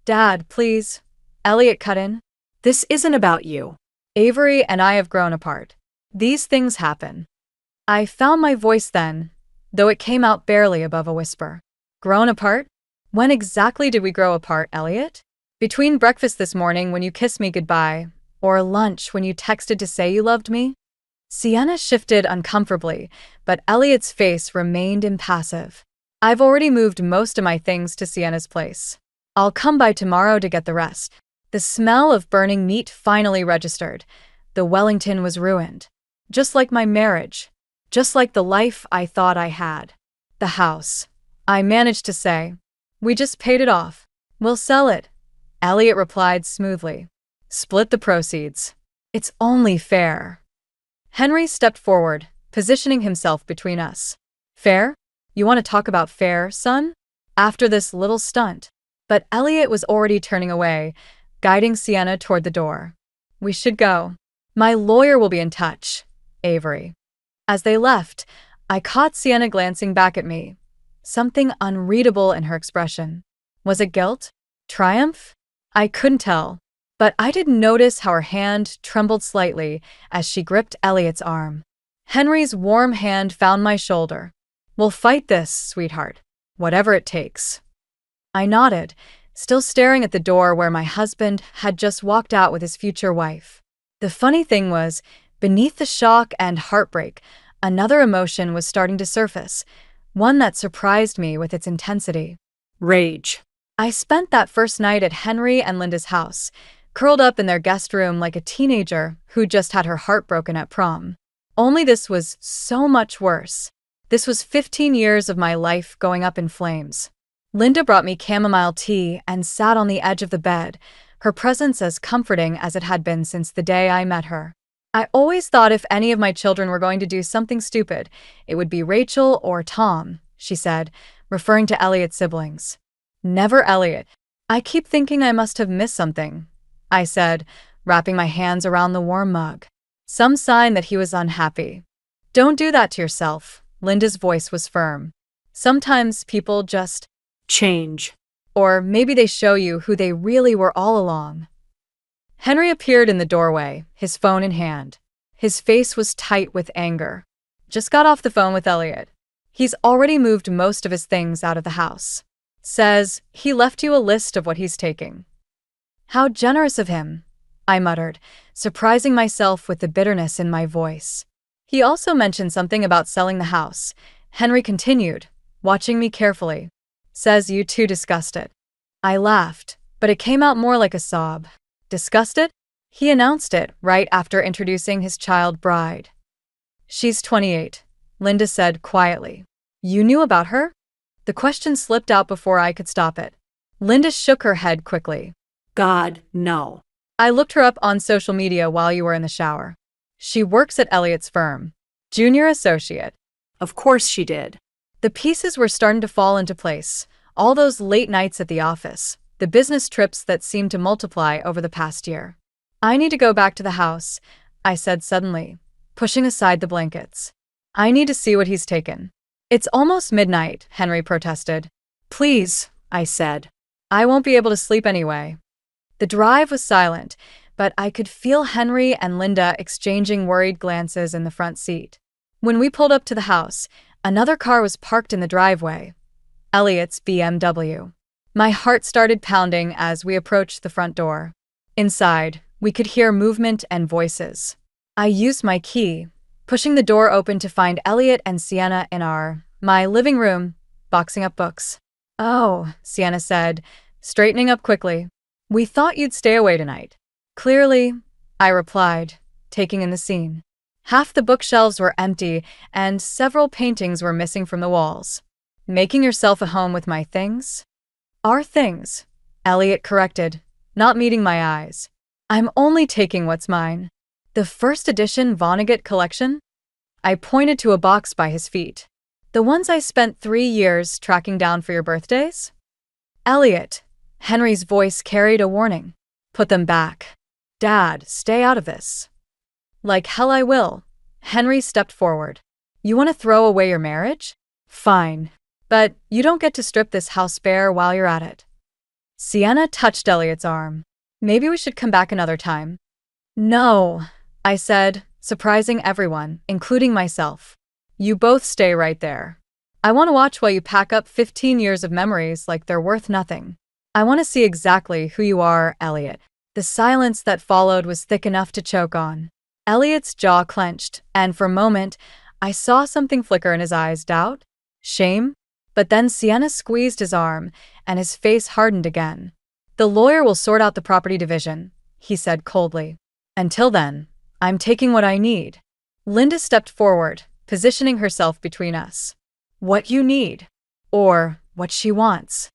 "Dad, please," Elliot cut in. This isn't about you. "Avery and I have grown apart. These things happen." I found my voice then, though it came out barely above a whisper. "Grown apart? When exactly did we grow apart, Elliot? Between breakfast this morning when you kissed me goodbye, or lunch when you texted to say you loved me?" Sienna shifted uncomfortably, but Elliot's face remained impassive. "I've already moved most of my things to Sienna's place. I'll come by tomorrow to get the rest." The smell of burning meat finally registered. The Wellington was ruined. Just like my marriage. Just like the life I thought I had. "The house," I managed to say. "We just paid it off. We'll sell it," Elliot replied smoothly. "Split the proceeds. It's only fair." Henry stepped forward, positioning himself between us. "Fair? You want to talk about fair, son? After this little stunt?" But Elliot was already turning away, guiding Sienna toward the door. "We should go. My lawyer will be in touch, Avery." As they left, I caught Sienna glancing back at me. Something unreadable in her expression. Was it guilt? Triumph? I couldn't tell. But I did notice how her hand trembled slightly as she gripped Elliot's arm. Henry's warm hand found my shoulder. "We'll fight this, sweetheart. Whatever it takes." I nodded, still staring at the door where my husband had just walked out with his future wife. The funny thing was, beneath the shock and heartbreak, another emotion was starting to surface, one that surprised me with its intensity. Rage. I spent that first night at Henry and Linda's house, curled up in their guest room like a teenager who just had her heart broken at prom. Only this was so much worse. This was 15 years of my life going up in flames. Linda brought me chamomile tea and sat on the edge of the bed, her presence as comforting as it had been since the day I met her. I always thought if any of my children were going to do something stupid, it would be Rachel or Tom, she said, referring to Elliot's siblings. "Never Elliot. I keep thinking I must have missed something," I said, wrapping my hands around the warm mug. Some sign that he was unhappy. "Don't do that to yourself," Linda's voice was firm. "Sometimes people just change. Or maybe they show you who they really were all along." Henry appeared in the doorway, his phone in hand. His face was tight with anger. "Just got off the phone with Elliot. He's already moved most of his things out of the house. Says he left you a list of what he's taking." "How generous of him," I muttered, surprising myself with the bitterness in my voice. "He also mentioned something about selling the house," Henry continued, watching me carefully. "Says you two discussed it." I laughed, but it came out more like a sob. "Discussed it?" He announced it right after introducing his child bride. "She's 28, Linda said quietly. "You knew about her?" The question slipped out before I could stop it. Linda shook her head quickly. God, no. "I looked her up on social media while you were in the shower. She works at Elliot's firm. Junior associate." Of course she did. The pieces were starting to fall into place. All those late nights at the office, the business trips that seemed to multiply over the past year. I need to go back to the house, I said suddenly, pushing aside the blankets. I need to see what he's taken. It's almost midnight, Henry protested. Please, I said. I won't be able to sleep anyway. The drive was silent, but I could feel Henry and Linda exchanging worried glances in the front seat. When we pulled up to the house, another car was parked in the driveway. Elliot's BMW. My heart started pounding as we approached the front door. Inside, we could hear movement and voices. I used my key, pushing the door open to find Elliot and Sienna in my living room, boxing up books. Oh, Sienna said, straightening up quickly. We thought you'd stay away tonight. Clearly, I replied, taking in the scene. Half the bookshelves were empty, and several paintings were missing from the walls. Making yourself a home with my things? Our things, Elliot corrected, not meeting my eyes. I'm only taking what's mine. The first edition Vonnegut collection? I pointed to a box by his feet. The ones I spent 3 years tracking down for your birthdays? Elliot, Henry's voice carried a warning. Put them back. Dad, stay out of this. Like hell I will. Henry stepped forward. You want to throw away your marriage? Fine. But you don't get to strip this house bare while you're at it. Sienna touched Elliot's arm. Maybe we should come back another time. No, I said, surprising everyone, including myself. You both stay right there. I want to watch while you pack up 15 years of memories like they're worth nothing. I want to see exactly who you are, Elliot. The silence that followed was thick enough to choke on. Elliot's jaw clenched, and for a moment, I saw something flicker in his eyes. Doubt? Shame? But then Sienna squeezed his arm, and his face hardened again. The lawyer will sort out the property division, he said coldly. Until then, I'm taking what I need. Linda stepped forward, positioning herself between us. What you need, or what she wants.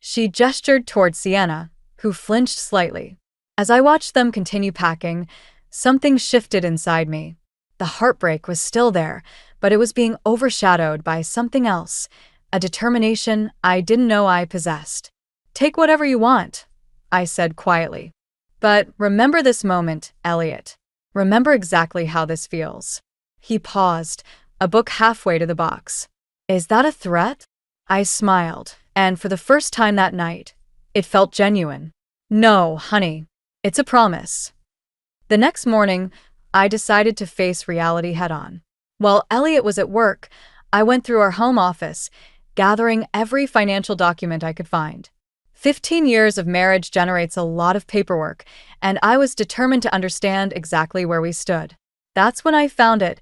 She gestured toward Sienna, who flinched slightly. As I watched them continue packing, something shifted inside me. The heartbreak was still there, but it was being overshadowed by something else, a determination I didn't know I possessed. Take whatever you want, I said quietly. But remember this moment, Elliot. Remember exactly how this feels. He paused, a book halfway to the box. Is that a threat? I smiled, and for the first time that night, it felt genuine. No, honey, it's a promise. The next morning, I decided to face reality head-on. While Elliot was at work, I went through our home office, gathering every financial document I could find. 15 years of marriage generates a lot of paperwork, and I was determined to understand exactly where we stood. That's when I found it,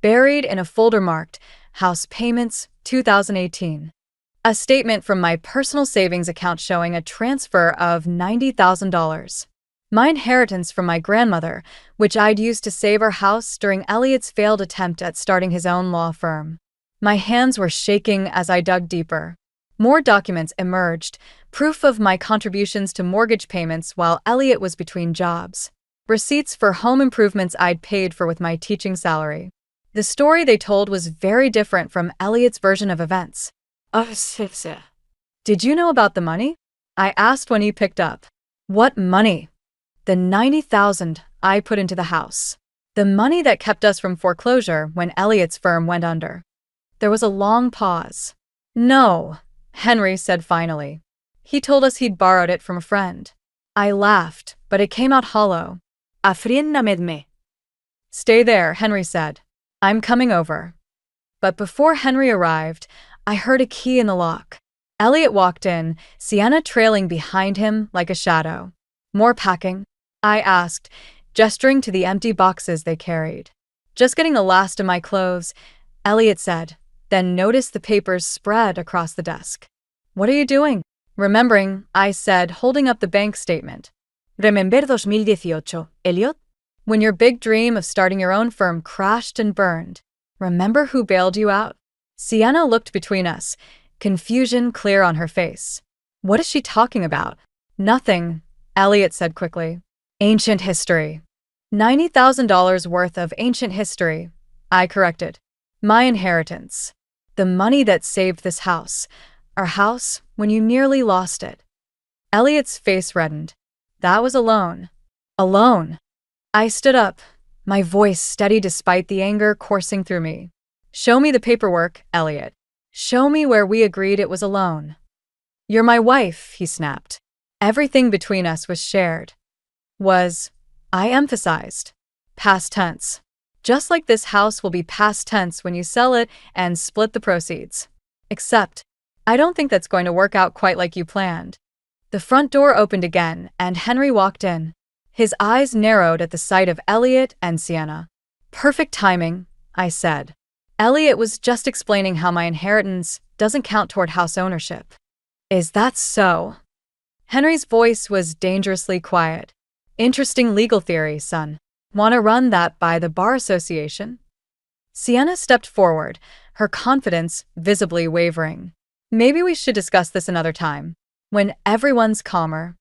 buried in a folder marked House Payments 2018. A statement from my personal savings account showing a transfer of $90,000. My inheritance from my grandmother, which I'd used to save our house during Elliot's failed attempt at starting his own law firm. My hands were shaking as I dug deeper. More documents emerged, proof of my contributions to mortgage payments while Elliot was between jobs. Receipts for home improvements I'd paid for with my teaching salary. The story they told was very different from Elliot's version of events. Did you know about the money? I asked when he picked up. What money? The $90,000 I put into the house. The money that kept us from foreclosure when Elliot's firm went under. There was a long pause. No, Henry said finally. He told us he'd borrowed it from a friend. I laughed, but it came out hollow. Afriennamedme. Stay there, Henry said. I'm coming over. But before Henry arrived, I heard a key in the lock. Elliot walked in, Sienna trailing behind him like a shadow. More packing? I asked, gesturing to the empty boxes they carried. Just getting the last of my clothes, Elliot said, then noticed the papers spread across the desk. What are you doing? Remembering, I said, holding up the bank statement. Remember 2018, Elliot? When your big dream of starting your own firm crashed and burned, remember who bailed you out? Sienna looked between us, confusion clear on her face. What is she talking about? Nothing, Elliot said quickly. Ancient history. $90,000 worth of ancient history, I corrected. My inheritance. The money that saved this house. Our house when you nearly lost it. Elliot's face reddened. That was a loan. A loan. I stood up, my voice steady despite the anger coursing through me. Show me the paperwork, Elliot. Show me where we agreed it was a loan. You're my wife, he snapped. Everything between us was shared. I emphasized. Past tense. Just like this house will be past tense when you sell it and split the proceeds. Except, I don't think that's going to work out quite like you planned. The front door opened again, and Henry walked in. His eyes narrowed at the sight of Elliot and Sienna. Perfect timing, I said. Elliot was just explaining how my inheritance doesn't count toward house ownership. Is that so? Henry's voice was dangerously quiet. Interesting legal theory, son. Want to run that by the Bar Association? Sienna stepped forward, her confidence visibly wavering. Maybe we should discuss this another time, when everyone's calmer.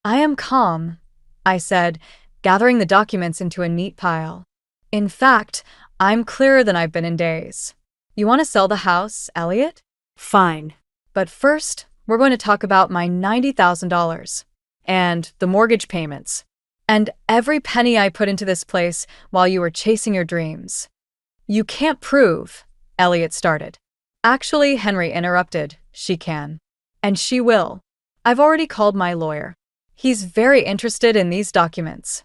I am calm, I said, gathering the documents into a neat pile. In fact, I'm clearer than I've been in days. You want to sell the house, Elliot? Fine. But first, we're going to talk about my $90,000 and the mortgage payments and every penny I put into this place while you were chasing your dreams. You can't prove, Elliot started. Actually, Henry interrupted, she can. And she will. I've already called my lawyer. He's very interested in these documents.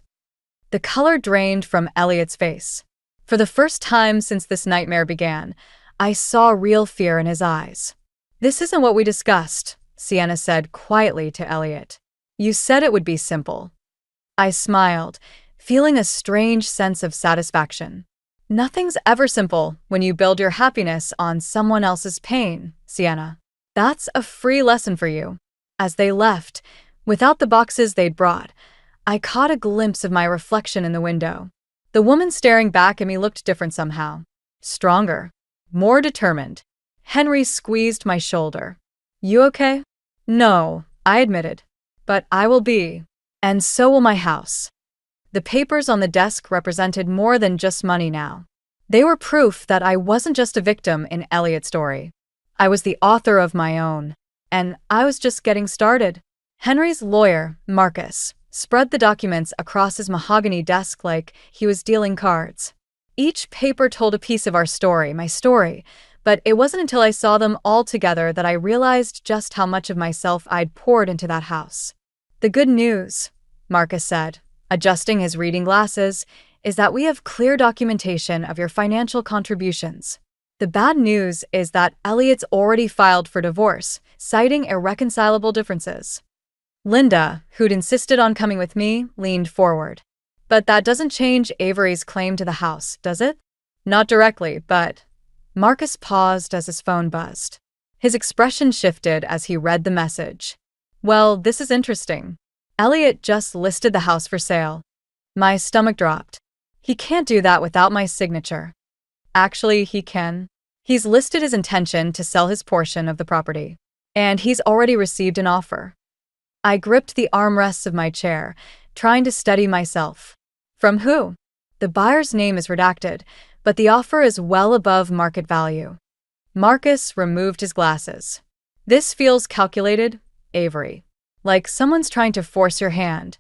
The color drained from Elliot's face. For the first time since this nightmare began, I saw real fear in his eyes. This isn't what we discussed, Sienna said quietly to Elliot. You said it would be simple. I smiled, feeling a strange sense of satisfaction. Nothing's ever simple when you build your happiness on someone else's pain, Sienna. That's a free lesson for you. As they left, without the boxes they'd brought, I caught a glimpse of my reflection in the window. The woman staring back at me looked different somehow. Stronger. More determined. Henry squeezed my shoulder. You okay? No, I admitted. But I will be. And so will my house. The papers on the desk represented more than just money now. They were proof that I wasn't just a victim in Elliot's story. I was the author of my own. And I was just getting started. Henry's lawyer, Marcus, spread the documents across his mahogany desk like he was dealing cards. Each paper told a piece of our story, my story, but it wasn't until I saw them all together that I realized just how much of myself I'd poured into that house. The good news, Marcus said, adjusting his reading glasses, is that we have clear documentation of your financial contributions. The bad news is that Elliot's already filed for divorce, citing irreconcilable differences. Linda, who'd insisted on coming with me, leaned forward. But that doesn't change Avery's claim to the house, does it? Not directly, but... Marcus paused as his phone buzzed. His expression shifted as he read the message. Well, this is interesting. Elliot just listed the house for sale. My stomach dropped. He can't do that without my signature. Actually, he can. He's listed his intention to sell his portion of the property. And he's already received an offer. I gripped the armrests of my chair, trying to steady myself. From who? The buyer's name is redacted, but the offer is well above market value. Marcus removed his glasses. This feels calculated, Avery. Like someone's trying to force your hand.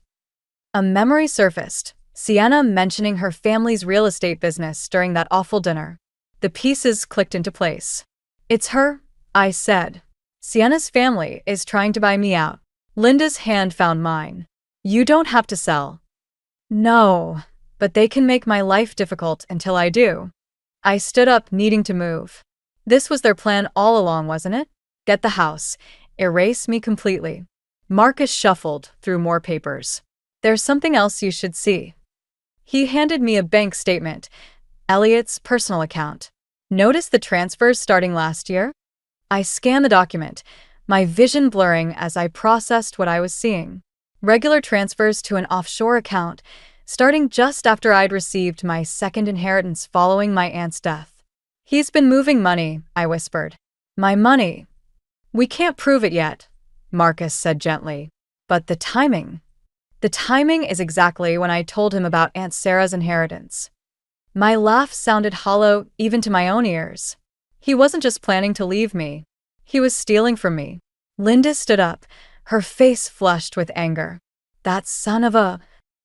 A memory surfaced, Sienna mentioning her family's real estate business during that awful dinner. The pieces clicked into place. It's her, I said. Sienna's family is trying to buy me out. Linda's hand found mine. You don't have to sell. No, but they can make my life difficult until I do. I stood up, needing to move. This was their plan all along, wasn't it? Get the house. Erase me completely. Marcus shuffled through more papers. There's something else you should see. He handed me a bank statement, Elliot's personal account. Notice the transfers starting last year? I scanned the document, my vision blurring as I processed what I was seeing. Regular transfers to an offshore account, starting just after I'd received my second inheritance following my aunt's death. He's been moving money, I whispered. My money. We can't prove it yet, Marcus said gently. But the timing. The timing is exactly when I told him about Aunt Sarah's inheritance. My laugh sounded hollow even to my own ears. He wasn't just planning to leave me. He was stealing from me. Linda stood up, her face flushed with anger. That son of a...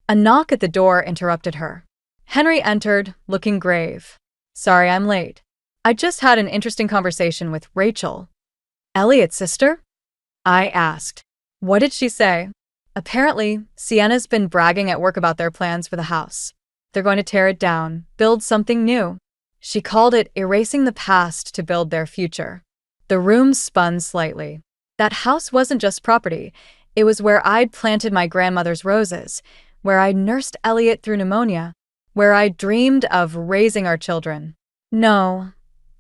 A knock at the door interrupted her. Henry entered, looking grave. Sorry I'm late. I just had an interesting conversation with Rachel. Elliot's sister? I asked. What did she say? Apparently, Sienna's been bragging at work about their plans for the house. They're going to tear it down, build something new. She called it erasing the past to build their future. The room spun slightly. That house wasn't just property. It was where I'd planted my grandmother's roses, where I'd nursed Elliot through pneumonia, where I dreamed of raising our children. No,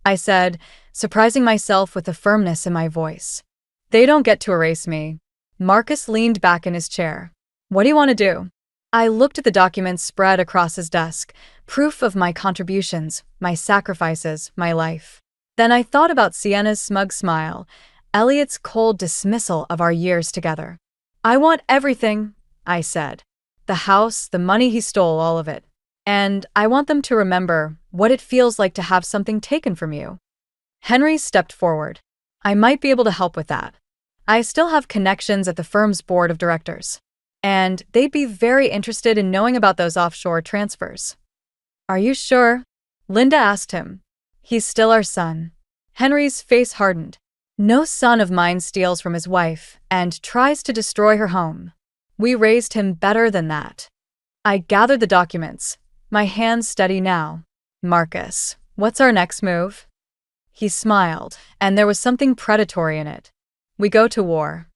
I said, surprising myself with the firmness in my voice. They don't get to erase me. Marcus leaned back in his chair. What do you want to do? I looked at the documents spread across his desk, proof of my contributions, my sacrifices, my life. Then I thought about Sienna's smug smile, Elliot's cold dismissal of our years together. I want everything, I said. The house, the money he stole, all of it. And I want them to remember what it feels like to have something taken from you. Henry stepped forward. I might be able to help with that. I still have connections at the firm's board of directors, and they'd be very interested in knowing about those offshore transfers. Are you sure? Linda asked him. He's still our son. Henry's face hardened. No son of mine steals from his wife and tries to destroy her home. We raised him better than that. I gathered the documents, my hands steady now. Marcus, what's our next move? He smiled, and there was something predatory in it. We go to war.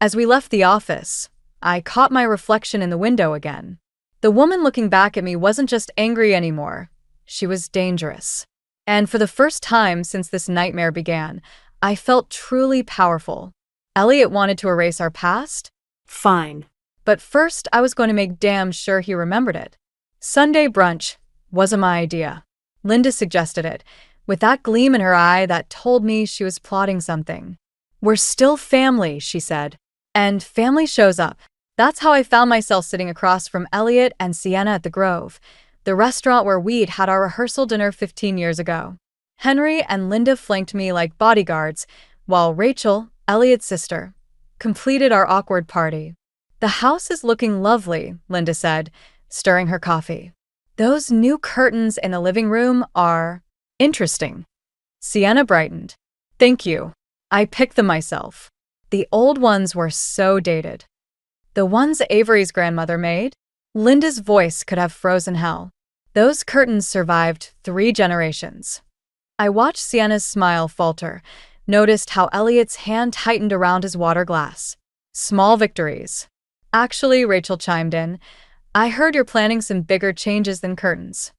As we left the office, I caught my reflection in the window again. The woman looking back at me wasn't just angry anymore. She was dangerous. And for the first time since this nightmare began, I felt truly powerful. Elliot wanted to erase our past? Fine. But first, I was going to make damn sure he remembered it. Sunday brunch wasn't my idea. Linda suggested it, with that gleam in her eye that told me she was plotting something. We're still family, she said. And family shows up. That's how I found myself sitting across from Elliot and Sienna at the Grove, the restaurant where we'd had our rehearsal dinner 15 years ago. Henry and Linda flanked me like bodyguards, while Rachel, Elliot's sister, completed our awkward party. The house is looking lovely, Linda said, stirring her coffee. Those new curtains in the living room are interesting. Sienna brightened. Thank you. I picked them myself. The old ones were so dated. The ones Avery's grandmother made? Linda's voice could have frozen hell. Those curtains survived 3 generations. I watched Sienna's smile falter, noticed how Elliot's hand tightened around his water glass. Small victories. Actually, Rachel chimed in, I heard you're planning some bigger changes than curtains.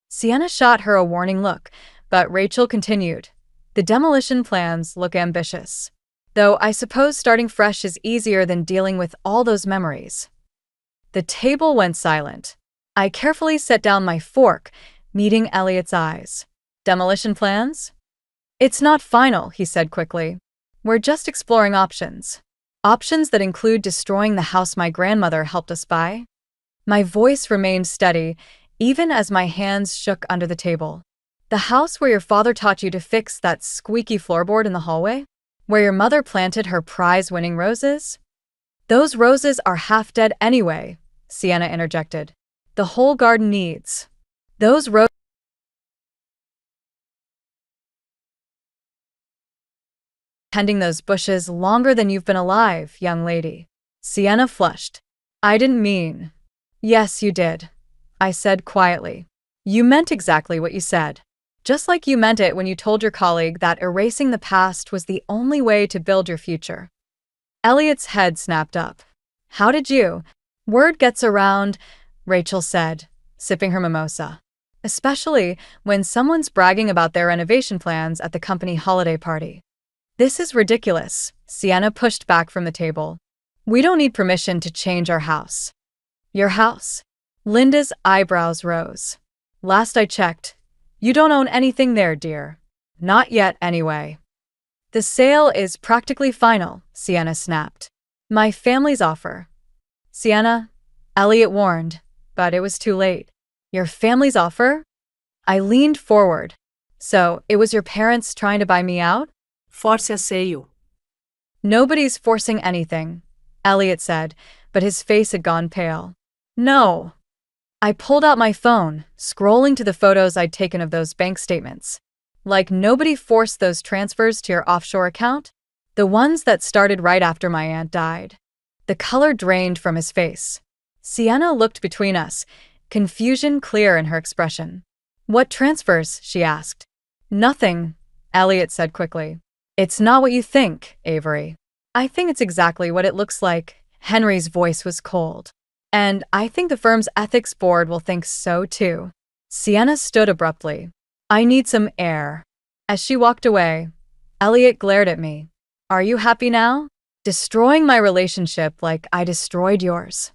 Sienna shot her a warning look, but Rachel continued. The demolition plans look ambitious. Though I suppose starting fresh is easier than dealing with all those memories. The table went silent. I carefully set down my fork, meeting Elliot's eyes. Demolition plans? It's not final, he said quickly. We're just exploring options. Options that include destroying the house my grandmother helped us buy. My voice remained steady, even as my hands shook under the table. The house where your father taught you to fix that squeaky floorboard in the hallway? Where your mother planted her prize-winning roses? Those roses are half dead anyway, Sienna interjected. The whole garden needs those roses. Tending those bushes longer than you've been alive, young lady. Sienna flushed. I didn't mean. Yes, you did, I said quietly. You meant exactly what you said. Just like you meant it when you told your colleague that erasing the past was the only way to build your future. Elliot's head snapped up. How did you? Word gets around, Rachel said, sipping her mimosa. Especially when someone's bragging about their renovation plans at the company holiday party. This is ridiculous, Sienna pushed back from the table. We don't need permission to change our house. Your house? Linda's eyebrows rose. Last I checked, you don't own anything there, dear. Not yet, anyway. The sale is practically final, Sienna snapped. My family's offer. Sienna, Elliot warned, but it was too late. Your family's offer? I leaned forward. So, it was your parents trying to buy me out? Force a sale. Nobody's forcing anything, Elliot said, but his face had gone pale. No. I pulled out my phone, scrolling to the photos I'd taken of those bank statements. Like nobody forced those transfers to your offshore account? The ones that started right after my aunt died. The color drained from his face. Sienna looked between us, confusion clear in her expression. What transfers? She asked. Nothing, Elliot said quickly. It's not what you think, Avery. I think it's exactly what it looks like. Henry's voice was cold. And I think the firm's ethics board will think so too. Sienna stood abruptly. I need some air. As she walked away, Elliot glared at me. Are you happy now? Destroying my relationship like I destroyed yours.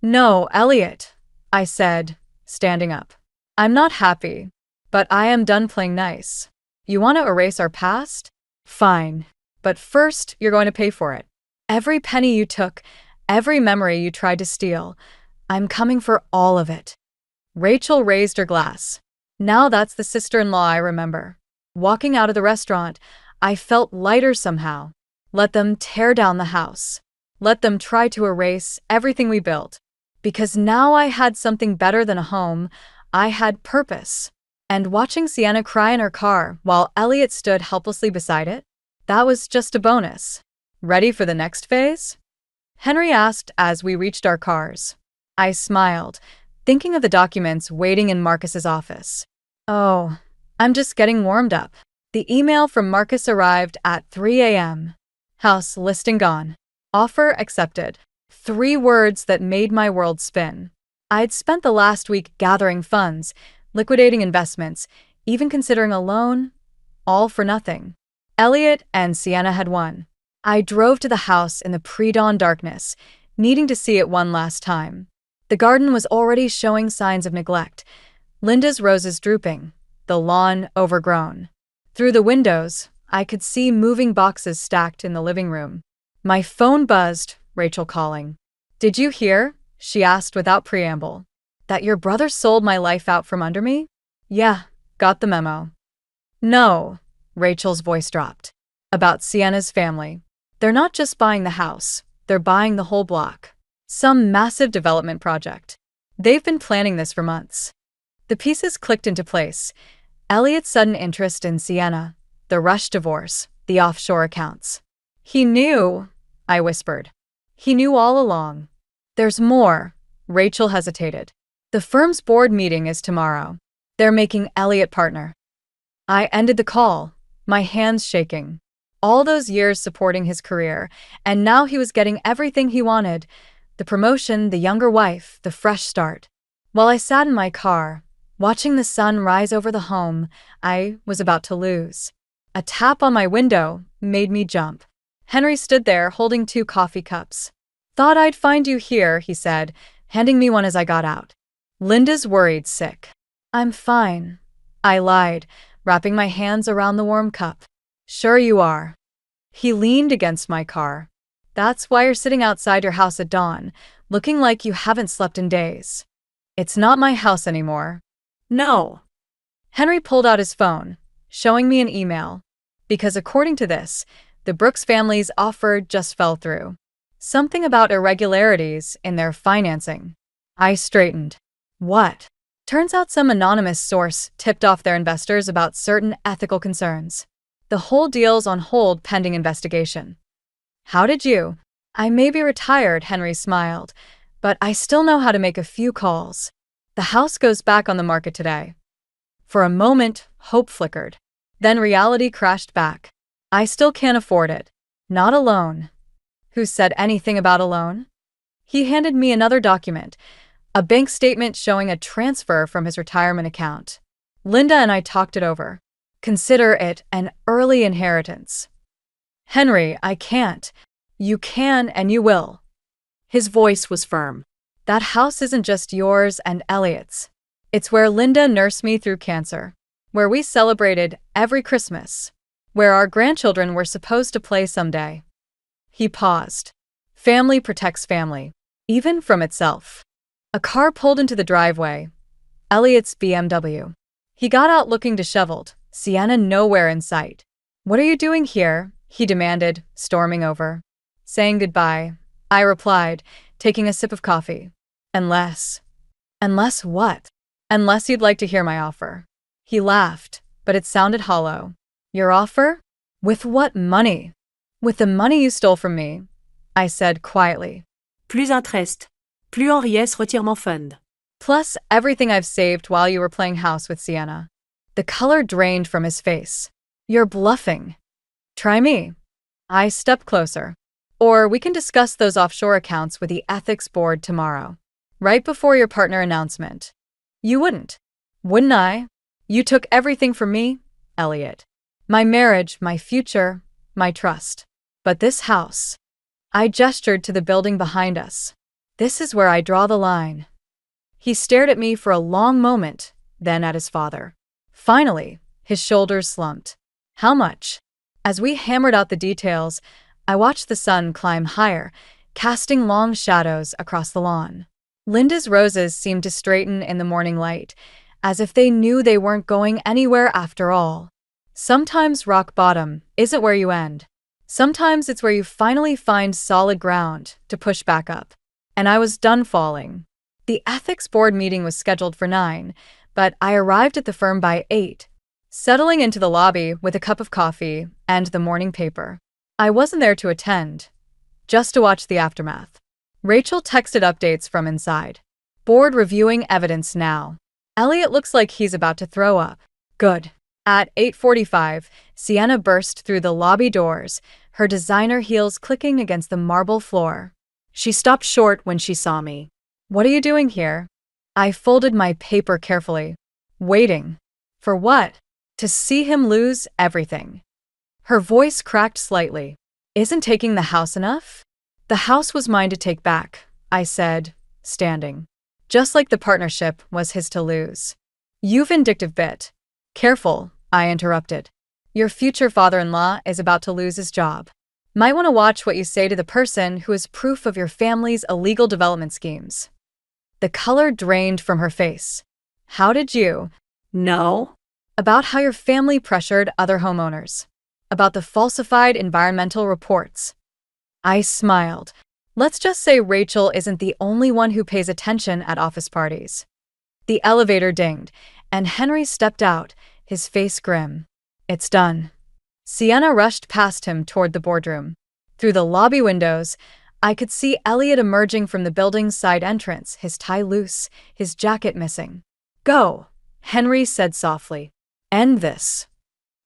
No, Elliot, I said, standing up. I'm not happy, but I am done playing nice. You want to erase our past? Fine. But first, you're going to pay for it. Every penny you took, every memory you tried to steal, I'm coming for all of it. Rachel raised her glass. Now that's the sister-in-law I remember. Walking out of the restaurant, I felt lighter somehow. Let them tear down the house. Let them try to erase everything we built. Because now I had something better than a home. I had purpose. And watching Sienna cry in her car while Elliot stood helplessly beside it, that was just a bonus. Ready for the next phase? Henry asked as we reached our cars. I smiled, thinking of the documents waiting in Marcus's office. Oh, I'm just getting warmed up. The email from Marcus arrived at 3 a.m. House listing gone. Offer accepted. 3 words that made my world spin. I'd spent the last week gathering funds, liquidating investments, even considering a loan, all for nothing. Elliot and Sienna had won. I drove to the house in the pre-dawn darkness, needing to see it one last time. The garden was already showing signs of neglect. Linda's roses drooping, the lawn overgrown. Through the windows, I could see moving boxes stacked in the living room. My phone buzzed, Rachel calling. Did you hear? She asked without preamble. That your brother sold my life out from under me? Yeah, got the memo. No, Rachel's voice dropped. About Sienna's family. They're not just buying the house, they're buying the whole block. Some massive development project. They've been planning this for months. The pieces clicked into place. Elliot's sudden interest in Sienna, the rushed divorce, the offshore accounts. He knew, I whispered. He knew all along. There's more, Rachel hesitated. The firm's board meeting is tomorrow. They're making Elliot partner. I ended the call, my hands shaking. All those years supporting his career, and now he was getting everything he wanted. The promotion, the younger wife, the fresh start. While I sat in my car, watching the sun rise over the home, I was about to lose. A tap on my window made me jump. Henry stood there holding 2 coffee cups. Thought I'd find you here, he said, handing me one as I got out. Linda's worried sick. I'm fine, I lied, wrapping my hands around the warm cup. Sure you are. He leaned against my car. That's why you're sitting outside your house at dawn, looking like you haven't slept in days. It's not my house anymore. No. Henry pulled out his phone, showing me an email. Because according to this, the Brooks family's offer just fell through. Something about irregularities in their financing. I straightened. What? Turns out some anonymous source tipped off their investors about certain ethical concerns. The whole deal's on hold pending investigation. How did you? I may be retired, Henry smiled, but I still know how to make a few calls. The house goes back on the market today. For a moment, hope flickered. Then reality crashed back. I still can't afford it. Not alone. Who said anything about a loan? He handed me another document, a bank statement showing a transfer from his retirement account. Linda and I talked it over. Consider it an early inheritance. Henry, I can't. You can and you will. His voice was firm. That house isn't just yours and Elliot's. It's where Linda nursed me through cancer, where we celebrated every Christmas, where our grandchildren were supposed to play someday. He paused. Family protects family, even from itself. A car pulled into the driveway. Elliot's BMW. He got out looking disheveled, Sienna nowhere in sight. What are you doing here? He demanded, storming over. Saying goodbye. I replied, taking a sip of coffee. Unless. Unless what? Unless you'd like to hear my offer. He laughed, but it sounded hollow. Your offer? With what money? With the money you stole from me, I said quietly. Plus interest. Plus en riesse retirement fund. Plus everything I've saved while you were playing house with Sienna. The color drained from his face. You're bluffing. Try me. I stepped closer. Or we can discuss those offshore accounts with the ethics board tomorrow, right before your partner announcement. You wouldn't. Wouldn't I? You took everything from me, Elliot. My marriage, my future, my trust. But this house. I gestured to the building behind us. This is where I draw the line. He stared at me for a long moment, then at his father. Finally, his shoulders slumped. How much? As we hammered out the details, I watched the sun climb higher, casting long shadows across the lawn. Linda's roses seemed to straighten in the morning light, as if they knew they weren't going anywhere after all. Sometimes rock bottom isn't where you end. Sometimes it's where you finally find solid ground to push back up. And I was done falling. The ethics board meeting was scheduled for 9, but I arrived at the firm by 8, settling into the lobby with a cup of coffee and the morning paper. I wasn't there to attend, just to watch the aftermath. Rachel texted updates from inside. Board reviewing evidence now. Elliot looks like he's about to throw up. Good. At 8:45, Sienna burst through the lobby doors, her designer heels clicking against the marble floor. She stopped short when she saw me. What are you doing here? I folded my paper carefully. Waiting. For what? To see him lose everything. Her voice cracked slightly. Isn't taking the house enough? The house was mine to take back, I said, standing. Just like the partnership was his to lose. You vindictive bit. Careful, I interrupted. Your future father-in-law is about to lose his job. Might want to watch what you say to the person who is proof of your family's illegal development schemes. The color drained from her face. How did you? No. About how your family pressured other homeowners. About the falsified environmental reports. I smiled. Let's just say Rachel isn't the only one who pays attention at office parties. The elevator dinged, and Henry stepped out, his face grim. It's done. Sienna rushed past him toward the boardroom. Through the lobby windows, I could see Elliot emerging from the building's side entrance, his tie loose, his jacket missing. Go, Henry said softly. End this.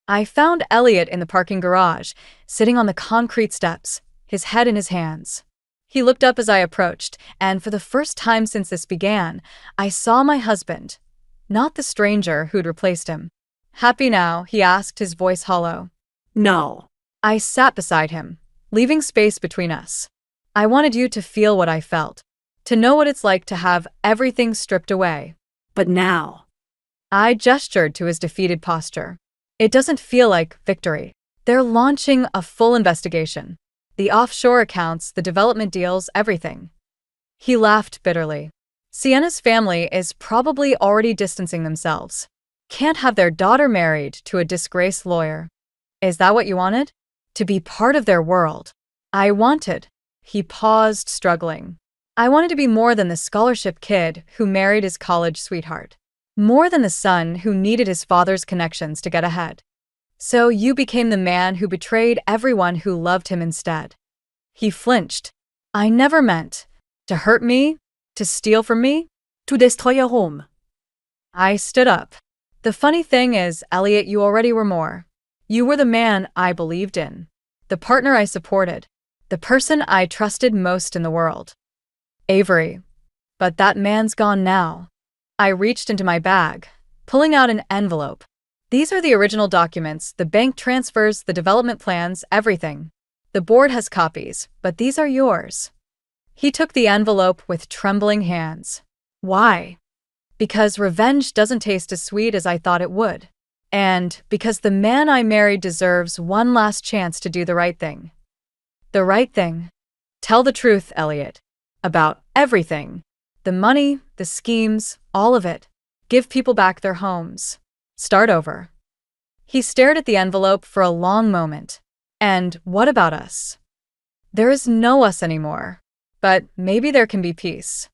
I found Elliot in the parking garage, sitting on the concrete steps, his head in his hands. He looked up as I approached, and for the first time since this began, I saw my husband, not the stranger who'd replaced him. Happy now? He asked, his voice hollow. No. I sat beside him, leaving space between us. I wanted you to feel what I felt, to know what it's like to have everything stripped away. But now. I gestured to his defeated posture. It doesn't feel like victory. They're launching a full investigation. The offshore accounts, the development deals, everything. He laughed bitterly. Sienna's family is probably already distancing themselves. Can't have their daughter married to a disgraced lawyer. Is that what you wanted? To be part of their world. I wanted. He paused, struggling. I wanted to be more than the scholarship kid who married his college sweetheart. More than the son who needed his father's connections to get ahead. So you became the man who betrayed everyone who loved him instead. He flinched. I never meant. To hurt me? To steal from me? To destroy your home. I stood up. The funny thing is, Elliot, you already were more. You were the man I believed in. The partner I supported. The person I trusted most in the world. Avery. But that man's gone now. I reached into my bag, pulling out an envelope. These are the original documents, the bank transfers, the development plans, everything. The board has copies, but these are yours. He took the envelope with trembling hands. Why? Because revenge doesn't taste as sweet as I thought it would. And because the man I married deserves one last chance to do the right thing. The right thing. Tell the truth, Elliot. About everything. The money, the schemes, all of it. Give people back their homes. Start over. He stared at the envelope for a long moment. And what about us? There is no us anymore. but maybe there can be peace.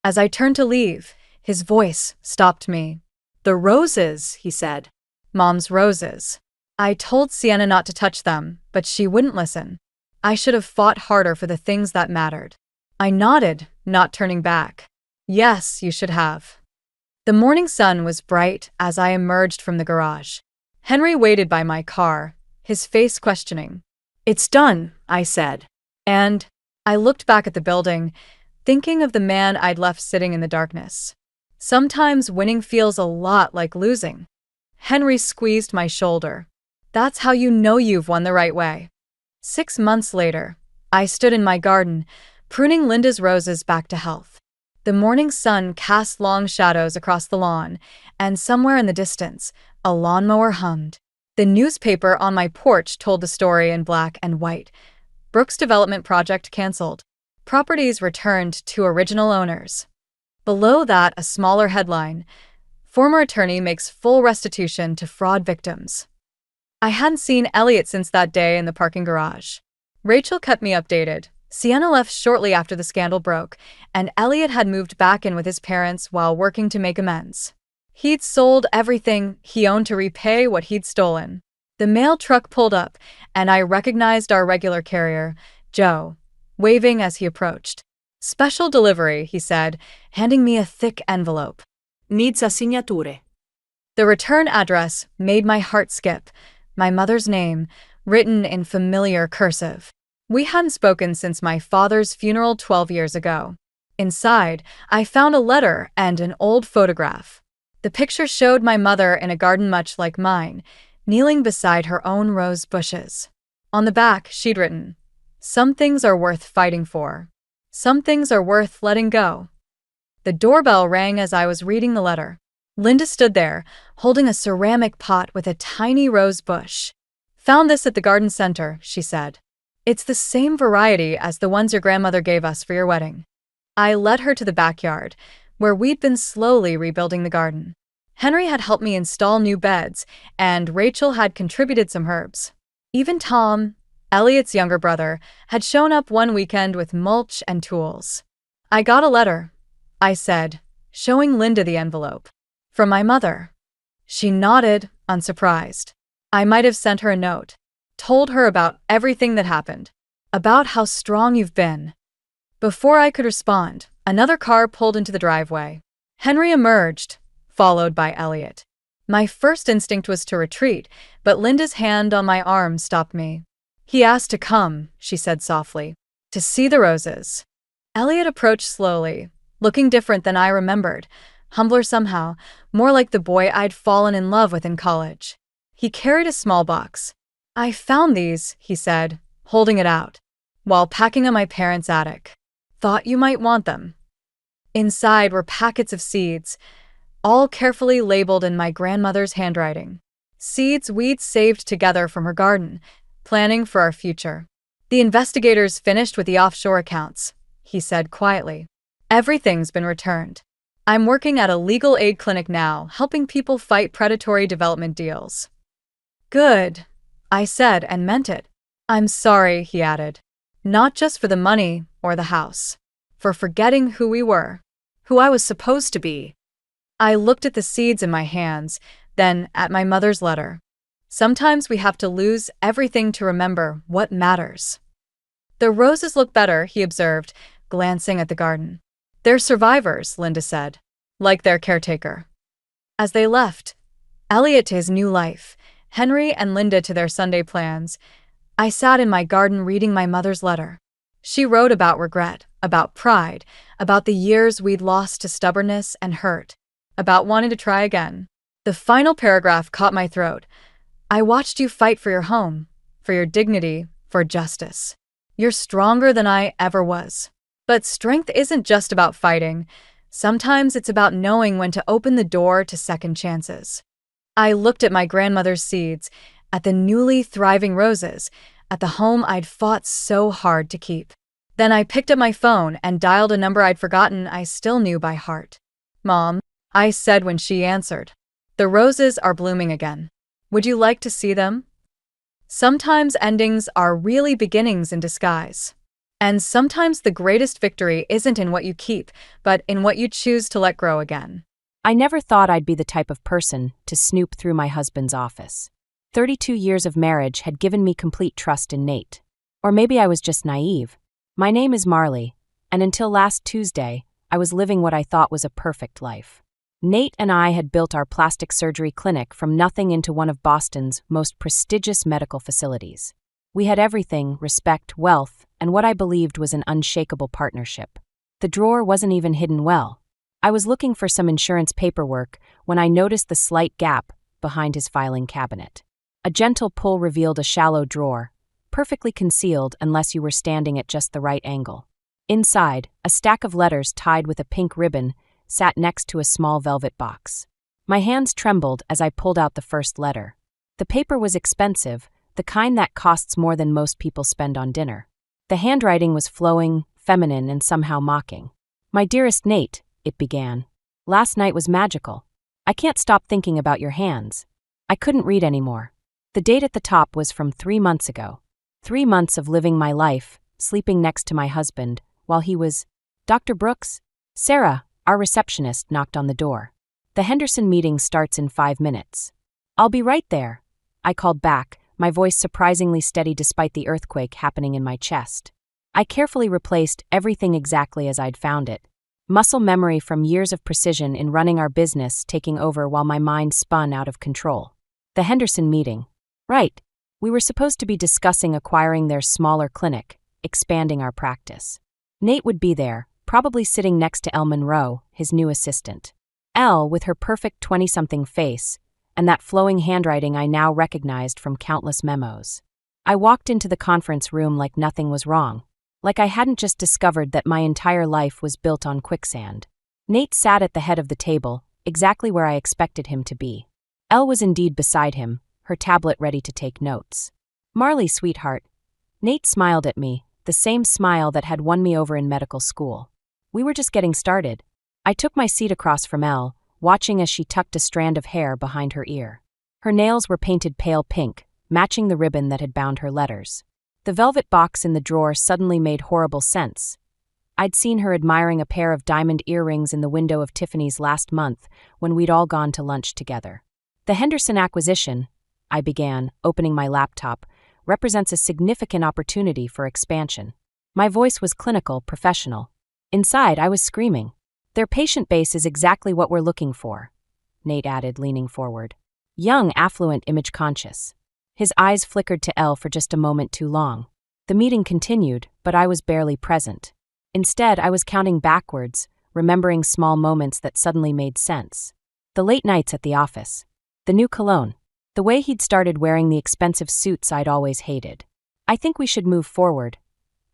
As I turned to leave, his voice stopped me. The roses, he said. Mom's roses. I told Sienna not to touch them, but she wouldn't listen. I should have fought harder for the things that mattered. I nodded, not turning back. Yes, you should have. The morning sun was bright as I emerged from the garage. Henry waited by my car, his face questioning. It's done, I said. And I looked back at the building, thinking of the man I'd left sitting in the darkness. Sometimes winning feels a lot like losing. Henry squeezed my shoulder. That's how you know you've won the right way. 6 months later, I stood in my garden, pruning Linda's roses back to health. The morning sun cast long shadows across the lawn, and somewhere in the distance, a lawnmower hummed. The newspaper on my porch told the story in black and white. Brooks' development project canceled. Properties returned to original owners. Below that, a smaller headline. Former attorney makes full restitution to fraud victims. I hadn't seen Elliot since that day in the parking garage. Rachel kept me updated. Sienna left shortly after the scandal broke, and Elliot had moved back in with his parents while working to make amends. He'd sold everything he owned to repay what he'd stolen. The mail truck pulled up, and I recognized our regular carrier, Joe, waving as he approached. Special delivery, he said, handing me a thick envelope. Needs a signature. The return address made my heart skip. My mother's name, written in familiar cursive. We hadn't spoken since my father's funeral 12 years ago. Inside, I found a letter and an old photograph. The picture showed my mother in a garden much like mine, kneeling beside her own rose bushes. On the back, she'd written, "Some things are worth fighting for. Some things are worth letting go." The doorbell rang as I was reading the letter. Linda stood there, holding a ceramic pot with a tiny rose bush. "Found this at the garden center," she said. "It's the same variety as the ones your grandmother gave us for your wedding." I led her to the backyard, where we'd been slowly rebuilding the garden. Henry had helped me install new beds, and Rachel had contributed some herbs. Even Tom, Elliot's younger brother, had shown up one weekend with mulch and tools. "I got a letter," I said, showing Linda the envelope. "From my mother." She nodded, unsurprised. I might have sent her a note. Told her about everything that happened. About how strong you've been. Before I could respond, another car pulled into the driveway. Henry emerged, followed by Elliot. My first instinct was to retreat, but Linda's hand on my arm stopped me. "He asked to come," she said softly, "to see the roses." Elliot approached slowly, looking different than I remembered, humbler somehow, more like the boy I'd fallen in love with in college. He carried a small box. "I found these," he said, holding it out, "while packing in my parents' attic. Thought you might want them." Inside were packets of seeds, all carefully labeled in my grandmother's handwriting. Seeds we'd saved together from her garden, planning for our future. "The investigators finished with the offshore accounts," he said quietly. "Everything's been returned. I'm working at a legal aid clinic now, helping people fight predatory development deals." "Good," I said and meant it. "I'm sorry," he added. "Not just for the money or the house. For forgetting who we were. Who I was supposed to be." I looked at the seeds in my hands, then at my mother's letter. Sometimes we have to lose everything to remember what matters. "The roses look better," he observed, glancing at the garden. "They're survivors," Linda said. "Like their caretaker." As they left, Elliot to his new life, Henry and Linda to their Sunday plans, I sat in my garden reading my mother's letter. She wrote about regret, about pride, about the years we'd lost to stubbornness and hurt, about wanting to try again. The final paragraph caught my throat. "I watched you fight for your home, for your dignity, for justice. You're stronger than I ever was. But strength isn't just about fighting. Sometimes it's about knowing when to open the door to second chances." I looked at my grandmother's seeds, at the newly thriving roses, at the home I'd fought so hard to keep. Then I picked up my phone and dialed a number I'd forgotten I still knew by heart. "Mom," I said when she answered. "The roses are blooming again. Would you like to see them?" Sometimes endings are really beginnings in disguise. And sometimes the greatest victory isn't in what you keep, but in what you choose to let grow again. I never thought I'd be the type of person to snoop through my husband's office. 32 years of marriage had given me complete trust in Nate. Or maybe I was just naive. My name is Marley, and until last Tuesday, I was living what I thought was a perfect life. Nate and I had built our plastic surgery clinic from nothing into one of Boston's most prestigious medical facilities. We had everything: respect, wealth, and what I believed was an unshakable partnership. The drawer wasn't even hidden well. I was looking for some insurance paperwork when I noticed the slight gap behind his filing cabinet. A gentle pull revealed a shallow drawer, perfectly concealed unless you were standing at just the right angle. Inside, a stack of letters tied with a pink ribbon sat next to a small velvet box. My hands trembled as I pulled out the first letter. The paper was expensive, the kind that costs more than most people spend on dinner. The handwriting was flowing, feminine, and somehow mocking. "My dearest Nate," it began. "Last night was magical. I can't stop thinking about your hands." I couldn't read anymore. The date at the top was from 3 months ago. 3 months of living my life, sleeping next to my husband, while he was... "Dr. Brooks?" Sarah, our receptionist, knocked on the door. "The Henderson meeting starts in 5 minutes. "I'll be right there," I called back, my voice surprisingly steady despite the earthquake happening in my chest. I carefully replaced everything exactly as I'd found it. Muscle memory from years of precision in running our business taking over while my mind spun out of control. The Henderson meeting. Right. We were supposed to be discussing acquiring their smaller clinic, expanding our practice. Nate would be there, probably sitting next to Elle Monroe, his new assistant. Elle, with her perfect 20-something face, and that flowing handwriting I now recognized from countless memos. I walked into the conference room like nothing was wrong, like I hadn't just discovered that my entire life was built on quicksand. Nate sat at the head of the table, exactly where I expected him to be. Elle was indeed beside him, her tablet ready to take notes. "Marley, sweetheart." Nate smiled at me, the same smile that had won me over in medical school. We were just getting started. I took my seat across from Elle, watching as she tucked a strand of hair behind her ear. Her nails were painted pale pink, matching the ribbon that had bound her letters. The velvet box in the drawer suddenly made horrible sense. I'd seen her admiring a pair of diamond earrings in the window of Tiffany's last month when we'd all gone to lunch together. "The Henderson acquisition," I began, opening my laptop, "represents a significant opportunity for expansion." My voice was clinical, professional. Inside, I was screaming. "Their patient base is exactly what we're looking for," Nate added, leaning forward. "Young, affluent, image-conscious." His eyes flickered to Elle for just a moment too long. The meeting continued, but I was barely present. Instead, I was counting backwards, remembering small moments that suddenly made sense. The late nights at the office. The new cologne. The way he'd started wearing the expensive suits I'd always hated. "I think we should move forward,"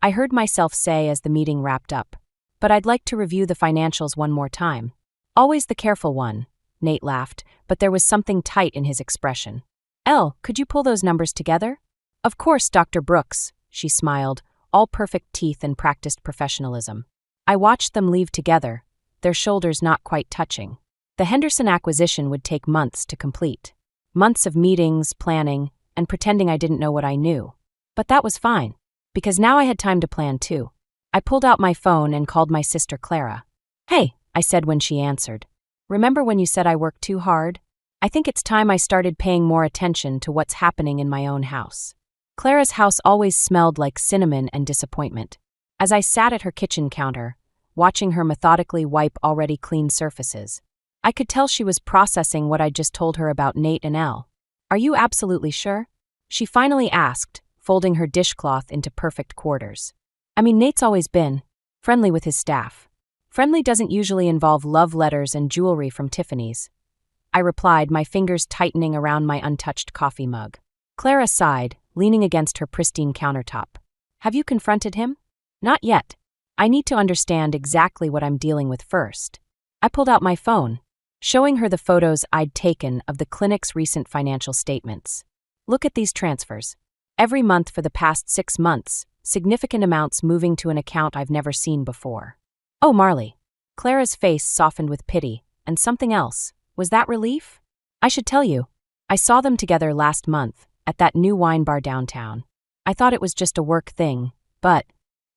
I heard myself say as the meeting wrapped up. "But I'd like to review the financials one more time." "Always the careful one," Nate laughed, but there was something tight in his expression. "Elle, could you pull those numbers together?" "Of course, Dr. Brooks," she smiled, all perfect teeth and practiced professionalism. I watched them leave together, their shoulders not quite touching. The Henderson acquisition would take months to complete. Months of meetings, planning, and pretending I didn't know what I knew. But that was fine, because now I had time to plan too. I pulled out my phone and called my sister Clara. "Hey," I said when she answered. "Remember when you said I worked too hard? I think it's time I started paying more attention to what's happening in my own house." Clara's house always smelled like cinnamon and disappointment. As I sat at her kitchen counter, watching her methodically wipe already clean surfaces, I could tell she was processing what I'd just told her about Nate and Elle. "Are you absolutely sure?" she finally asked, folding her dishcloth into perfect quarters. "I mean, Nate's always been friendly with his staff. Friendly doesn't usually involve love letters and jewelry from Tiffany's," I replied, my fingers tightening around my untouched coffee mug. Clara sighed, leaning against her pristine countertop. "Have you confronted him?" "Not yet. I need to understand exactly what I'm dealing with first." I pulled out my phone, showing her the photos I'd taken of the clinic's recent financial statements. "Look at these transfers. Every month for the past 6 months, significant amounts moving to an account I've never seen before." "Oh, Marley." Clara's face softened with pity, and something else. Was that relief? "I should tell you. I saw them together last month, at that new wine bar downtown. I thought it was just a work thing, but..."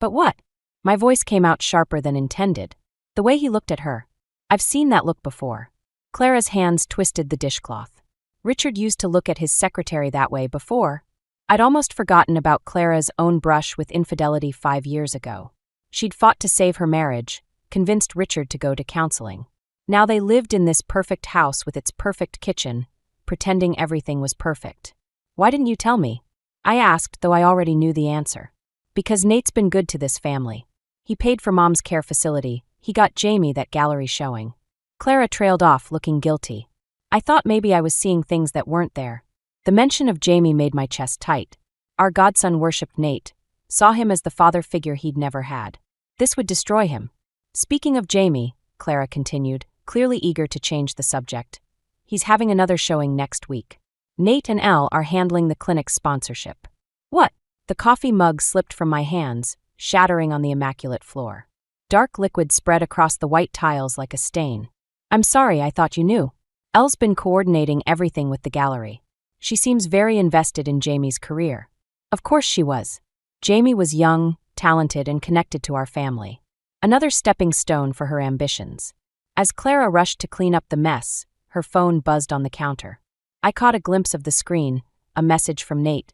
But what? My voice came out sharper than intended. The way he looked at her. I've seen that look before. Clara's hands twisted the dishcloth. Richard used to look at his secretary that way before. I'd almost forgotten about Clara's own brush with infidelity 5 years ago. She'd fought to save her marriage, convinced Richard to go to counseling. Now they lived in this perfect house with its perfect kitchen, pretending everything was perfect. Why didn't you tell me? I asked, though I already knew the answer. Because Nate's been good to this family. He paid for Mom's care facility. He got Jamie that gallery showing. Clara trailed off, looking guilty. I thought maybe I was seeing things that weren't there. The mention of Jamie made my chest tight. Our godson worshipped Nate, saw him as the father figure he'd never had. This would destroy him. Speaking of Jamie, Clara continued, clearly eager to change the subject. He's having another showing next week. Nate and Elle are handling the clinic's sponsorship. What? The coffee mug slipped from my hands, shattering on the immaculate floor. Dark liquid spread across the white tiles like a stain. I'm sorry, I thought you knew. Elle's been coordinating everything with the gallery. She seems very invested in Jamie's career. Of course she was. Jamie was young, talented, and connected to our family. Another stepping stone for her ambitions. As Clara rushed to clean up the mess, her phone buzzed on the counter. I caught a glimpse of the screen, a message from Nate.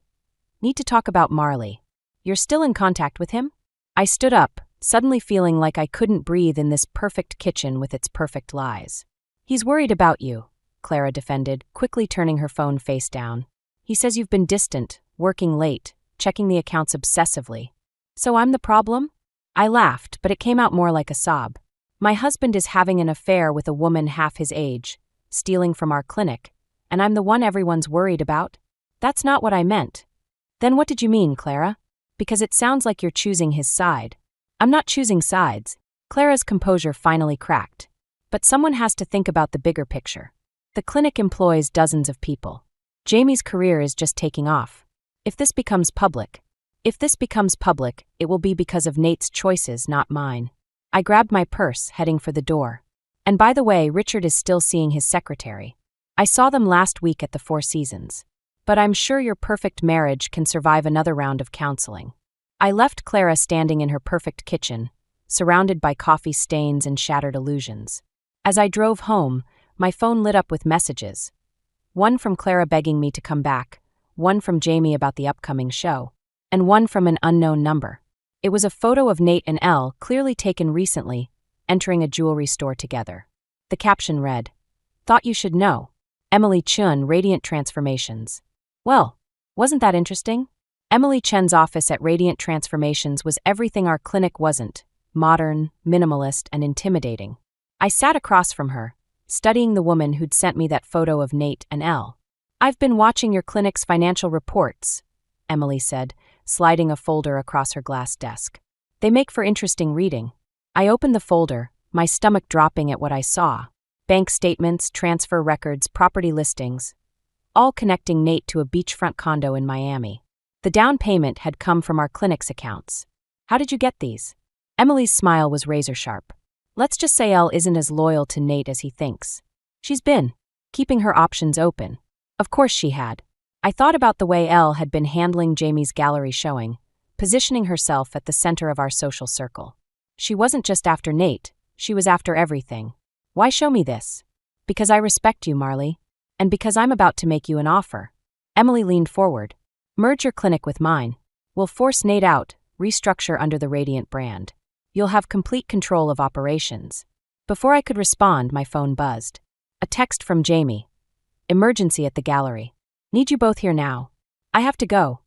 Need to talk about Marley. You're still in contact with him? I stood up, suddenly feeling like I couldn't breathe in this perfect kitchen with its perfect lies. He's worried about you, Clara defended, quickly turning her phone face down. He says you've been distant, working late, checking the accounts obsessively. So I'm the problem? I laughed, but it came out more like a sob. My husband is having an affair with a woman half his age, stealing from our clinic, and I'm the one everyone's worried about? That's not what I meant. Then what did you mean, Clara? Because it sounds like you're choosing his side. I'm not choosing sides. Clara's composure finally cracked. But someone has to think about the bigger picture. The clinic employs dozens of people. Jamie's career is just taking off. If this becomes public, it will be because of Nate's choices, not mine. I grabbed my purse, heading for the door. And by the way, Richard is still seeing his secretary. I saw them last week at the Four Seasons. But I'm sure your perfect marriage can survive another round of counseling. I left Clara standing in her perfect kitchen, surrounded by coffee stains and shattered illusions. As I drove home, my phone lit up with messages. One from Clara begging me to come back, one from Jamie about the upcoming show, and one from an unknown number. It was a photo of Nate and Elle, clearly taken recently, entering a jewelry store together. The caption read, "Thought you should know. Emily Chun, Radiant Transformations." Well, wasn't that interesting? Emily Chen's office at Radiant Transformations was everything our clinic wasn't: modern, minimalist, and intimidating. I sat across from her, studying the woman who'd sent me that photo of Nate and Elle. "I've been watching your clinic's financial reports," Emily said, sliding a folder across her glass desk. "They make for interesting reading." I opened the folder, my stomach dropping at what I saw. Bank statements, transfer records, property listings, all connecting Nate to a beachfront condo in Miami. The down payment had come from our clinic's accounts. "How did you get these?" Emily's smile was razor-sharp. "Let's just say Elle isn't as loyal to Nate as he thinks. She's been keeping her options open." Of course she had. I thought about the way Elle had been handling Jamie's gallery showing, positioning herself at the center of our social circle. She wasn't just after Nate, she was after everything. Why show me this? Because I respect you, Marley. And because I'm about to make you an offer. Emily leaned forward. "Merge your clinic with mine. We'll force Nate out, restructure under the Radiant brand. You'll have complete control of operations." Before I could respond, my phone buzzed. A text from Jamie. "Emergency at the gallery. Need you both here now. I have to go."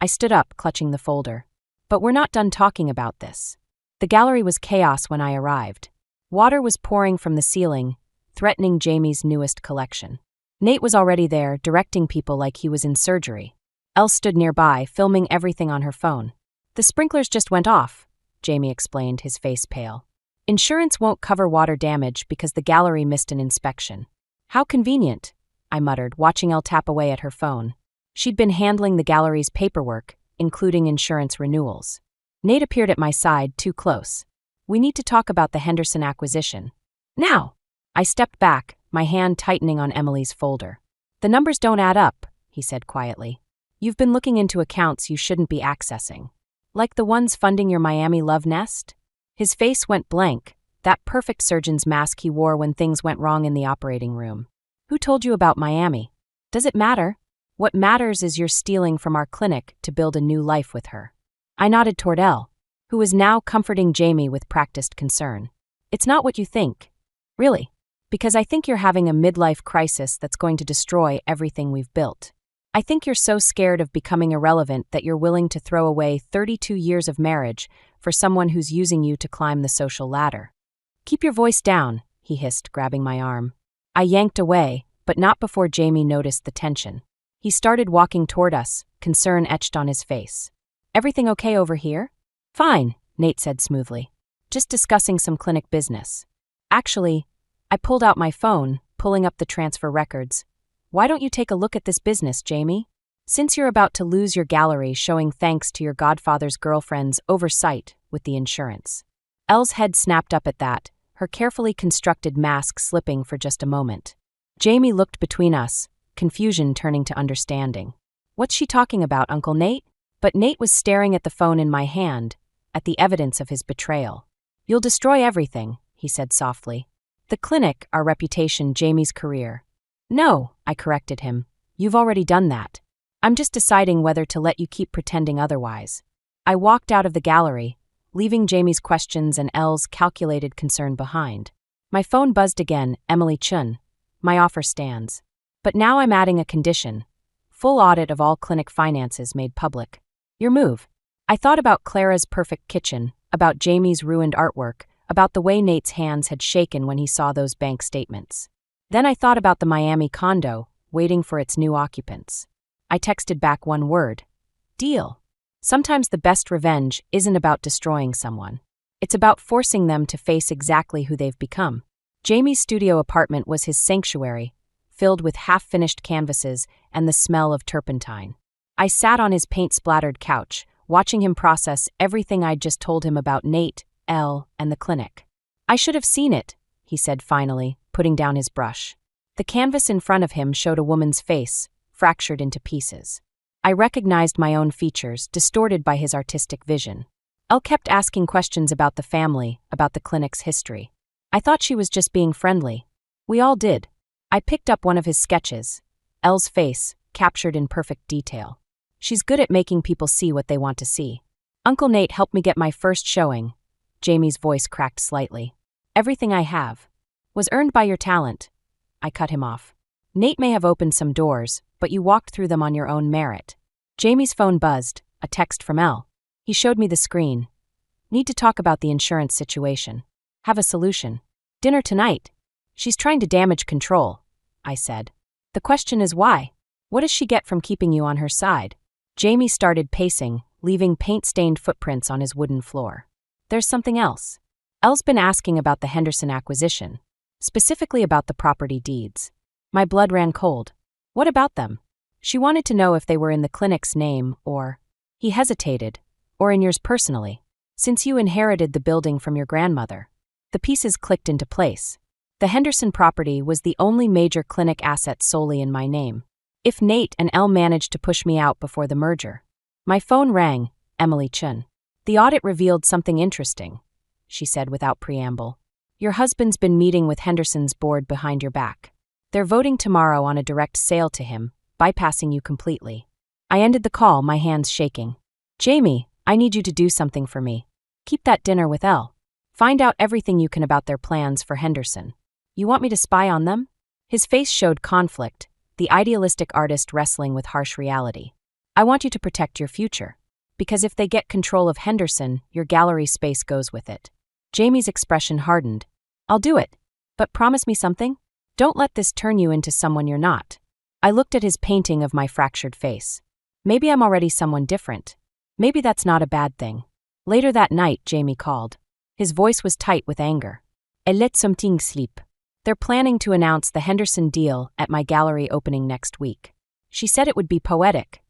I stood up, clutching the folder. But we're not done talking about this. The gallery was chaos when I arrived. Water was pouring from the ceiling, threatening Jamie's newest collection. Nate was already there, directing people like he was in surgery. Elle stood nearby, filming everything on her phone. "The sprinklers just went off," Jamie explained, his face pale. "Insurance won't cover water damage because the gallery missed an inspection." "How convenient," I muttered, watching Elle tap away at her phone. She'd been handling the gallery's paperwork, including insurance renewals. Nate appeared at my side, too close. "We need to talk about the Henderson acquisition. Now!" I stepped back, my hand tightening on Emily's folder. "The numbers don't add up," he said quietly. "You've been looking into accounts you shouldn't be accessing. Like the ones funding your Miami love nest? His face went blank, that perfect surgeon's mask he wore when things went wrong in the operating room. Who told you about Miami? Does it matter? What matters is you're stealing from our clinic to build a new life with her. I nodded toward Elle, who was now comforting Jamie with practiced concern. It's not what you think. Really. Because I think you're having a midlife crisis that's going to destroy everything we've built. I think you're so scared of becoming irrelevant that you're willing to throw away 32 years of marriage for someone who's using you to climb the social ladder. Keep your voice down, he hissed, grabbing my arm. I yanked away, but not before Jamie noticed the tension. He started walking toward us, concern etched on his face. Everything okay over here? Fine, Nate said smoothly. Just discussing some clinic business. Actually, I pulled out my phone, pulling up the transfer records. Why don't you take a look at this business, Jamie? Since you're about to lose your gallery showing thanks to your godfather's girlfriend's oversight with the insurance. Elle's head snapped up at that, her carefully constructed mask slipping for just a moment. Jamie looked between us, confusion turning to understanding. What's she talking about, Uncle Nate? But Nate was staring at the phone in my hand, at the evidence of his betrayal. You'll destroy everything, he said softly. The clinic, our reputation, Jamie's career. No, I corrected him. You've already done that. I'm just deciding whether to let you keep pretending otherwise. I walked out of the gallery, leaving Jamie's questions and Elle's calculated concern behind. My phone buzzed again, Emily Chun. My offer stands. But now I'm adding a condition. Full audit of all clinic finances made public. Your move. I thought about Clara's perfect kitchen, about Jamie's ruined artwork, about the way Nate's hands had shaken when he saw those bank statements. Then I thought about the Miami condo, waiting for its new occupants. I texted back one word. Deal. Sometimes the best revenge isn't about destroying someone. It's about forcing them to face exactly who they've become. Jamie's studio apartment was his sanctuary, filled with half-finished canvases and the smell of turpentine. I sat on his paint-splattered couch, watching him process everything I'd just told him about Nate, Elle, and the clinic. I should have seen it, he said finally, putting down his brush. The canvas in front of him showed a woman's face, fractured into pieces. I recognized my own features, distorted by his artistic vision. Elle kept asking questions about the family, about the clinic's history. I thought she was just being friendly. We all did. I picked up one of his sketches. Elle's face, captured in perfect detail. She's good at making people see what they want to see. Uncle Nate helped me get my first showing. Jamie's voice cracked slightly. Everything I have was earned by your talent. I cut him off. Nate may have opened some doors, but you walked through them on your own merit. Jamie's phone buzzed, a text from Elle. He showed me the screen. Need to talk about the insurance situation. Have a solution. Dinner tonight. She's trying to damage control, I said. The question is why? What does she get from keeping you on her side? Jamie started pacing, leaving paint-stained footprints on his wooden floor. There's something else. Elle's been asking about the Henderson acquisition, specifically about the property deeds. My blood ran cold. What about them? She wanted to know if they were in the clinic's name or, he hesitated, or in yours personally. Since you inherited the building from your grandmother. The pieces clicked into place. The Henderson property was the only major clinic asset solely in my name. If Nate and Elle managed to push me out before the merger. My phone rang, Emily Chun. The audit revealed something interesting, she said without preamble. Your husband's been meeting with Henderson's board behind your back. They're voting tomorrow on a direct sale to him, bypassing you completely. I ended the call, my hands shaking. Jamie, I need you to do something for me. Keep that dinner with Elle. Find out everything you can about their plans for Henderson. You want me to spy on them? His face showed conflict, the idealistic artist wrestling with harsh reality. I want you to protect your future. Because if they get control of Henderson, your gallery space goes with it. Jamie's expression hardened. I'll do it. But promise me something? Don't let this turn you into someone you're not. I looked at his painting of my fractured face. Maybe I'm already someone different. Maybe that's not a bad thing. Later that night, Jamie called. His voice was tight with anger. Let something sleep. They're planning to announce the Henderson deal at my gallery opening next week. She said it would be poetic.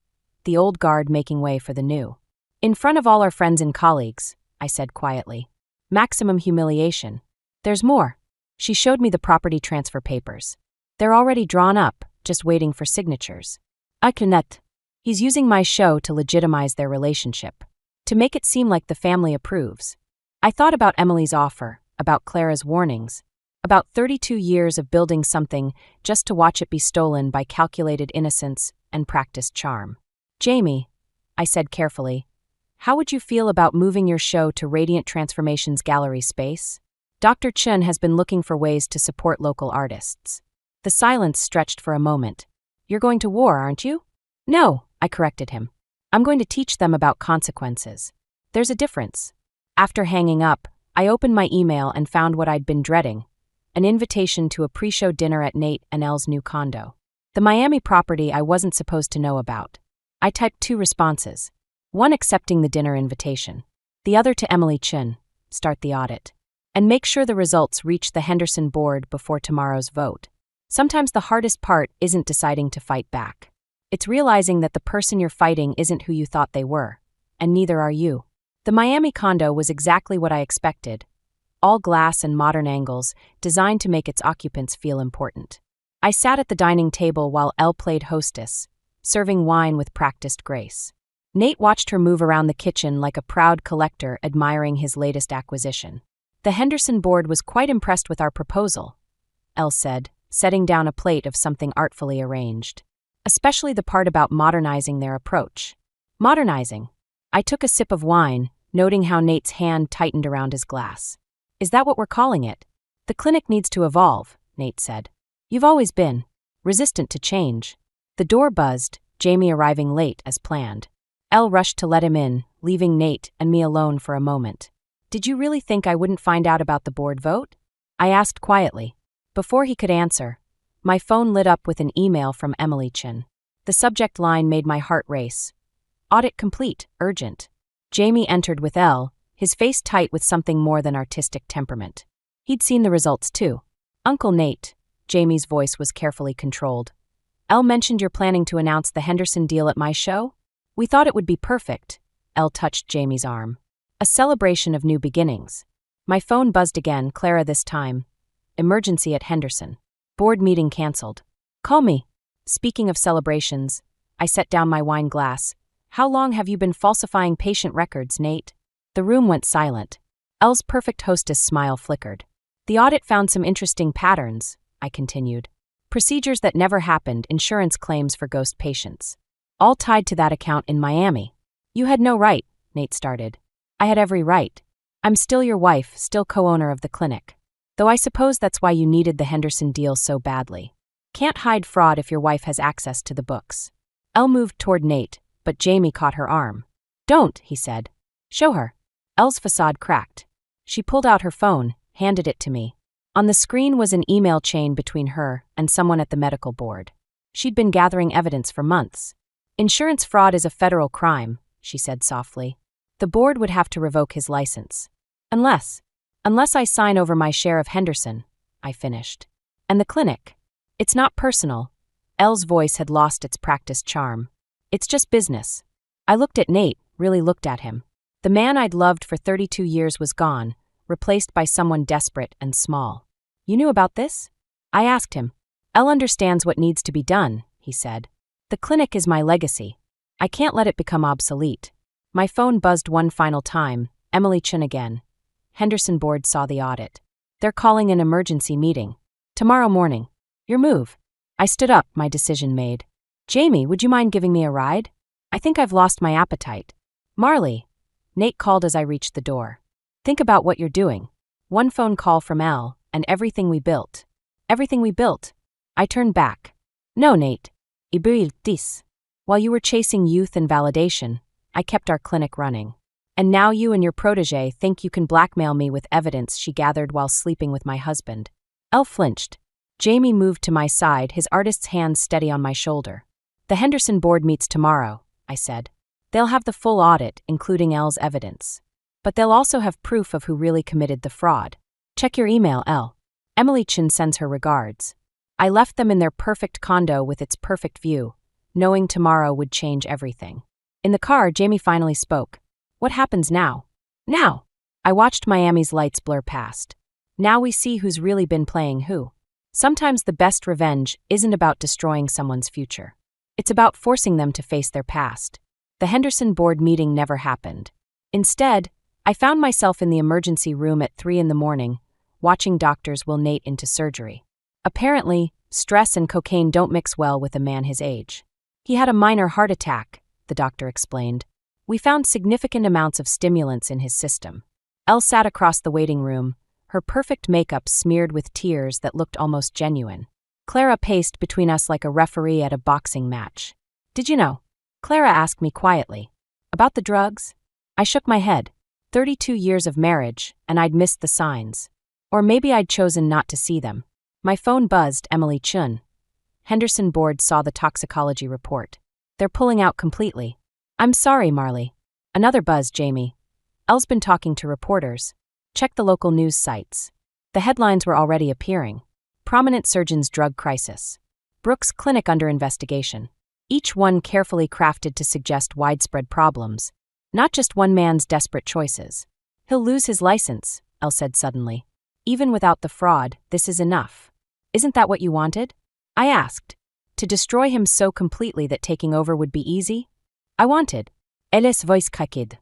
The old guard making way for the new. In front of all our friends and colleagues, I said quietly. Maximum humiliation. There's more. She showed me the property transfer papers. They're already drawn up, just waiting for signatures. I cannot. He's using my show to legitimize their relationship. to make it seem like the family approves. I thought about Emily's offer, about Clara's warnings, about 32 years of building something just to watch it be stolen by calculated innocence and practiced charm. Jamie, I said carefully, how would you feel about moving your show to Radiant Transformations Gallery space? Dr. Chun has been looking for ways to support local artists. The silence stretched for a moment. You're going to war, aren't you? No, I corrected him. I'm going to teach them about consequences. There's a difference. After hanging up, I opened my email and found what I'd been dreading, an invitation to a pre-show dinner at Nate and Elle's new condo. The Miami property I wasn't supposed to know about. I typed 2 responses, one accepting the dinner invitation, the other to Emily Chin, start the audit, and make sure the results reach the Henderson board before tomorrow's vote. Sometimes the hardest part isn't deciding to fight back. It's realizing that the person you're fighting isn't who you thought they were, and neither are you. The Miami condo was exactly what I expected. All glass and modern angles, designed to make its occupants feel important. I sat at the dining table while Elle played hostess, serving wine with practiced grace. Nate watched her move around the kitchen like a proud collector admiring his latest acquisition. The Henderson board was quite impressed with our proposal, Elle said, setting down a plate of something artfully arranged. Especially the part about modernizing their approach. Modernizing. I took a sip of wine, noting how Nate's hand tightened around his glass. Is that what we're calling it? The clinic needs to evolve, Nate said. You've always been resistant to change. The door buzzed, Jamie arriving late as planned. Elle rushed to let him in, leaving Nate and me alone for a moment. Did you really think I wouldn't find out about the board vote? I asked quietly. Before he could answer, my phone lit up with an email from Emily Chin. The subject line made my heart race. Audit complete, urgent. Jamie entered with Elle, his face tight with something more than artistic temperament. He'd seen the results too. Uncle Nate, Jamie's voice was carefully controlled. Elle mentioned you're planning to announce the Henderson deal at my show? We thought it would be perfect. Elle touched Jamie's arm. A celebration of new beginnings. My phone buzzed again, Clara this time. Emergency at Henderson. Board meeting cancelled. Call me. Speaking of celebrations, I set down my wine glass. How long have you been falsifying patient records, Nate? The room went silent. Elle's perfect hostess smile flickered. The audit found some interesting patterns, I continued. Procedures that never happened, insurance claims for ghost patients. All tied to that account in Miami. You had no right, Nate started. I had every right. I'm still your wife, still co-owner of the clinic. Though I suppose that's why you needed the Henderson deal so badly. Can't hide fraud if your wife has access to the books. Elle moved toward Nate, but Jamie caught her arm. Don't, he said. Show her. Elle's facade cracked. She pulled out her phone, handed it to me. On the screen was an email chain between her and someone at the medical board. She'd been gathering evidence for months. Insurance fraud is a federal crime, she said softly. The board would have to revoke his license. Unless I sign over my share of Henderson, I finished. And the clinic. It's not personal. Elle's voice had lost its practiced charm. It's just business. I looked at Nate, really looked at him. The man I'd loved for 32 years was gone, replaced by someone desperate and small. You knew about this? I asked him. Elle understands what needs to be done, he said. The clinic is my legacy. I can't let it become obsolete. My phone buzzed one final time, Emily Chin again. Henderson board saw the audit. They're calling an emergency meeting. Tomorrow morning. Your move. I stood up, my decision made. Jamie, would you mind giving me a ride? I think I've lost my appetite. Marley. Nate called as I reached the door. Think about what you're doing. One phone call from Elle, and everything we built. Everything we built. I turned back. No, Nate. Ibriltis. While you were chasing youth and validation, I kept our clinic running. And now you and your protégé think you can blackmail me with evidence she gathered while sleeping with my husband. Elle flinched. Jamie moved to my side, his artist's hands steady on my shoulder. The Henderson board meets tomorrow, I said. They'll have the full audit, including Elle's evidence. But they'll also have proof of who really committed the fraud. Check your email, Elle. Emily Chin sends her regards. I left them in their perfect condo with its perfect view, knowing tomorrow would change everything. In the car, Jamie finally spoke. What happens now? Now! I watched Miami's lights blur past. Now we see who's really been playing who. Sometimes the best revenge isn't about destroying someone's future. It's about forcing them to face their past. The Henderson board meeting never happened. Instead, I found myself in the emergency room at 3 a.m, watching doctors will Nate into surgery. Apparently, stress and cocaine don't mix well with a man his age. He had a minor heart attack, the doctor explained. We found significant amounts of stimulants in his system. Elle sat across the waiting room, her perfect makeup smeared with tears that looked almost genuine. Clara paced between us like a referee at a boxing match. Did you know? Clara asked me quietly. About the drugs? I shook my head. 32 years of marriage, and I'd missed the signs. Or maybe I'd chosen not to see them. My phone buzzed. Emily Chun. Henderson Board saw the toxicology report. They're pulling out completely. I'm sorry, Marley. Another buzz, Jamie. Elle's been talking to reporters. Check the local news sites. The headlines were already appearing. Prominent surgeon's drug crisis. Brooks Clinic under investigation. Each one carefully crafted to suggest widespread problems, not just one man's desperate choices. He'll lose his license, Elle said suddenly. Even without the fraud, this is enough. Isn't that what you wanted? I asked. To destroy him so completely that taking over would be easy? I wanted. Elle's voice cracked.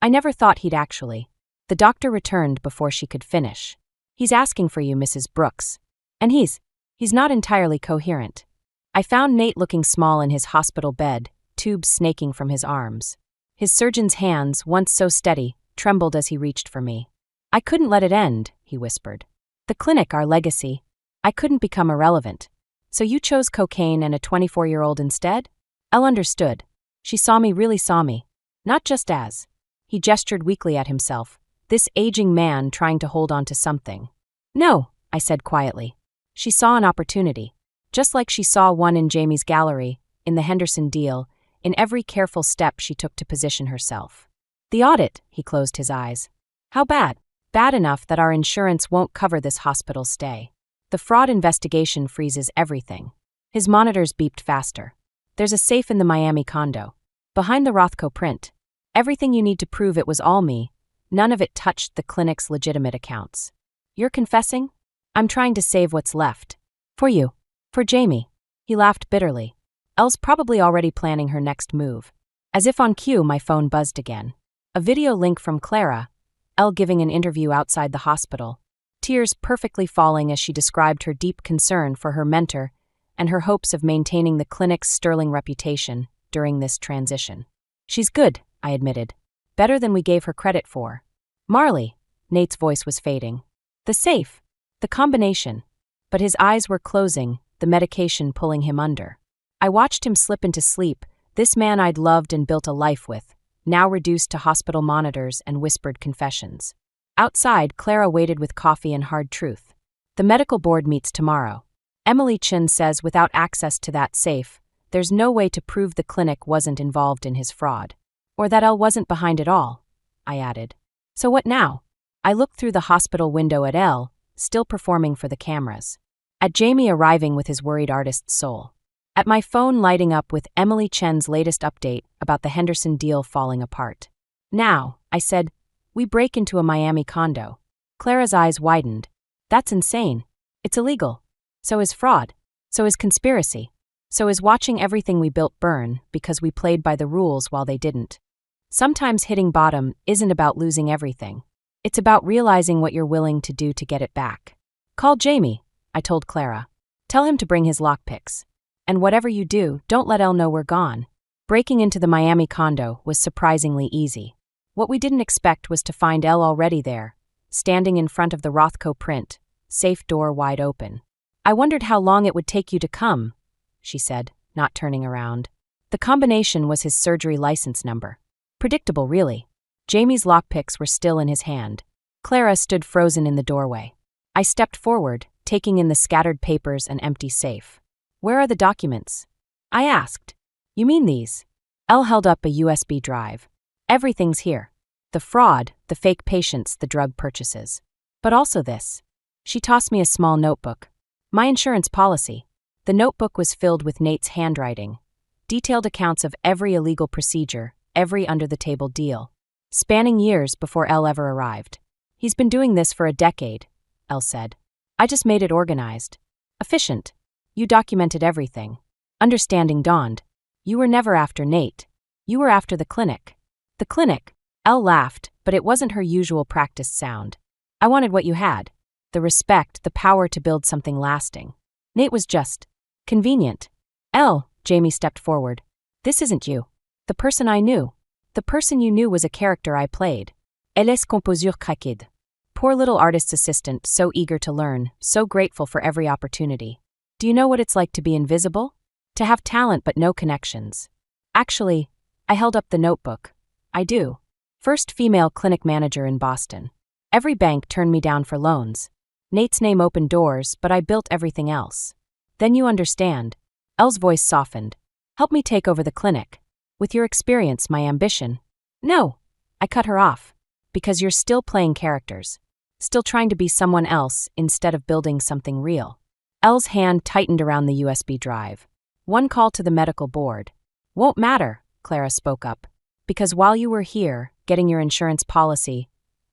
I never thought he'd actually. The doctor returned before she could finish. He's asking for you, Mrs. Brooks. And he's not entirely coherent. I found Nate looking small in his hospital bed, tubes snaking from his arms. His surgeon's hands, once so steady, trembled as he reached for me. I couldn't let it end, he whispered. The clinic, our legacy. I couldn't become irrelevant. So you chose cocaine and a 24-year-old instead? Elle understood. She really saw me. Not just as. He gestured weakly at himself, this aging man trying to hold on to something. No, I said quietly. She saw an opportunity. Just like she saw one in Jamie's gallery, in the Henderson deal, in every careful step she took to position herself. The audit, he closed his eyes. How bad? Bad enough that our insurance won't cover this hospital stay. The fraud investigation freezes everything. His monitors beeped faster. There's a safe in the Miami condo. Behind the Rothko print. Everything you need to prove it was all me. None of it touched the clinic's legitimate accounts. You're confessing? I'm trying to save what's left. For you. For Jamie. He laughed bitterly. Elle's probably already planning her next move. As if on cue, my phone buzzed again. A video link from Clara. Elle giving an interview outside the hospital. Tears perfectly falling as she described her deep concern for her mentor and her hopes of maintaining the clinic's sterling reputation during this transition. She's good, I admitted. Better than we gave her credit for. Marley, Nate's voice was fading. The safe. The combination. But his eyes were closing, the medication pulling him under. I watched him slip into sleep, this man I'd loved and built a life with, now reduced to hospital monitors and whispered confessions. Outside, Clara waited with coffee and hard truth. The medical board meets tomorrow. Emily Chin says without access to that safe, there's no way to prove the clinic wasn't involved in his fraud. Or that Elle wasn't behind it all, I added. So what now? I looked through the hospital window at Elle, still performing for the cameras. At Jamie arriving with his worried artist's soul. At my phone lighting up with Emily Chen's latest update about the Henderson deal falling apart. Now, I said, we break into a Miami condo. Clara's eyes widened. That's insane. It's illegal. So is fraud. So is conspiracy. So is watching everything we built burn because we played by the rules while they didn't. Sometimes hitting bottom isn't about losing everything. It's about realizing what you're willing to do to get it back. Call Jamie, I told Clara. Tell him to bring his lockpicks. And whatever you do, don't let Elle know we're gone. Breaking into the Miami condo was surprisingly easy. What we didn't expect was to find Elle already there, standing in front of the Rothko print, safe door wide open. I wondered how long it would take you to come, she said, not turning around. The combination was his surgery license number. Predictable, really. Jamie's lockpicks were still in his hand. Clara stood frozen in the doorway. I stepped forward, taking in the scattered papers and empty safe. Where are the documents? I asked. You mean these? Elle held up a USB drive. Everything's here. The fraud, the fake patients, the drug purchases. But also this. She tossed me a small notebook. My insurance policy. The notebook was filled with Nate's handwriting. Detailed accounts of every illegal procedure, every under-the-table deal. Spanning years before Elle ever arrived. He's been doing this for a decade, Elle said. I just made it organized. Efficient. You documented everything. Understanding dawned. You were never after Nate. You were after the clinic. The clinic. Elle laughed, but it wasn't her usual practiced sound. I wanted what you had. The respect, the power to build something lasting. Nate was just convenient. Elle, Jamie stepped forward. This isn't you. The person I knew. The person you knew was a character I played. Elle est composure craquée. Poor little artist's assistant, so eager to learn, so grateful for every opportunity. Do you know what it's like to be invisible? To have talent but no connections. Actually, I held up the notebook. I do. First female clinic manager in Boston. Every bank turned me down for loans. Nate's name opened doors, but I built everything else. Then you understand. Elle's voice softened. Help me take over the clinic. With your experience, my ambition. No, I cut her off. Because you're still playing characters. Still trying to be someone else instead of building something real. Elle's hand tightened around the USB drive. One call to the medical board. Won't matter, Clara spoke up. Because while you were here, getting your insurance policy,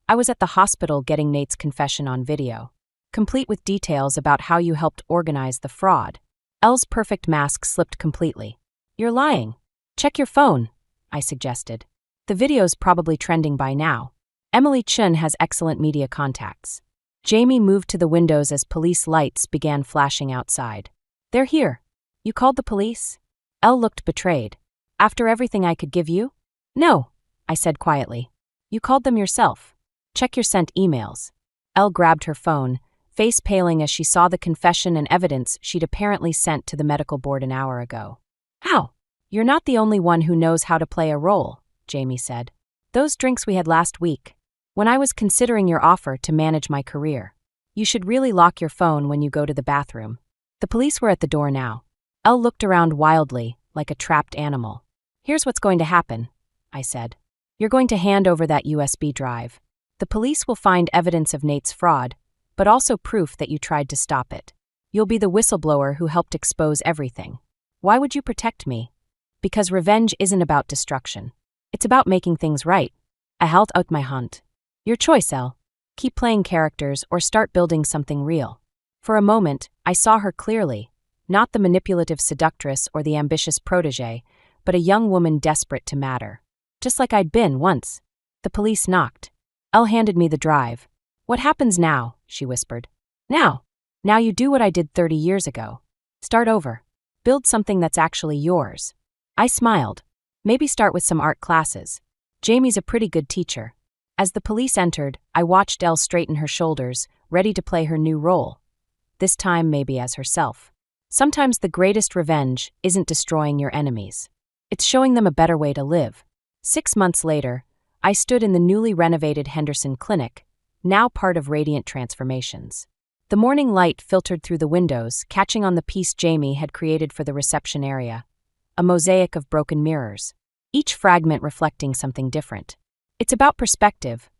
I was at the hospital getting Nate's confession on video. Complete with details about how you helped organize the fraud. Elle's perfect mask slipped completely. You're lying. Check your phone, I suggested. The video's probably trending by now. Emily Chun has excellent media contacts. Jamie moved to the windows as police lights began flashing outside. They're here. You called the police? Elle looked betrayed. After everything I could give you? No, I said quietly. You called them yourself. Check your sent emails. Elle grabbed her phone, face paling as she saw the confession and evidence she'd apparently sent to the medical board an hour ago. How? You're not the only one who knows how to play a role, Jamie said. Those drinks we had last week. When I was considering your offer to manage my career. You should really lock your phone when you go to the bathroom. The police were at the door now. Elle looked around wildly, like a trapped animal. Here's what's going to happen, I said. You're going to hand over that USB drive. The police will find evidence of Nate's fraud, but also proof that you tried to stop it. You'll be the whistleblower who helped expose everything. Why would you protect me? Because revenge isn't about destruction. It's about making things right. I held out my hand. Your choice, Elle. Keep playing characters or start building something real. For a moment, I saw her clearly, not the manipulative seductress or the ambitious protégé, but a young woman desperate to matter. Just like I'd been once. The police knocked. Elle handed me the drive. What happens now? She whispered. Now you do what I did 30 years ago. Start over. Build something that's actually yours. I smiled. Maybe start with some art classes. Jamie's a pretty good teacher. As the police entered, I watched Elle straighten her shoulders, ready to play her new role. This time maybe as herself. Sometimes the greatest revenge isn't destroying your enemies. It's showing them a better way to live. 6 months later, I stood in the newly renovated Henderson Clinic, now part of Radiant Transformations. The morning light filtered through the windows, catching on the piece Jamie had created for the reception area. A mosaic of broken mirrors, each fragment reflecting something different. It's about perspective,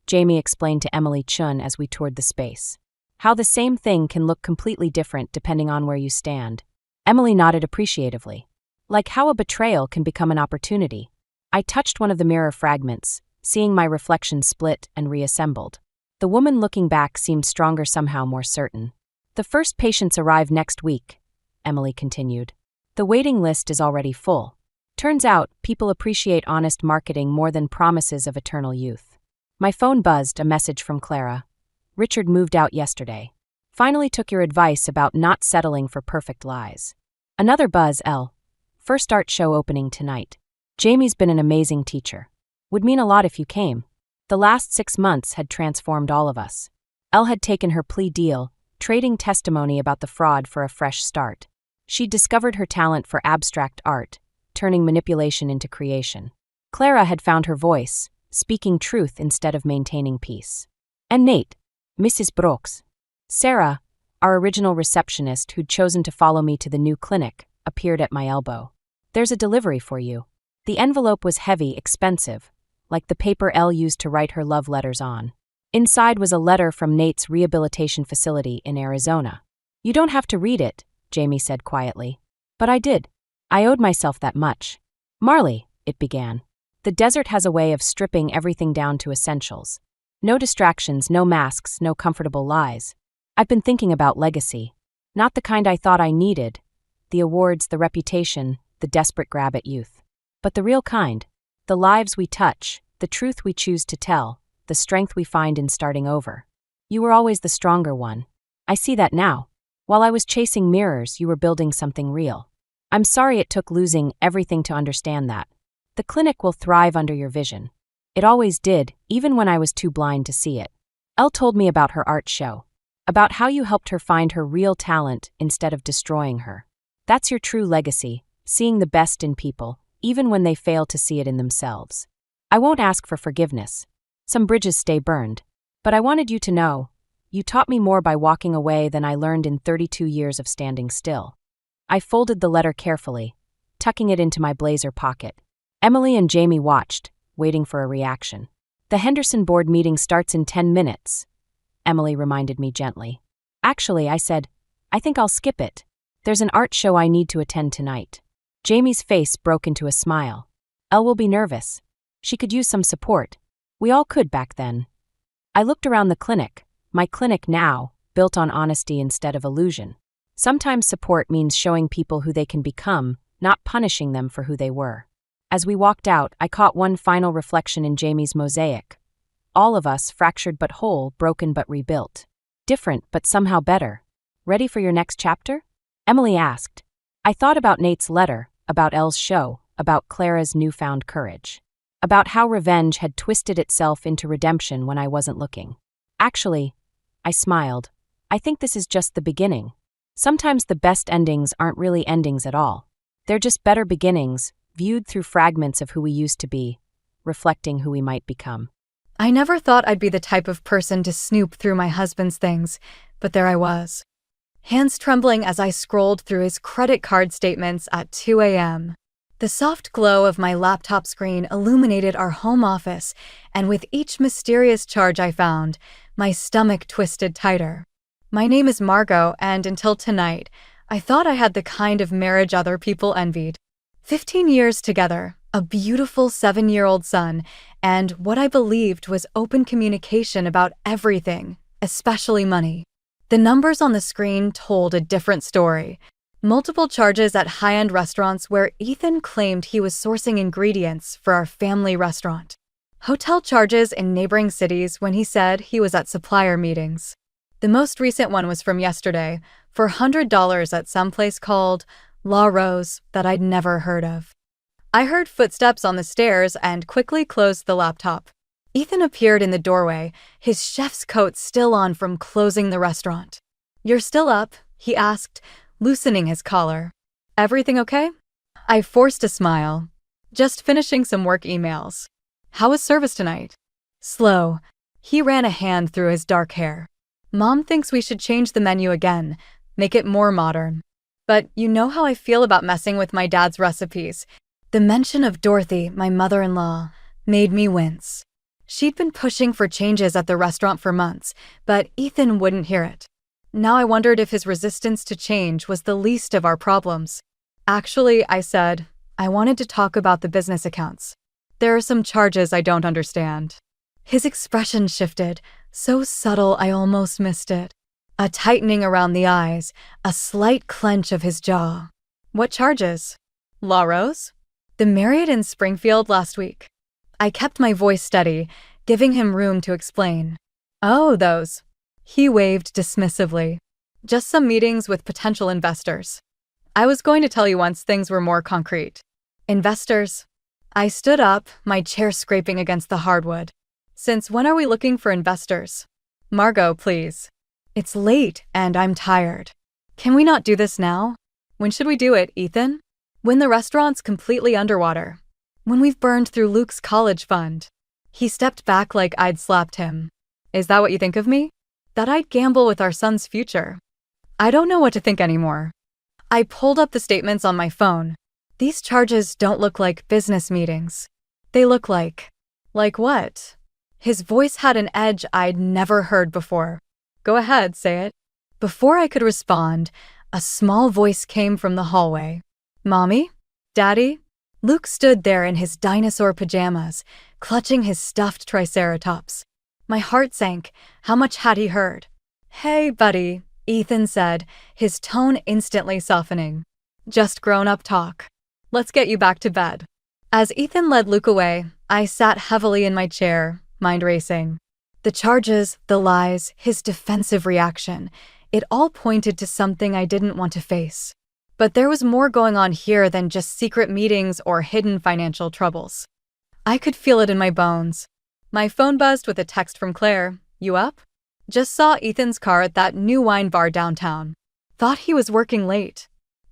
Jamie explained to Emily Chun as we toured the space. How the same thing can look completely different depending on where you stand. Emily nodded appreciatively. Like how a betrayal can become an opportunity. I touched one of the mirror fragments, seeing my reflection split and reassembled. The woman looking back seemed stronger somehow, more certain. The first patients arrive next week, Emily continued. The waiting list is already full. Turns out, people appreciate honest marketing more than promises of eternal youth. My phone buzzed, a message from Clara. Richard moved out yesterday. Finally took your advice about not settling for perfect lies. Another buzz, Elle. First art show opening tonight. Jamie's been an amazing teacher. Would mean a lot if you came. The last 6 months had transformed all of us. Elle had taken her plea deal, trading testimony about the fraud for a fresh start. She'd discovered her talent for abstract art, turning manipulation into creation. Clara had found her voice, speaking truth instead of maintaining peace. And Nate, Mrs. Brooks. Sarah, our original receptionist who'd chosen to follow me to the new clinic, appeared at my elbow. There's a delivery for you. The envelope was heavy, expensive, like the paper Elle used to write her love letters on. Inside was a letter from Nate's rehabilitation facility in Arizona. You don't have to read it, Jamie said quietly. But I did. I owed myself that much. Marley, it began. The desert has a way of stripping everything down to essentials. No distractions, no masks, no comfortable lies. I've been thinking about legacy. Not the kind I thought I needed. The awards, the reputation, the desperate grab at youth. But the real kind. The lives we touch, the truth we choose to tell, the strength we find in starting over. You were always the stronger one. I see that now. While I was chasing mirrors, you were building something real. I'm sorry it took losing everything to understand that. The clinic will thrive under your vision. It always did, even when I was too blind to see it. Elle told me about her art show, about how you helped her find her real talent instead of destroying her. That's your true legacy, seeing the best in people, even when they fail to see it in themselves. I won't ask for forgiveness. Some bridges stay burned. But I wanted you to know, you taught me more by walking away than I learned in 32 years of standing still. I folded the letter carefully, tucking it into my blazer pocket. Emily and Jamie watched, waiting for a reaction. The Henderson board meeting starts in 10 minutes, Emily reminded me gently. Actually, I said, I think I'll skip it. There's an art show I need to attend tonight. Jamie's face broke into a smile. Elle will be nervous. She could use some support. We all could back then. I looked around the clinic, my clinic now, built on honesty instead of illusion. Sometimes support means showing people who they can become, not punishing them for who they were. As we walked out, I caught one final reflection in Jamie's mosaic. All of us, fractured but whole, broken but rebuilt. Different, but somehow better. Ready for your next chapter? Emily asked. I thought about Nate's letter, about Elle's show, about Clara's newfound courage. About how revenge had twisted itself into redemption when I wasn't looking. Actually, I smiled. I think this is just the beginning. Sometimes the best endings aren't really endings at all. They're just better beginnings, viewed through fragments of who we used to be, reflecting who we might become. I never thought I'd be the type of person to snoop through my husband's things, but there I was. Hands trembling as I scrolled through his credit card statements at 2 a.m. The soft glow of my laptop screen illuminated our home office, and with each mysterious charge I found, my stomach twisted tighter. My name is Margot, and until tonight, I thought I had the kind of marriage other people envied. 15 years together, a beautiful 7-year-old son, and what I believed was open communication about everything, especially money. The numbers on the screen told a different story. Multiple charges at high-end restaurants where Ethan claimed he was sourcing ingredients for our family restaurant. Hotel charges in neighboring cities when he said he was at supplier meetings. The most recent one was from yesterday, for $100 at some place called La Rose that I'd never heard of. I heard footsteps on the stairs and quickly closed the laptop. Ethan appeared in the doorway, his chef's coat still on from closing the restaurant. "You're still up?" he asked, loosening his collar. "Everything okay?" I forced a smile. "Just finishing some work emails." "How was service tonight?" "Slow." He ran a hand through his dark hair. "Mom thinks we should change the menu again, make it more modern. But you know how I feel about messing with my dad's recipes." The mention of Dorothy, my mother-in-law, made me wince. She'd been pushing for changes at the restaurant for months, but Ethan wouldn't hear it. Now I wondered if his resistance to change was the least of our problems. "Actually," I said, "I wanted to talk about the business accounts. There are some charges I don't understand." His expression shifted, so subtle I almost missed it. A tightening around the eyes, a slight clench of his jaw. "What charges?" "La Rose?" "The Marriott in Springfield last week." I kept my voice steady, giving him room to explain. "Oh, those." He waved dismissively. "Just some meetings with potential investors. I was going to tell you once things were more concrete." "Investors?" I stood up, my chair scraping against the hardwood. "Since when are we looking for investors?" "Margot, please. It's late, and I'm tired. Can we not do this now?" "When should we do it, Ethan?" "When the restaurant's completely underwater. When we've burned through Luke's college fund." He stepped back like I'd slapped him. "Is that what you think of me?" "That I'd gamble with our son's future." I don't know what to think anymore. I pulled up the statements on my phone. These charges don't look like business meetings. They look like... Like what? His voice had an edge I'd never heard before. "Go ahead, say it." Before I could respond, a small voice came from the hallway. "Mommy? Daddy?" Luke stood there in his dinosaur pajamas, clutching his stuffed triceratops. My heart sank. How much had he heard? "Hey, buddy," Ethan said, his tone instantly softening. "Just grown-up talk. Let's get you back to bed." As Ethan led Luke away, I sat heavily in my chair, mind racing. The charges, the lies, his defensive reaction, it all pointed to something I didn't want to face. But there was more going on here than just secret meetings or hidden financial troubles. I could feel it in my bones. My phone buzzed with a text from Claire. "You up?" Just saw Ethan's car at that new wine bar downtown. Thought he was working late.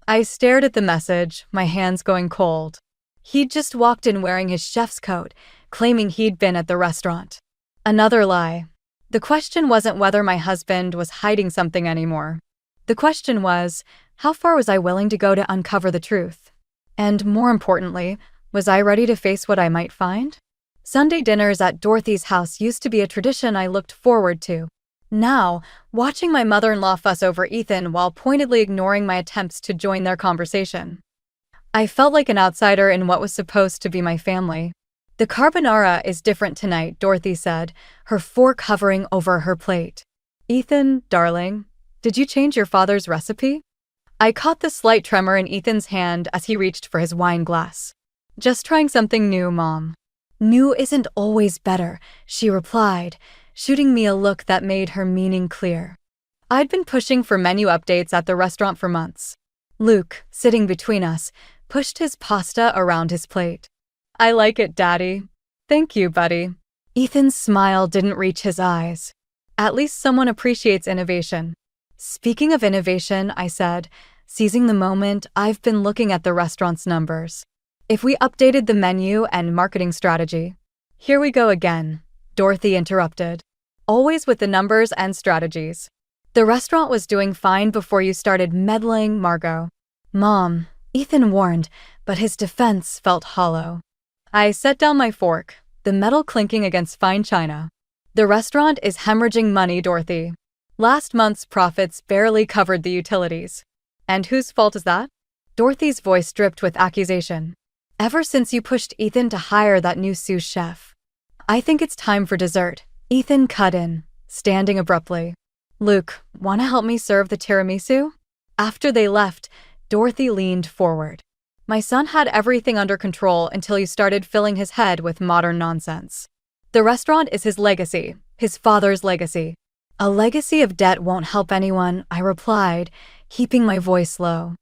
I stared at the message, my hands going cold. He'd just walked in wearing his chef's coat, claiming he'd been at the restaurant. Another lie. The question wasn't whether my husband was hiding something anymore. The question was, how far was I willing to go to uncover the truth? And more importantly, was I ready to face what I might find? Sunday dinners at Dorothy's house used to be a tradition I looked forward to. Now, watching my mother-in-law fuss over Ethan while pointedly ignoring my attempts to join their conversation. I felt like an outsider in what was supposed to be my family. "The carbonara is different tonight," Dorothy said, her fork hovering over her plate. "Ethan, darling, did you change your father's recipe?" I caught the slight tremor in Ethan's hand as he reached for his wine glass. "Just trying something new, Mom." "New isn't always better," she replied, shooting me a look that made her meaning clear. I'd been pushing for menu updates at the restaurant for months. Luke, sitting between us, pushed his pasta around his plate. "I like it, Daddy." "Thank you, buddy." Ethan's smile didn't reach his eyes. At least someone appreciates innovation. "Speaking of innovation," I said, seizing the moment, "I've been looking at the restaurant's numbers. If we updated the menu and marketing strategy." "Here we go again," Dorothy interrupted. "Always with the numbers and strategies. The restaurant was doing fine before you started meddling, Margot." "Mom," Ethan warned, but his defense felt hollow. I set down my fork, the metal clinking against fine china. "The restaurant is hemorrhaging money, Dorothy. Last month's profits barely covered the utilities." "And whose fault is that?" Dorothy's voice dripped with accusation. "Ever since you pushed Ethan to hire that new sous chef." "I think it's time for dessert," Ethan cut in, standing abruptly. "Luke, want to help me serve the tiramisu?" After they left, Dorothy leaned forward. "My son had everything under control until you started filling his head with modern nonsense. The restaurant is his legacy, his father's legacy." "A legacy of debt won't help anyone," I replied, keeping my voice low.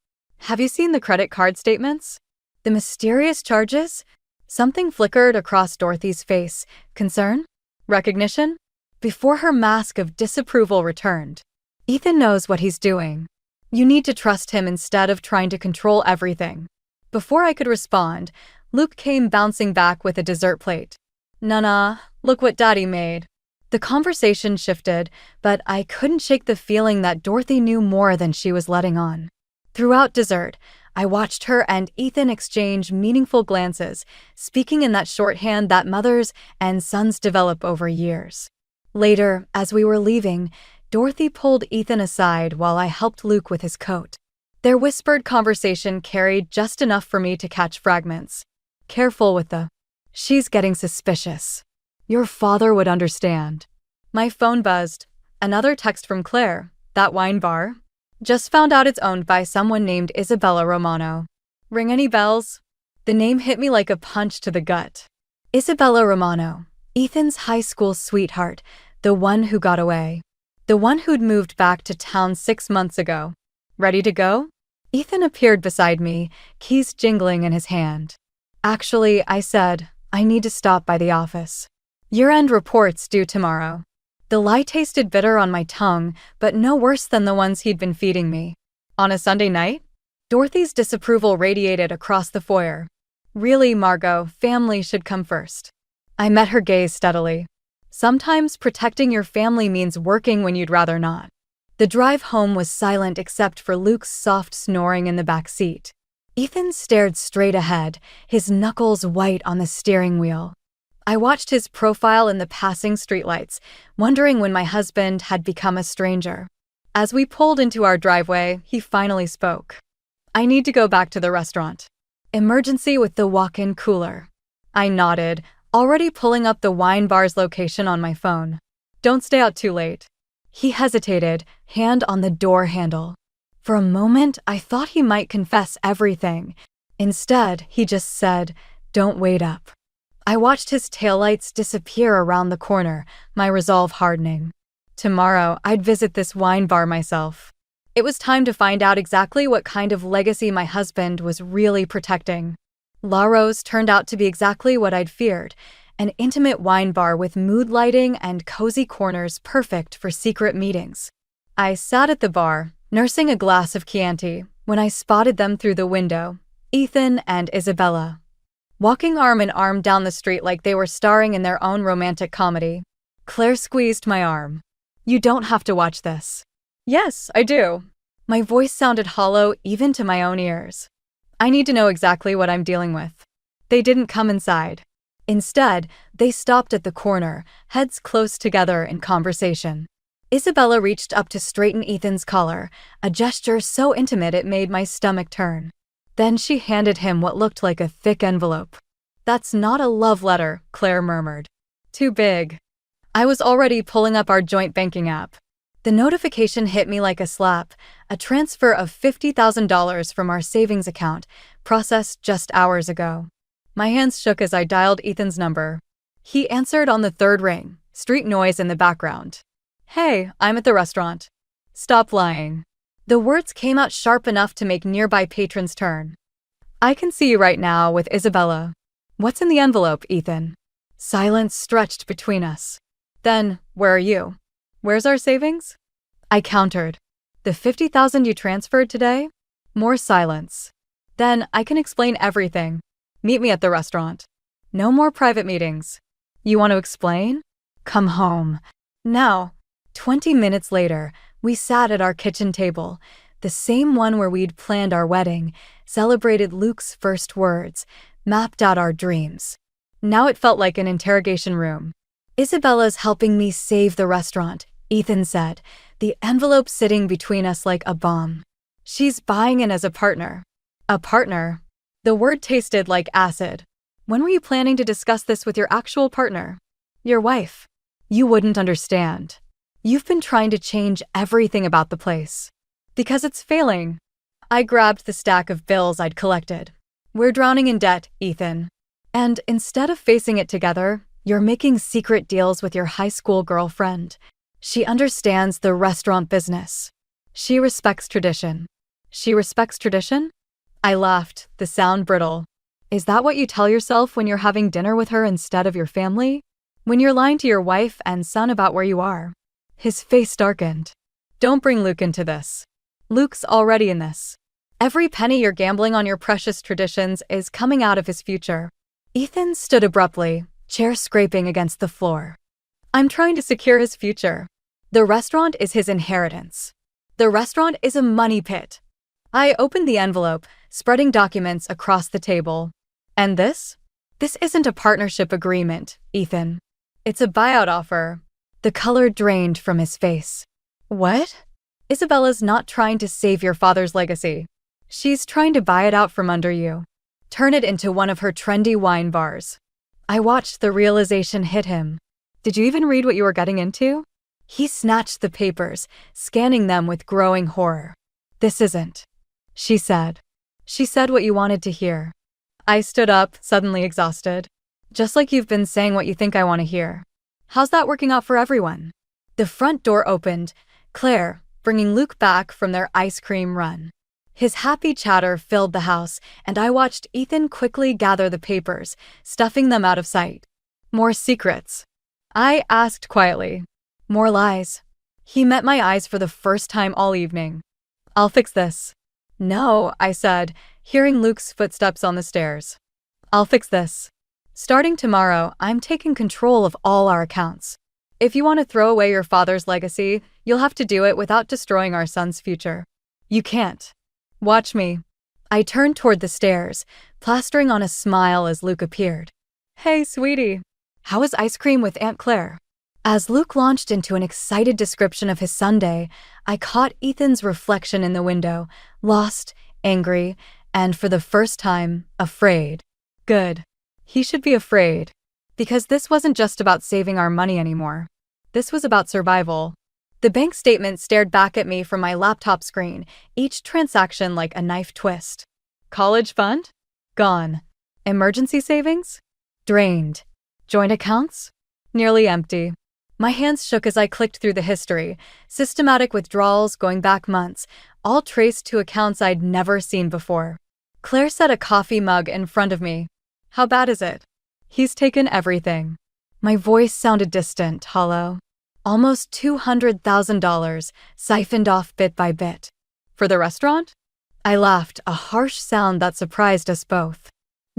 "Have you seen the credit card statements? The mysterious charges?" Something flickered across Dorothy's face. Concern? Recognition? Before her mask of disapproval returned. "Ethan knows what he's doing. You need to trust him instead of trying to control everything." Before I could respond, Luke came bouncing back with a dessert plate. "Nana, look what Daddy made." The conversation shifted, but I couldn't shake the feeling that Dorothy knew more than she was letting on. Throughout dessert, I watched her and Ethan exchange meaningful glances, speaking in that shorthand that mothers and sons develop over years. Later, as we were leaving, Dorothy pulled Ethan aside while I helped Luke with his coat. Their whispered conversation carried just enough for me to catch fragments. "Careful with the... She's getting suspicious. Your father would understand." My phone buzzed. Another text from Claire. "That wine bar? Just found out it's owned by someone named Isabella Romano. Ring any bells?" The name hit me like a punch to the gut. Isabella Romano, Ethan's high school sweetheart, the one who got away. The one who'd moved back to town 6 months ago. "Ready to go?" Ethan appeared beside me, keys jingling in his hand. "Actually," I said, "I need to stop by the office. Year-end reports due tomorrow." The lie tasted bitter on my tongue, but no worse than the ones he'd been feeding me. "On a Sunday night?" Dorothy's disapproval radiated across the foyer. "Really, Margot, family should come first." I met her gaze steadily. "Sometimes protecting your family means working when you'd rather not." The drive home was silent except for Luke's soft snoring in the back seat. Ethan stared straight ahead, his knuckles white on the steering wheel. I watched his profile in the passing streetlights, wondering when my husband had become a stranger. As we pulled into our driveway, he finally spoke. "I need to go back to the restaurant. Emergency with the walk-in cooler." I nodded, already pulling up the wine bar's location on my phone. "Don't stay out too late." He hesitated, hand on the door handle. For a moment, I thought he might confess everything. Instead, he just said, Don't wait up. I watched his taillights disappear around the corner, my resolve hardening. Tomorrow, I'd visit this wine bar myself. It was time to find out exactly what kind of legacy my husband was really protecting. La Rose turned out to be exactly what I'd feared, an intimate wine bar with mood lighting and cozy corners perfect for secret meetings. I sat at the bar, nursing a glass of Chianti, when I spotted them through the window, Ethan and Isabella, walking arm in arm down the street like they were starring in their own romantic comedy. Claire squeezed my arm. You don't have to watch this. Yes, I do. My voice sounded hollow even to my own ears. I need to know exactly what I'm dealing with. They didn't come inside. Instead, they stopped at the corner, heads close together in conversation. Isabella reached up to straighten Ethan's collar, a gesture so intimate it made my stomach turn. Then she handed him what looked like a thick envelope. That's not a love letter, Claire murmured. Too big. I was already pulling up our joint banking app. The notification hit me like a slap, a transfer of $50,000 from our savings account, processed just hours ago. My hands shook as I dialed Ethan's number. He answered on the third ring, street noise in the background. Hey, I'm at the restaurant. Stop lying. The words came out sharp enough to make nearby patrons turn. I can see you right now with Isabella. What's in the envelope, Ethan? Silence stretched between us. Then, where are you? Where's our savings? I countered. The $50,000 you transferred today? More silence. Then I can explain everything. Meet me at the restaurant. No more private meetings. You want to explain? Come home. Now. 20 minutes later, we sat at our kitchen table, the same one where we'd planned our wedding, celebrated Luke's first words, mapped out our dreams. Now it felt like an interrogation room. Isabella's helping me save the restaurant, Ethan said, the envelope sitting between us like a bomb. She's buying in as a partner. A partner? The word tasted like acid. When were you planning to discuss this with your actual partner? Your wife. You wouldn't understand. You've been trying to change everything about the place. Because it's failing. I grabbed the stack of bills I'd collected. We're drowning in debt, Ethan. And instead of facing it together, you're making secret deals with your high school girlfriend. She understands the restaurant business. She respects tradition. She respects tradition? I laughed, the sound brittle. Is that what you tell yourself when you're having dinner with her instead of your family? When you're lying to your wife and son about where you are? His face darkened. Don't bring Luke into this. Luke's already in this. Every penny you're gambling on your precious traditions is coming out of his future. Ethan stood abruptly, chair scraping against the floor. I'm trying to secure his future. The restaurant is his inheritance. The restaurant is a money pit. I opened the envelope, spreading documents across the table. And this? This isn't a partnership agreement, Ethan. It's a buyout offer. The color drained from his face. What? Isabella's not trying to save your father's legacy. She's trying to buy it out from under you. Turn it into one of her trendy wine bars. I watched the realization hit him. Did you even read what you were getting into? He snatched the papers, scanning them with growing horror. This isn't. She said. She said what you wanted to hear. I stood up, suddenly exhausted. Just like you've been saying what you think I want to hear. How's that working out for everyone? The front door opened, Claire, bringing Luke back from their ice cream run. His happy chatter filled the house, and I watched Ethan quickly gather the papers, stuffing them out of sight. More secrets. I asked quietly. More lies. He met my eyes for the first time all evening. I'll fix this. No, I said, hearing Luke's footsteps on the stairs. I'll fix this. Starting tomorrow, I'm taking control of all our accounts. If you want to throw away your father's legacy, you'll have to do it without destroying our son's future. You can't. Watch me. I turned toward the stairs, plastering on a smile as Luke appeared. Hey, sweetie. How was ice cream with Aunt Claire? As Luke launched into an excited description of his Sunday, I caught Ethan's reflection in the window, lost, angry, and for the first time, afraid. Good. He should be afraid. Because this wasn't just about saving our money anymore. This was about survival. The bank statement stared back at me from my laptop screen, each transaction like a knife twist. College fund? Gone. Emergency savings? Drained. Joint accounts? Nearly empty. My hands shook as I clicked through the history, systematic withdrawals going back months, all traced to accounts I'd never seen before. Claire set a coffee mug in front of me. How bad is it? He's taken everything. My voice sounded distant, hollow. Almost $200,000, siphoned off bit by bit. For the restaurant? I laughed, a harsh sound that surprised us both.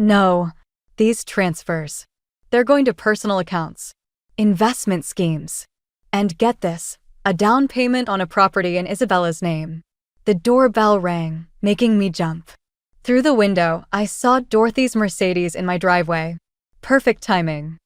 No, these transfers. They're going to personal accounts. Investment schemes. And get this, a down payment on a property in Isabella's name. The doorbell rang, making me jump. Through the window, I saw Dorothy's Mercedes in my driveway. Perfect timing.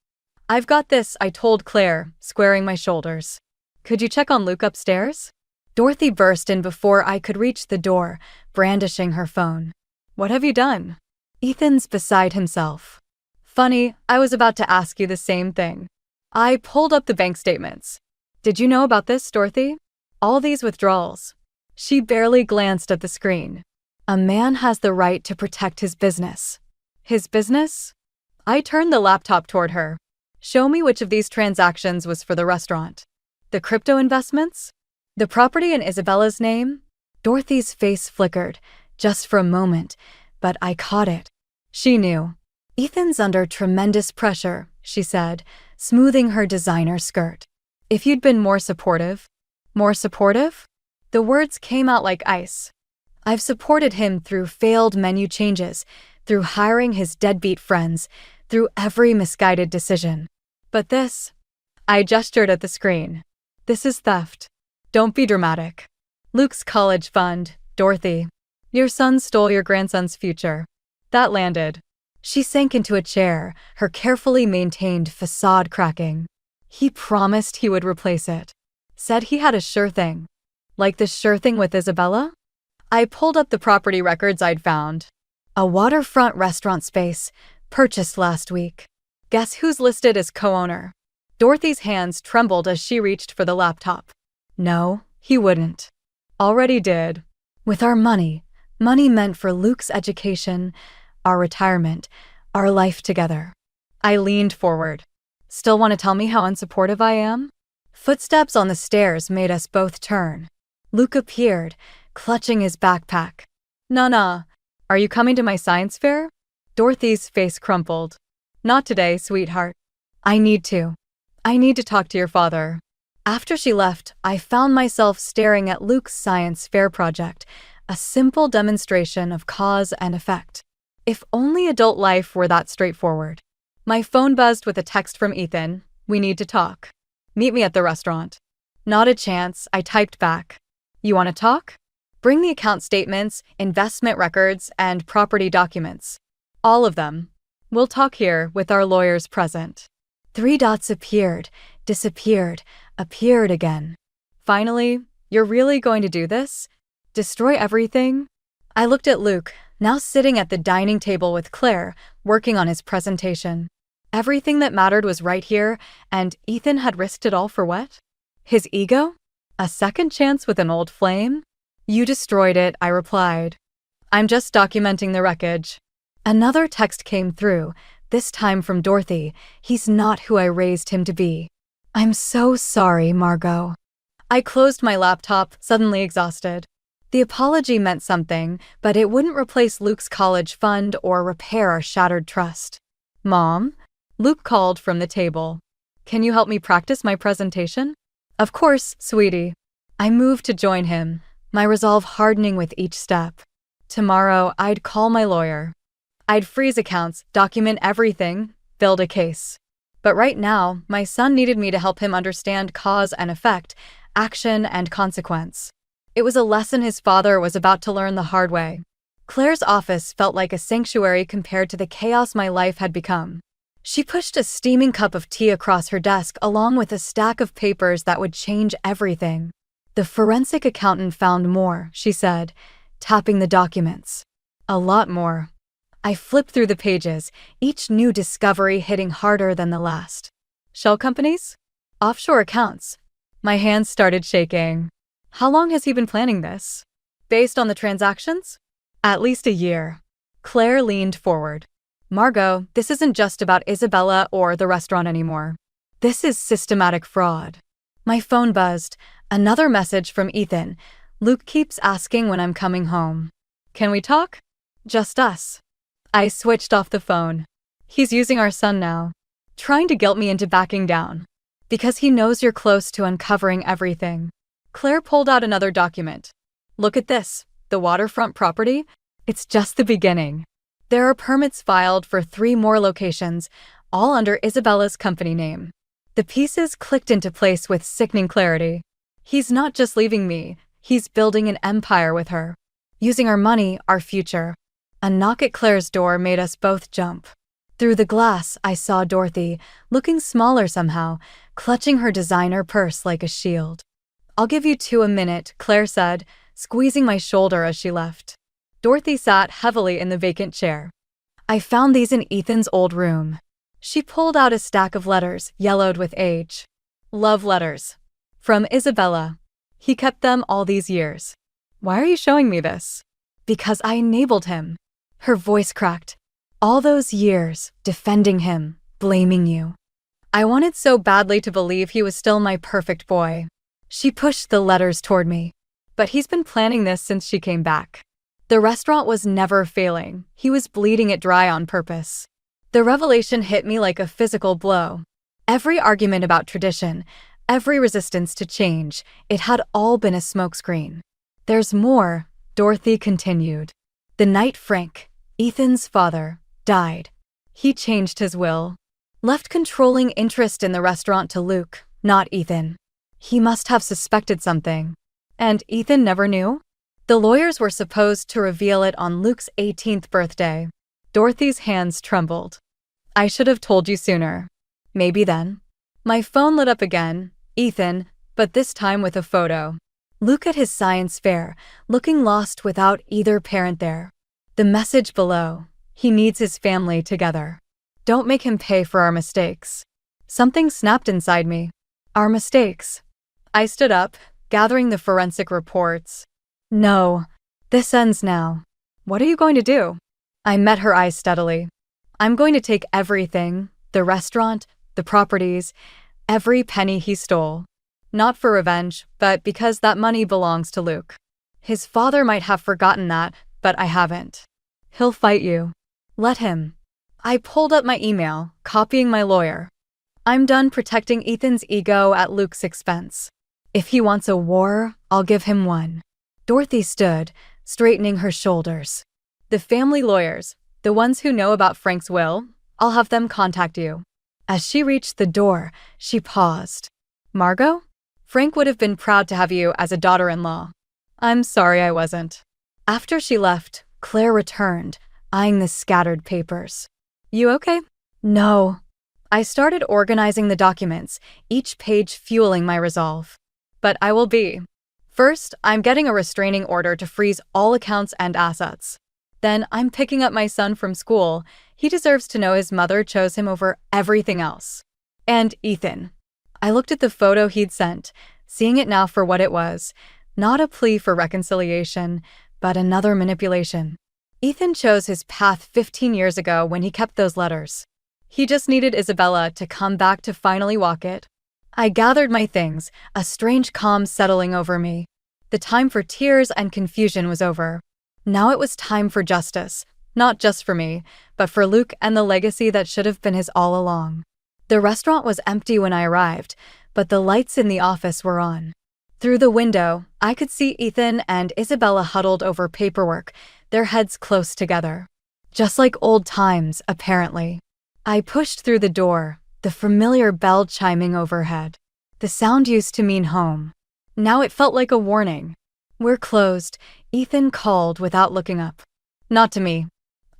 I've got this, I told Claire, squaring my shoulders. Could you check on Luke upstairs? Dorothy burst in before I could reach the door, brandishing her phone. What have you done? Ethan's beside himself. Funny, I was about to ask you the same thing. I pulled up the bank statements. Did you know about this, Dorothy? All these withdrawals. She barely glanced at the screen. A man has the right to protect his business. His business? I turned the laptop toward her. Show me which of these transactions was for the restaurant. The crypto investments? The property in Isabella's name? Dorothy's face flickered, just for a moment, but I caught it. She knew. Ethan's under tremendous pressure, she said, smoothing her designer skirt. If you'd been more supportive? More supportive? The words came out like ice. I've supported him through failed menu changes, through hiring his deadbeat friends, through every misguided decision. But this, I gestured at the screen. This is theft. Don't be dramatic. Luke's college fund, Dorothy. Your son stole your grandson's future. That landed. She sank into a chair, her carefully maintained facade cracking. He promised he would replace it. Said he had a sure thing. Like the sure thing with Isabella? I pulled up the property records I'd found. A waterfront restaurant space, purchased last week. Guess who's listed as co-owner? Dorothy's hands trembled as she reached for the laptop. No, he wouldn't. Already did. With our money meant for Luke's education, our retirement, our life together. I leaned forward. Still want to tell me how unsupportive I am? Footsteps on the stairs made us both turn. Luke appeared, clutching his backpack. Nah, are you coming to my science fair? Dorothy's face crumpled. Not today, sweetheart. I need to talk to your father. After she left, I found myself staring at Luke's science fair project, a simple demonstration of cause and effect. If only adult life were that straightforward. My phone buzzed with a text from Ethan. We need to talk. Meet me at the restaurant. Not a chance, I typed back. You want to talk? Bring the account statements, investment records, and property documents. All of them. We'll talk here with our lawyers present. 3 dots appeared, disappeared, appeared again. Finally, you're really going to do this? Destroy everything? I looked at Luke, now sitting at the dining table with Claire, working on his presentation. Everything that mattered was right here, and Ethan had risked it all for what? His ego? A second chance with an old flame? You destroyed it, I replied. I'm just documenting the wreckage. Another text came through, this time from Dorothy. He's not who I raised him to be. I'm so sorry, Margot. I closed my laptop, suddenly exhausted. The apology meant something, but it wouldn't replace Luke's college fund or repair our shattered trust. Mom? Luke called from the table. Can you help me practice my presentation? Of course, sweetie. I moved to join him, my resolve hardening with each step. Tomorrow, I'd call my lawyer. I'd freeze accounts, document everything, build a case. But right now, my son needed me to help him understand cause and effect, action and consequence. It was a lesson his father was about to learn the hard way. Claire's office felt like a sanctuary compared to the chaos my life had become. She pushed a steaming cup of tea across her desk along with a stack of papers that would change everything. The forensic accountant found more, she said, tapping the documents. A lot more. I flipped through the pages, each new discovery hitting harder than the last. Shell companies? Offshore accounts. My hands started shaking. How long has he been planning this? Based on the transactions? At least a year. Claire leaned forward. Margot, this isn't just about Isabella or the restaurant anymore. This is systematic fraud. My phone buzzed. Another message from Ethan. Luke keeps asking when I'm coming home. Can we talk? Just us. I switched off the phone. He's using our son now, trying to guilt me into backing down. Because he knows you're close to uncovering everything. Claire pulled out another document. Look at this. The waterfront property? It's just the beginning. There are permits filed for 3 more locations, all under Isabella's company name. The pieces clicked into place with sickening clarity. He's not just leaving me, he's building an empire with her. Using our money, our future. A knock at Claire's door made us both jump. Through the glass, I saw Dorothy, looking smaller somehow, clutching her designer purse like a shield. I'll give you 2 a minute, Claire said, squeezing my shoulder as she left. Dorothy sat heavily in the vacant chair. I found these in Ethan's old room. She pulled out a stack of letters, yellowed with age. Love letters. From Isabella. He kept them all these years. Why are you showing me this? Because I enabled him. Her voice cracked. All those years, defending him, blaming you. I wanted so badly to believe he was still my perfect boy. She pushed the letters toward me. But he's been planning this since she came back. The restaurant was never failing. He was bleeding it dry on purpose. The revelation hit me like a physical blow. Every argument about tradition, every resistance to change, it had all been a smokescreen. There's more, Dorothy continued. The night Frank, Ethan's father, died. He changed his will. Left controlling interest in the restaurant to Luke, not Ethan. He must have suspected something. And Ethan never knew? The lawyers were supposed to reveal it on Luke's 18th birthday. Dorothy's hands trembled. I should have told you sooner. Maybe then. My phone lit up again, Ethan, but this time with a photo. Luke at his science fair, looking lost without either parent there. The message below. He needs his family together. Don't make him pay for our mistakes. Something snapped inside me. Our mistakes. I stood up, gathering the forensic reports. No. This ends now. What are you going to do? I met her eyes steadily. I'm going to take everything, the restaurant, the properties, every penny he stole. Not for revenge, but because that money belongs to Luke. His father might have forgotten that, but I haven't. He'll fight you. Let him. I pulled up my email, copying my lawyer. I'm done protecting Ethan's ego at Luke's expense. If he wants a war, I'll give him one. Dorothy stood, straightening her shoulders. The family lawyers, the ones who know about Frank's will, I'll have them contact you. As she reached the door, she paused. Margot? Frank would have been proud to have you as a daughter-in-law. I'm sorry I wasn't. After she left, Claire returned, eyeing the scattered papers. You okay? No. I started organizing the documents, each page fueling my resolve. But I will be. First, I'm getting a restraining order to freeze all accounts and assets. Then I'm picking up my son from school. He deserves to know his mother chose him over everything else. And Ethan. I looked at the photo he'd sent, seeing it now for what it was. Not a plea for reconciliation, but another manipulation. Ethan chose his path 15 years ago when he kept those letters. He just needed Isabella to come back to finally walk it. I gathered my things, a strange calm settling over me. The time for tears and confusion was over. Now it was time for justice, not just for me, but for Luke and the legacy that should have been his all along. The restaurant was empty when I arrived, but the lights in the office were on. Through the window, I could see Ethan and Isabella huddled over paperwork, their heads close together. Just like old times, apparently. I pushed through the door, the familiar bell chiming overhead. The sound used to mean home. Now it felt like a warning. We're closed, Ethan called without looking up. Not to me.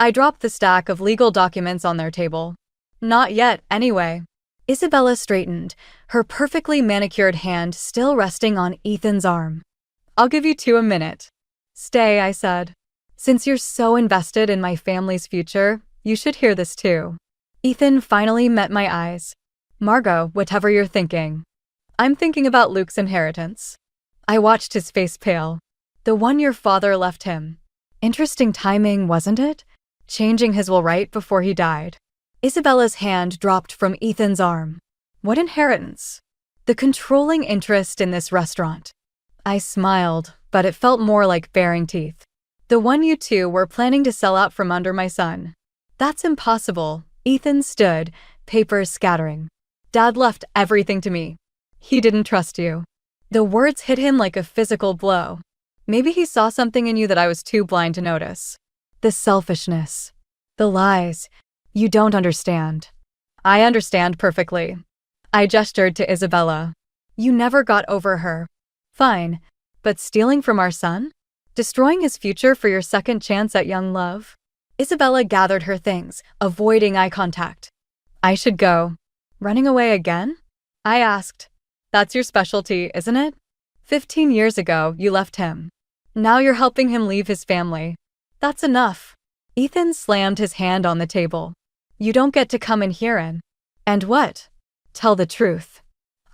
I dropped the stack of legal documents on their table. Not yet, anyway. Isabella straightened, her perfectly manicured hand still resting on Ethan's arm. I'll give you 2 a minute. Stay, I said. Since you're so invested in my family's future, you should hear this too. Ethan finally met my eyes. Margot, whatever you're thinking. I'm thinking about Luke's inheritance. I watched his face pale. The one your father left him. Interesting timing, wasn't it? changing his will right before he died. Isabella's hand dropped from Ethan's arm. What inheritance? The controlling interest in this restaurant. I smiled, but it felt more like baring teeth. The one you two were planning to sell out from under my son. That's impossible. Ethan stood, papers scattering. Dad left everything to me. He didn't trust you. The words hit him like a physical blow. Maybe he saw something in you that I was too blind to notice. The selfishness. The lies. You don't understand. I understand perfectly. I gestured to Isabella. You never got over her. Fine, but stealing from our son? Destroying his future for your second chance at young love? Isabella gathered her things, avoiding eye contact. I should go. Running away again? I asked. That's your specialty, isn't it? 15 years ago, you left him. Now you're helping him leave his family. That's enough. Ethan slammed his hand on the table. You don't get to come in here and what? Tell the truth.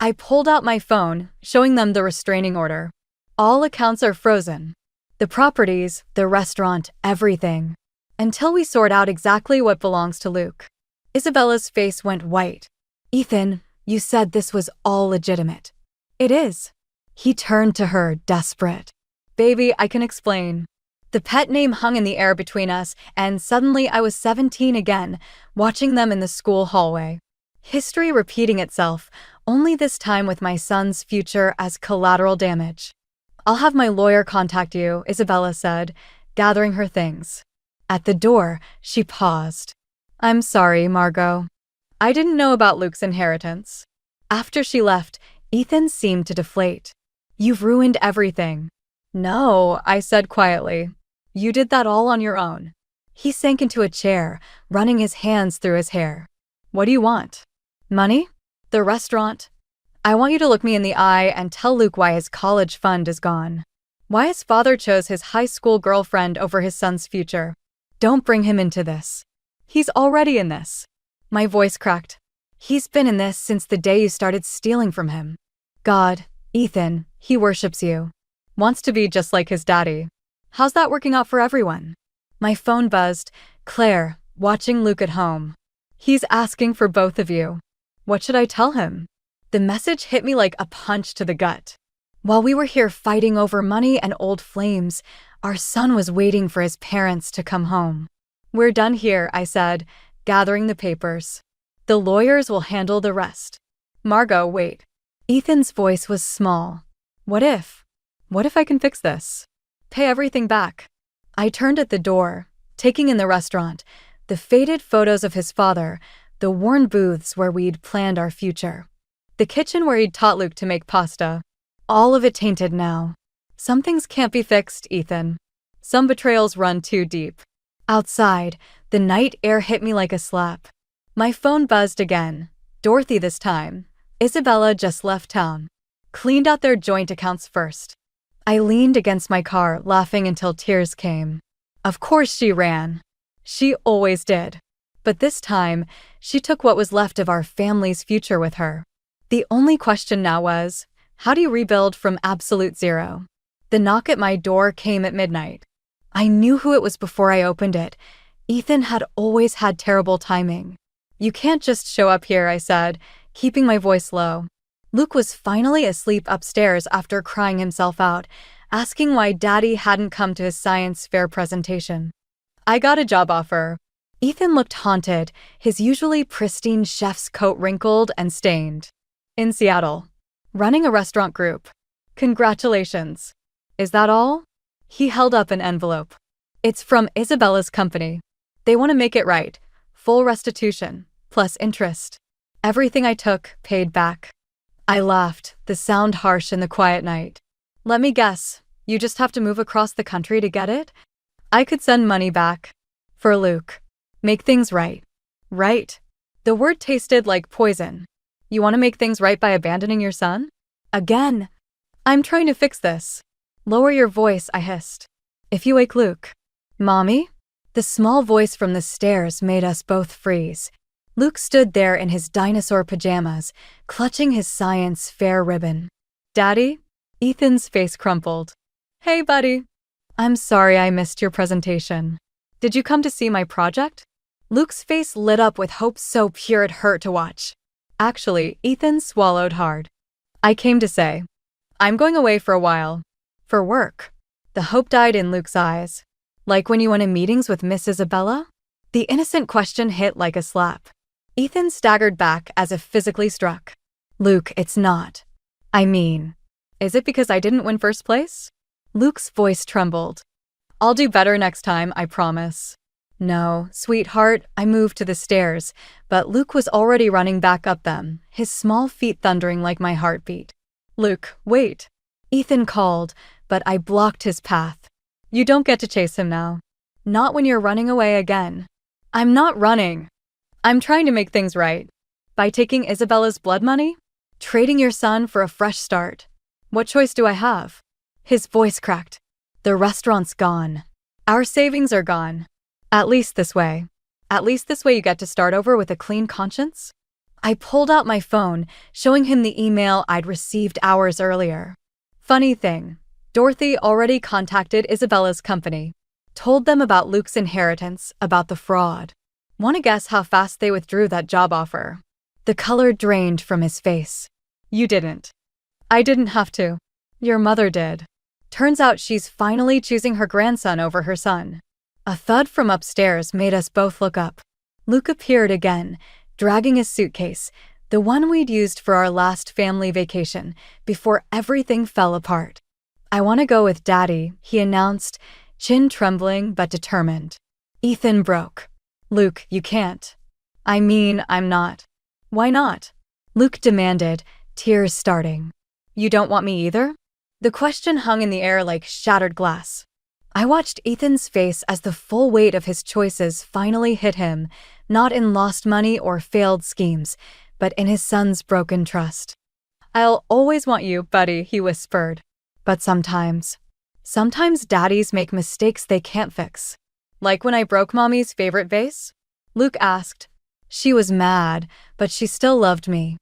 I pulled out my phone, showing them the restraining order. All accounts are frozen. The properties, the restaurant, everything. Until we sort out exactly what belongs to Luke. Isabella's face went white. Ethan, you said this was all legitimate. It is. He turned to her, desperate. Baby, I can explain. The pet name hung in the air between us, and suddenly I was 17 again, watching them in the school hallway. History repeating itself, only this time with my son's future as collateral damage. I'll have my lawyer contact you, Isabella said, gathering her things. At the door, she paused. I'm sorry, Margot. I didn't know about Luke's inheritance. After she left, Ethan seemed to deflate. You've ruined everything. No, I said quietly. You did that all on your own. He sank into a chair, running his hands through his hair. What do you want? Money? The restaurant? I want you to look me in the eye and tell Luke why his college fund is gone. Why his father chose his high school girlfriend over his son's future. Don't bring him into this. He's already in this. My voice cracked. He's been in this since the day you started stealing from him. God, Ethan, he worships you. Wants to be just like his daddy. How's that working out for everyone? My phone buzzed. Claire, watching Luke at home. He's asking for both of you. What should I tell him? The message hit me like a punch to the gut. While we were here fighting over money and old flames, our son was waiting for his parents to come home. We're done here, I said, gathering the papers. The lawyers will handle the rest. Margot, wait. Ethan's voice was small. What if? What if I can fix this? Pay everything back. I turned at the door, taking in the restaurant, the faded photos of his father, the worn booths where we'd planned our future. The kitchen where he'd taught Luke to make pasta. All of it tainted now. Some things can't be fixed, Ethan. Some betrayals run too deep. Outside, the night air hit me like a slap. My phone buzzed again. Dorothy this time. Isabella just left town. Cleaned out their joint accounts first. I leaned against my car, laughing until tears came. Of course she ran. She always did. But this time, she took what was left of our family's future with her. The only question now was, how do you rebuild from absolute zero? The knock at my door came at midnight. I knew who it was before I opened it. Ethan had always had terrible timing. You can't just show up here, I said, keeping my voice low. Luke was finally asleep upstairs after crying himself out, asking why Daddy hadn't come to his science fair presentation. I got a job offer. Ethan looked haunted, his usually pristine chef's coat wrinkled and stained. In Seattle. Running a restaurant group. Congratulations. Is that all? He held up an envelope. It's from Isabella's company. They want to make it right. Full restitution, plus interest. Everything I took, paid back. I laughed, the sound harsh in the quiet night. Let me guess, you just have to move across the country to get it? I could send money back. For Luke. Make things right. Right. The word tasted like poison. You want to make things right by abandoning your son? Again. I'm trying to fix this. Lower your voice, I hissed. If you wake Luke. Mommy? The small voice from the stairs made us both freeze. Luke stood there in his dinosaur pajamas, clutching his science fair ribbon. Daddy? Ethan's face crumpled. Hey, buddy. I'm sorry I missed your presentation. Did you come to see my project? Luke's face lit up with hope so pure it hurt to watch. Actually, Ethan swallowed hard. I came to say, I'm going away for a while. For work. The hope died in Luke's eyes. Like when you went in meetings with Miss Isabella? The innocent question hit like a slap. Ethan staggered back as if physically struck. Luke, it's not. I mean, is it because I didn't win first place? Luke's voice trembled. I'll do better next time, I promise. No, sweetheart, I moved to the stairs, but Luke was already running back up them, his small feet thundering like my heartbeat. Luke, wait. Ethan called, but I blocked his path. You don't get to chase him now. Not when you're running away again. I'm not running. I'm trying to make things right. By taking Isabella's blood money? Trading your son for a fresh start. What choice do I have? His voice cracked. The restaurant's gone. Our savings are gone. At least this way. At least this way you get to start over with a clean conscience? I pulled out my phone, showing him the email I'd received hours earlier. Funny thing, Dorothy already contacted Isabella's company. Told them about Luke's inheritance, about the fraud. Want to guess how fast they withdrew that job offer? The color drained from his face. You didn't. I didn't have to. Your mother did. Turns out she's finally choosing her grandson over her son. A thud from upstairs made us both look up. Luke appeared again, dragging his suitcase, the one we'd used for our last family vacation, before everything fell apart. I want to go with Daddy, he announced, chin trembling but determined. Ethan broke. Luke, you can't. I mean, I'm not. Why not? Luke demanded, tears starting. You don't want me either? The question hung in the air like shattered glass. I watched Ethan's face as the full weight of his choices finally hit him, not in lost money or failed schemes, but in his son's broken trust. I'll always want you, buddy, he whispered. But sometimes daddies make mistakes they can't fix. Like when I broke Mommy's favorite vase? Luke asked. She was mad, but she still loved me.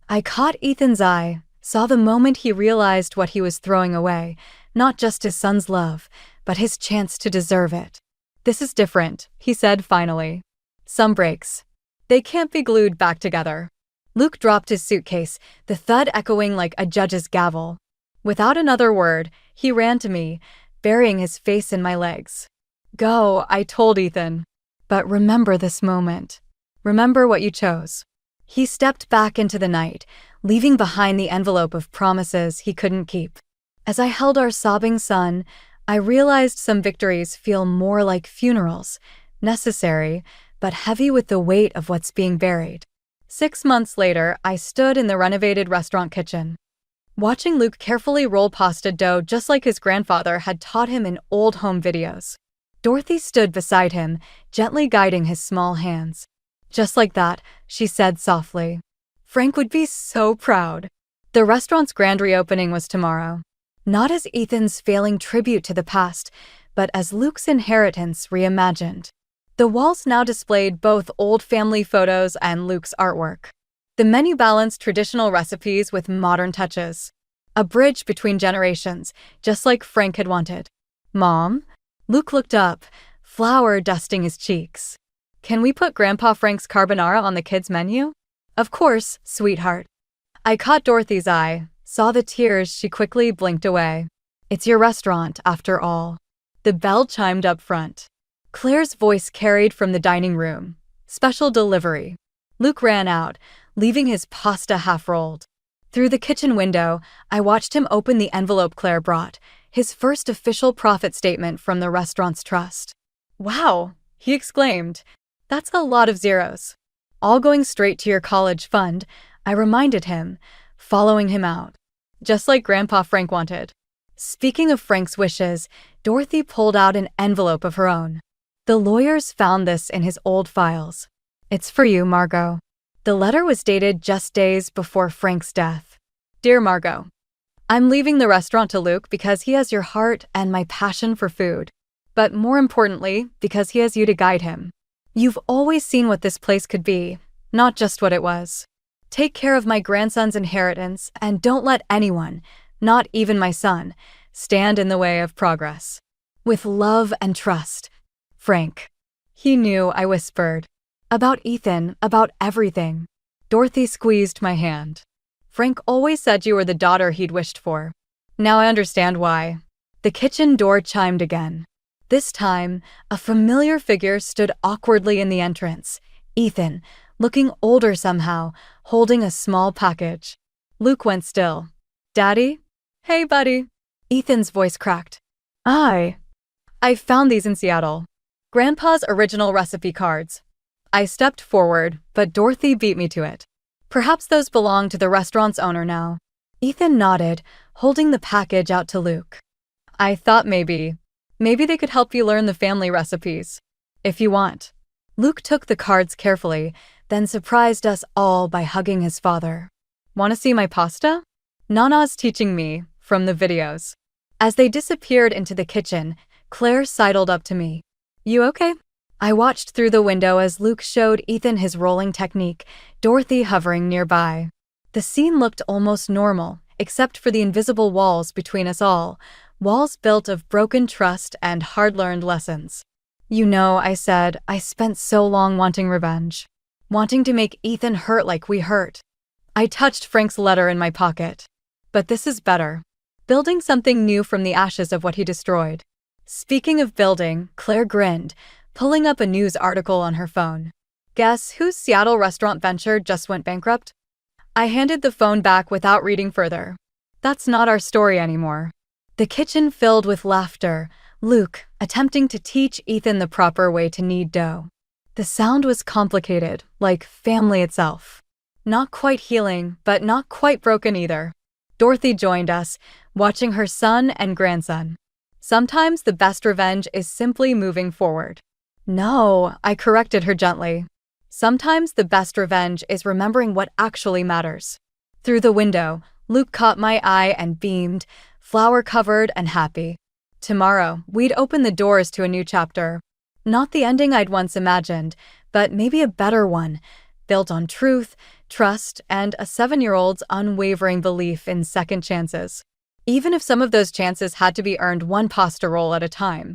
I caught Ethan's eye, saw the moment he realized what he was throwing away, not just his son's love, but his chance to deserve it. This is different, he said finally. Some breaks. They can't be glued back together. Luke dropped his suitcase, the thud echoing like a judge's gavel. Without another word, he ran to me, burying his face in my legs. Go, I told Ethan. But remember this moment. Remember what you chose. He stepped back into the night, leaving behind the envelope of promises he couldn't keep. As I held our sobbing son, I realized some victories feel more like funerals, necessary, but heavy with the weight of what's being buried. 6 months later, I stood in the renovated restaurant kitchen, watching Luke carefully roll pasta dough just like his grandfather had taught him in old home videos. Dorothy stood beside him, gently guiding his small hands. Just like that, she said softly. Frank would be so proud. The restaurant's grand reopening was tomorrow. Not as Ethan's failing tribute to the past, but as Luke's inheritance reimagined. The walls now displayed both old family photos and Luke's artwork. The menu balanced traditional recipes with modern touches. A bridge between generations, just like Frank had wanted. Mom? Luke looked up, flour dusting his cheeks. Can we put Grandpa Frank's carbonara on the kids' menu? Of course, sweetheart. I caught Dorothy's eye, saw the tears she quickly blinked away. It's your restaurant, after all. The bell chimed up front. Claire's voice carried from the dining room. Special delivery. Luke ran out, leaving his pasta half-rolled. Through the kitchen window, I watched him open the envelope Claire brought, his first official profit statement from the restaurant's trust. Wow, he exclaimed. That's a lot of zeros. All going straight to your college fund, I reminded him, following him out. Just like Grandpa Frank wanted. Speaking of Frank's wishes, Dorothy pulled out an envelope of her own. The lawyers found this in his old files. It's for you, Margot. The letter was dated just days before Frank's death. Dear Margot, I'm leaving the restaurant to Luke because he has your heart and my passion for food. But more importantly, because he has you to guide him. You've always seen what this place could be, not just what it was. Take care of my grandson's inheritance and don't let anyone, not even my son, stand in the way of progress. With love and trust. Frank. He knew, I whispered. About Ethan, about everything. Dorothy squeezed my hand. Frank always said you were the daughter he'd wished for. Now I understand why. The kitchen door chimed again. This time, a familiar figure stood awkwardly in the entrance. Ethan, looking older somehow, holding a small package. Luke went still. Daddy? Hey, buddy. Ethan's voice cracked. I found these in Seattle. Grandpa's original recipe cards. I stepped forward, but Dorothy beat me to it. Perhaps those belong to the restaurant's owner now. Ethan nodded, holding the package out to Luke. I thought maybe they could help you learn the family recipes. If you want. Luke took the cards carefully, then surprised us all by hugging his father. Want to see my pasta? Nana's teaching me, from the videos. As they disappeared into the kitchen, Claire sidled up to me. You okay? I watched through the window as Luke showed Ethan his rolling technique, Dorothy hovering nearby. The scene looked almost normal, except for the invisible walls between us all, walls built of broken trust and hard-learned lessons. You know, I said, I spent so long wanting revenge. Wanting to make Ethan hurt like we hurt. I touched Frank's letter in my pocket. But this is better. Building something new from the ashes of what he destroyed. Speaking of building, Claire grinned, pulling up a news article on her phone. Guess whose Seattle restaurant venture just went bankrupt? I handed the phone back without reading further. That's not our story anymore. The kitchen filled with laughter, Luke attempting to teach Ethan the proper way to knead dough. The sound was complicated, like family itself. Not quite healing, but not quite broken either. Dorothy joined us, watching her son and grandson. Sometimes the best revenge is simply moving forward. No, I corrected her gently. Sometimes the best revenge is remembering what actually matters. Through the window, Luke caught my eye and beamed, flower-covered and happy. Tomorrow, we'd open the doors to a new chapter. Not the ending I'd once imagined, but maybe a better one, built on truth, trust, and a 7-year-old's unwavering belief in second chances. Even if some of those chances had to be earned one pasta roll at a time.